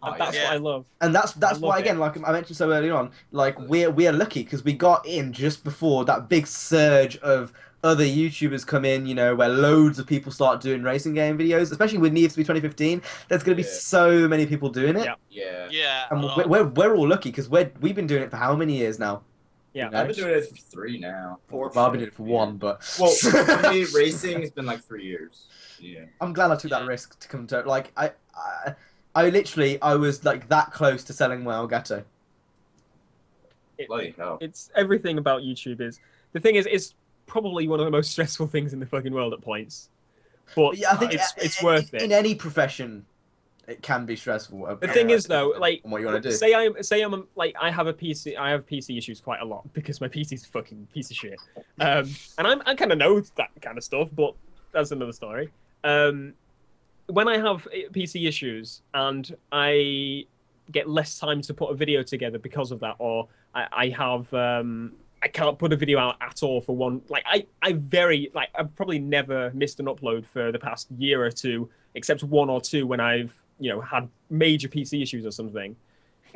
That's what I love. And that's love why, again, it. like I mentioned so early on, like we're lucky because we got in just before that big surge of other YouTubers come in, you know, where loads of people start doing racing game videos, especially with Need for Speed 2015. There's going to be so many people doing it. Yeah. Yeah. And a lot. we're all lucky because we've been doing it for how many years now? Yeah. You know? I've been doing it for 3 now. Four. Well, I've been doing it for 1, but Well, for me, racing has been like 3 years. Yeah. I'm glad I took that risk to come to like I literally was like that close to selling my Elgato. Bloody hell. It's everything about YouTube is the thing is it's probably one of the most stressful things in the fucking world at points. But Yeah, I think it's worth it. In any profession, it can be stressful. The thing is, though, like, what you want to do. say I'm like I have PC issues quite a lot because my PC's a fucking piece of shit, and I kind of know that kind of stuff, but that's another story. When I have PC issues and I get less time to put a video together because of that, or I have I can't put a video out at all for one. Like I've probably never missed an upload for the past year or two, except 1 or 2 when I've had major PC issues or something.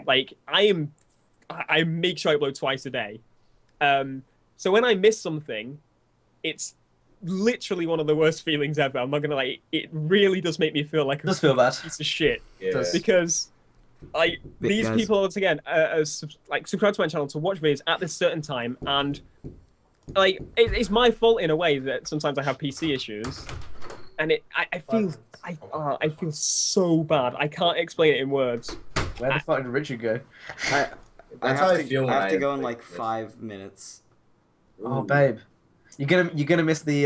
Like I make sure I upload twice a day. So when I miss something, it's literally one of the worst feelings ever. I'm not gonna lie. It really does make me feel like a Does feel bad. piece of shit. Yeah. Because like these guys. people once again subscribe to my channel to watch videos at this certain time, and like it's my fault in a way that sometimes I have PC issues, and I feel so bad. I can't explain it in words. Where the fuck did Richard go? I That's how have I to, feel when I have to I go in play like this. 5 minutes. Oh, babe, you're gonna miss the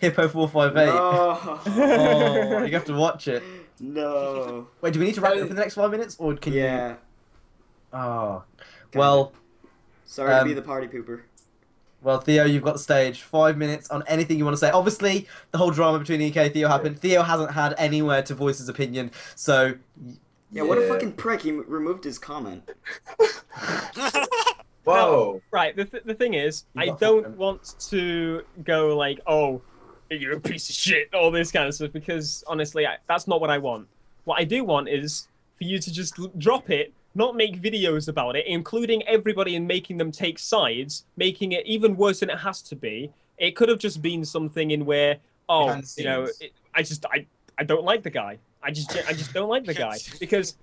Hippo 458. No. Oh, you have to watch it. No. Wait, do we need to wrap it up in the next 5 minutes, or can you? Yeah. Oh, Kinda. well, Sorry to be the party pooper. well, Theo, you've got the stage. 5 minutes on anything you want to say. Obviously, the whole drama between EK and Theo happened. Theo hasn't had anywhere to voice his opinion, so Yeah, what a fucking prick. He removed his comment. Whoa. Right, the thing is, You I got don't fucking- want to go like, oh, you're a piece of shit, all this kind of stuff, because honestly, that's not what I want. What I do want is for you to just drop it, not make videos about it, including everybody and making them take sides, making it even worse than it has to be. It could have just been something in where, oh, Behind the you know, scenes. I don't like the guy. I just don't like the guy because.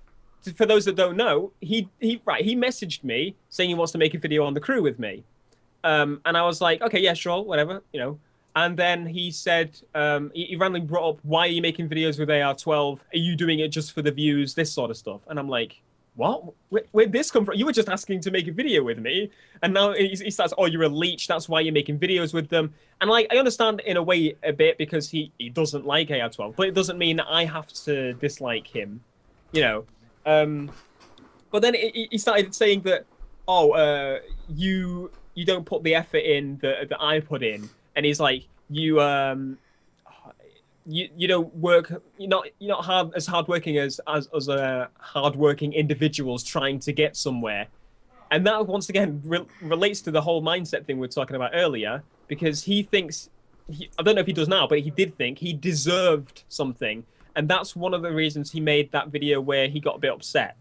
For those that don't know, he messaged me saying he wants to make a video on the crew with me, and I was like, okay, yeah, sure, whatever, you know. And then he said, he randomly brought up, why are you making videos with AR-12? Are you doing it just for the views? This sort of stuff. And I'm like, what? Where'd this come from? You were just asking to make a video with me, and now he starts, oh, you're a leech. That's why you're making videos with them. And like, I understand in a way a bit because he doesn't like AR-12, but it doesn't mean that I have to dislike him, you know. But then he started saying that, oh, you don't put the effort in that I put in, and he's like, you don't work, you're not as hardworking as hardworking individuals trying to get somewhere, and that once again relates to the whole mindset thing we were talking about earlier, because he thinks, I don't know if he does now, but he did think he deserved something. And that's one of the reasons he made that video where he got a bit upset.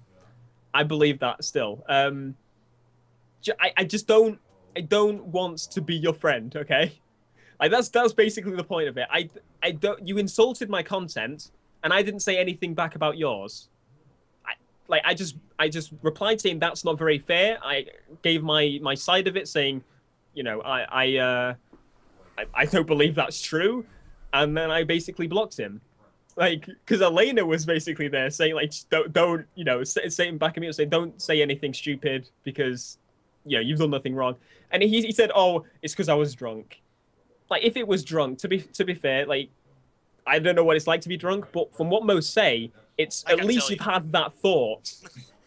I believe that still. I don't want to be your friend, okay? Like that's basically the point of it. I don't. You insulted my content, and I didn't say anything back about yours. I just replied saying that's not very fair. I gave my side of it, saying, you know, I don't believe that's true, and then I basically blocked him. Like, because Elena was basically there saying, like, don't you know, saying back at me, saying, don't say anything stupid because, you know, you've done nothing wrong. And he said, oh, it's because I was drunk. Like, if it was drunk, to be fair, like, I don't know what it's like to be drunk, but from what most say, it's at least you've had that thought.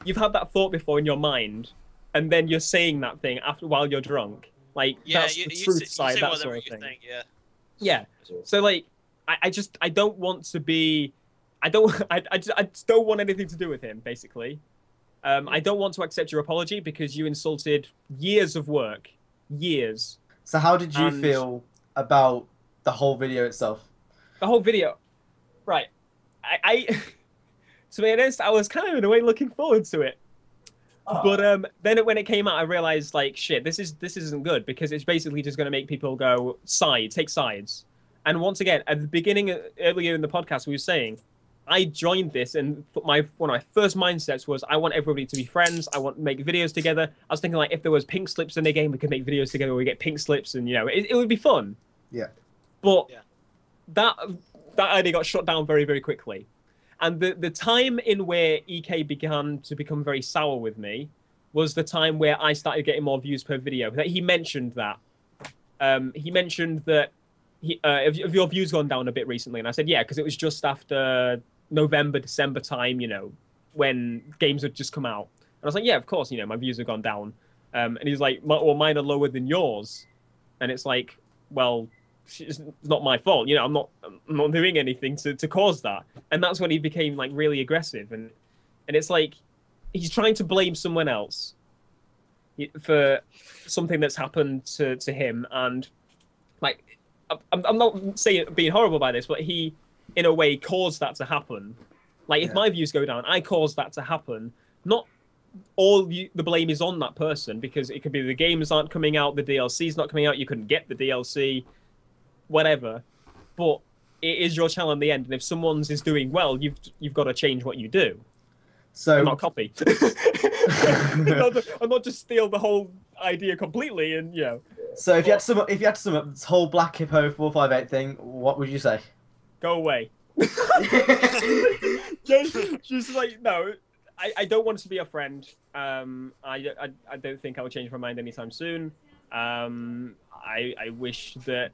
You've had that thought before in your mind, and then you're saying that thing while you're drunk. Like, Yeah, that's the truth side, that sort of thing. Think, yeah. Yeah. So, like, I don't want to be, I just don't want anything to do with him, basically. I don't want to accept your apology because you insulted years of work. Years. So how did you feel about the whole video itself? The whole video. Right. I to be honest, I was kind of in a way looking forward to it. But then when it came out, I realized, like, shit, this isn't good because it's basically just going to make people go take sides. And once again, at the beginning, earlier in the podcast, we were saying, I joined this, and one of my first mindsets was I want everybody to be friends. I want to make videos together. I was thinking, like, if there was pink slips in the game, we could make videos together where we get pink slips, and, you know, it would be fun. Yeah. But that idea got shut down very, very quickly. And the time in where EK began to become very sour with me was the time where I started getting more views per video. He mentioned that. He mentioned that have your views gone down a bit recently? And I said, yeah, because it was just after November, December time, you know, when games had just come out. And I was like, yeah, of course, you know, my views have gone down. And he's like, well, mine are lower than yours. And it's like, well, it's not my fault. You know, I'm not doing anything to cause that. And that's when he became, like, really aggressive. And it's like, he's trying to blame someone else for something that's happened to him. And, like, I'm not saying being horrible by this, but he, in a way, caused that to happen. Like, if my views go down, I caused that to happen. Not all the blame is on that person, because it could be the games aren't coming out, the DLC's not coming out, you couldn't get the DLC, whatever. But it is your channel in the end, and if someone's is doing well, you've got to change what you do. So And not copy. and not just steal the whole idea completely, and, you know. So if you had to sum up this whole Black Hippo 458 thing, what would you say? Go away. Just like, no, I don't want to be a friend. I don't think I will change my mind anytime soon. I wish that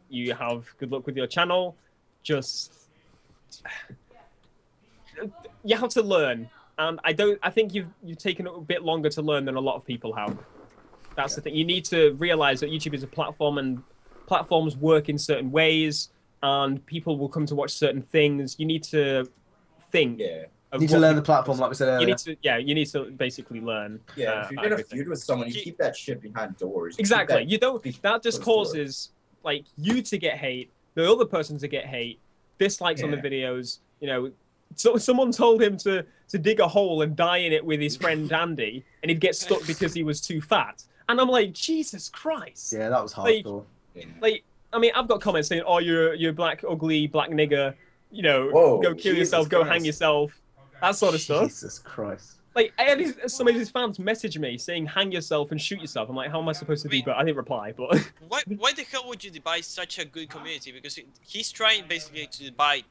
you have good luck with your channel. Just, you have to learn. and I think you've taken a bit longer to learn than a lot of people have. That's the thing. You need to realize that YouTube is a platform, and platforms work in certain ways, and people will come to watch certain things. You need to think. Yeah. You need to learn the platform, like we said earlier. You need to basically learn. Yeah, if you're gonna feud with someone, you keep that shit behind doors. Exactly. You don't. That just causes like you to get hate, the other person to get hate, dislikes on the videos. You know, so someone told him to dig a hole and die in it with his friend Andy, and he'd get stuck because he was too fat. And I'm like, Jesus Christ. Yeah, that was hardcore. Like, I mean, I've got comments saying, "Oh, you're black, ugly, black nigger. You know, go kill yourself, go hang yourself." That sort of stuff. Jesus Christ. Like, I had some of his fans message me saying, hang yourself and shoot yourself. I'm like, how am I supposed to do that? I didn't reply, but... Why the hell would you divide such a good community? Because he's trying basically to divide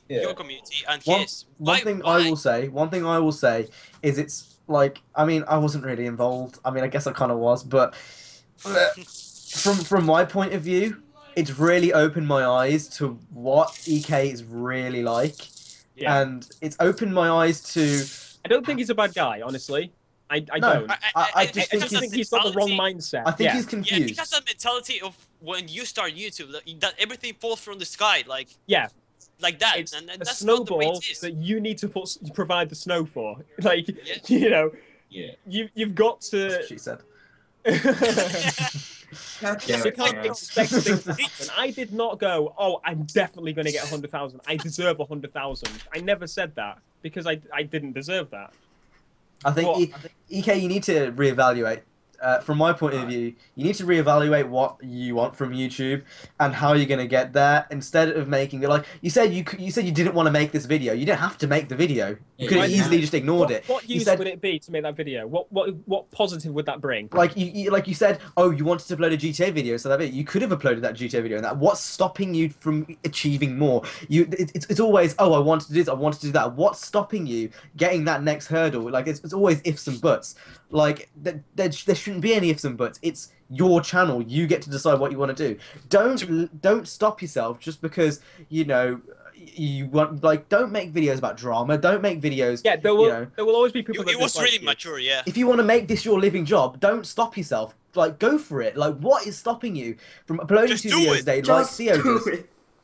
your community and his. One thing I will say is it's like, I mean, I wasn't really involved. I mean, I guess I kind of was, but from my point of view, it's really opened my eyes to what EK is really like. Yeah. And it's opened my eyes to... I don't think he's a bad guy, honestly. I don't. I just think he's got the wrong mindset. I think he's confused. Yeah, he has that mentality of when you start YouTube, that everything falls from the sky, like... Yeah. Like that, it's and a that's snowball not the way it is. that you need to provide the snow for. Like, you know, you've got to... She said. You can't expect things to happen. I did not go, oh, I'm definitely going to get 100,000. I deserve 100,000. I never said that because I didn't deserve that. I think, EK, you need to reevaluate. From my point of view, you need to reevaluate what you want from YouTube and how you're going to get there. Instead of making it like you said, you didn't want to make this video. You didn't have to make the video. You could have easily just ignored it. What use would it be to make that video? What positive would that bring? Like you said, oh, you wanted to upload a GTA video, so that you could have uploaded that GTA video. And that what's stopping you from achieving more? It's always, oh, I wanted to do this, I wanted to do that. What's stopping you getting that next hurdle? Like it's always ifs and buts. Like there shouldn't be any ifs and buts. It's your channel. You get to decide what you want to do. Don't stop yourself just because you know you want. Like, don't make videos about drama. Don't make videos. Yeah, there will always be people. It was really mature, yeah. If you want to make this your living job, don't stop yourself. Like, go for it. Like, what is stopping you from uploading 2 videos a day like Theo does?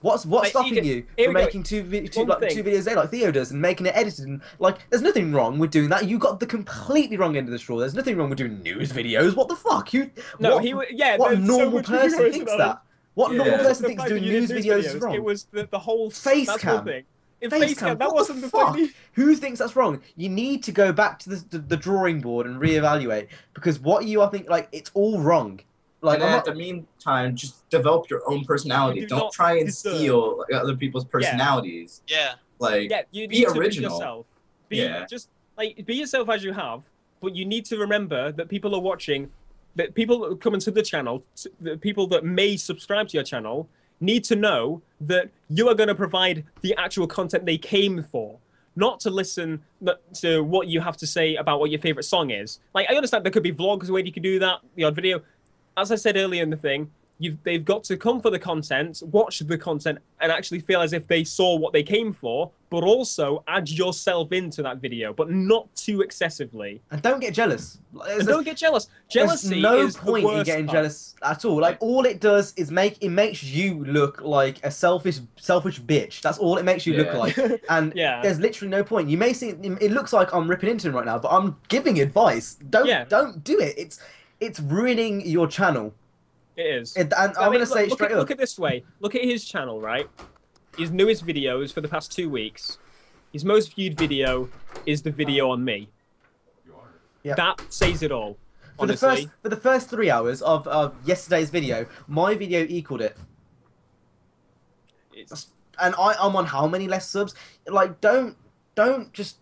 What's stopping you from making two videos a day like Theo does and making it edited? And, like, there's nothing wrong with doing that. You got the completely wrong end of the straw. There's nothing wrong with doing news videos. What the fuck? What normal person thinks that? What normal person thinks doing news videos is wrong? It was the whole face cam. That wasn't the thing. Who thinks that's wrong? You need to go back to the drawing board and reevaluate because what you are thinking, like, it's all wrong. Like, and at the meantime, just develop your own personality. Don't try and steal other people's personalities. Yeah. Like, you need be to original. Be yourself. Just be yourself as you have, but you need to remember that people are watching, that people that come into the channel, the people that may subscribe to your channel, need to know that you are going to provide the actual content they came for. Not to listen to what you have to say about what your favorite song is. Like, I understand there could be vlogs where you can do that, the odd video. As I said earlier in the thing, they've got to come for the content, watch the content, and actually feel as if they saw what they came for, but also add yourself into that video, but not too excessively. And don't get jealous. Don't get jealous. Jealousy there's is no point the worst in getting part. jealous at all. Like, all it does is it makes you look like a selfish bitch. That's all it makes you look like. And there's literally no point. You may think it looks like I'm ripping into him right now, but I'm giving advice. Don't do it. It's ruining your channel. It is. I'm going to say it straight up. Look at this way. Look at his channel, right? His newest videos for the past 2 weeks. His most viewed video is the video on me. Yep. That says it all. For the first 3 hours of yesterday's video, my video equaled it. And I'm on how many less subs? Like, don't just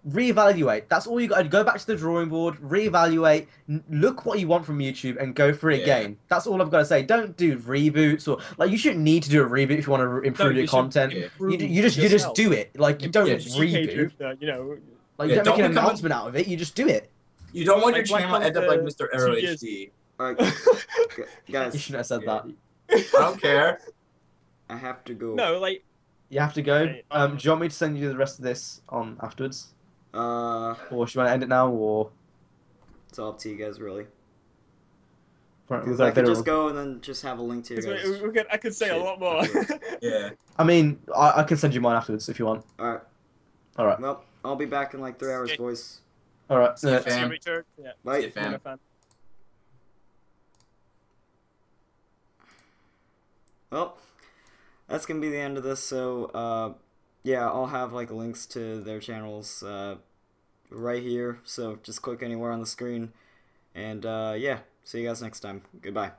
reevaluate. That's all you got to go back to the drawing board, reevaluate, look what you want from YouTube and go for it again. That's all I've got to say. Don't do reboots or like you shouldn't need to do a reboot if you want to improve your content. You just do it. Like you don't reboot. Like you don't make an announcement out of it. You just do it. You don't want your channel to end up like Mr. Arrow HD. Alright, guys. You shouldn't have said that. I don't care. I have to go. No, like you have to go. Do you want me to send you the rest of this on afterwards? Or should I end it now, or? It's all up to you guys, really. Because I could just go and then just have a link to your guys. I could say a lot more. Yeah. I mean, I can send you mine afterwards if you want. Alright. Alright. Well, I'll be back in like 3 hours, Okay. boys. Alright. See you, See you, fam. Richard. Yeah. Bye. See you, fam. Fan. Well, that's gonna be the end of this. So, yeah, I'll have like links to their channels right here. So just click anywhere on the screen, and yeah, see you guys next time. Goodbye.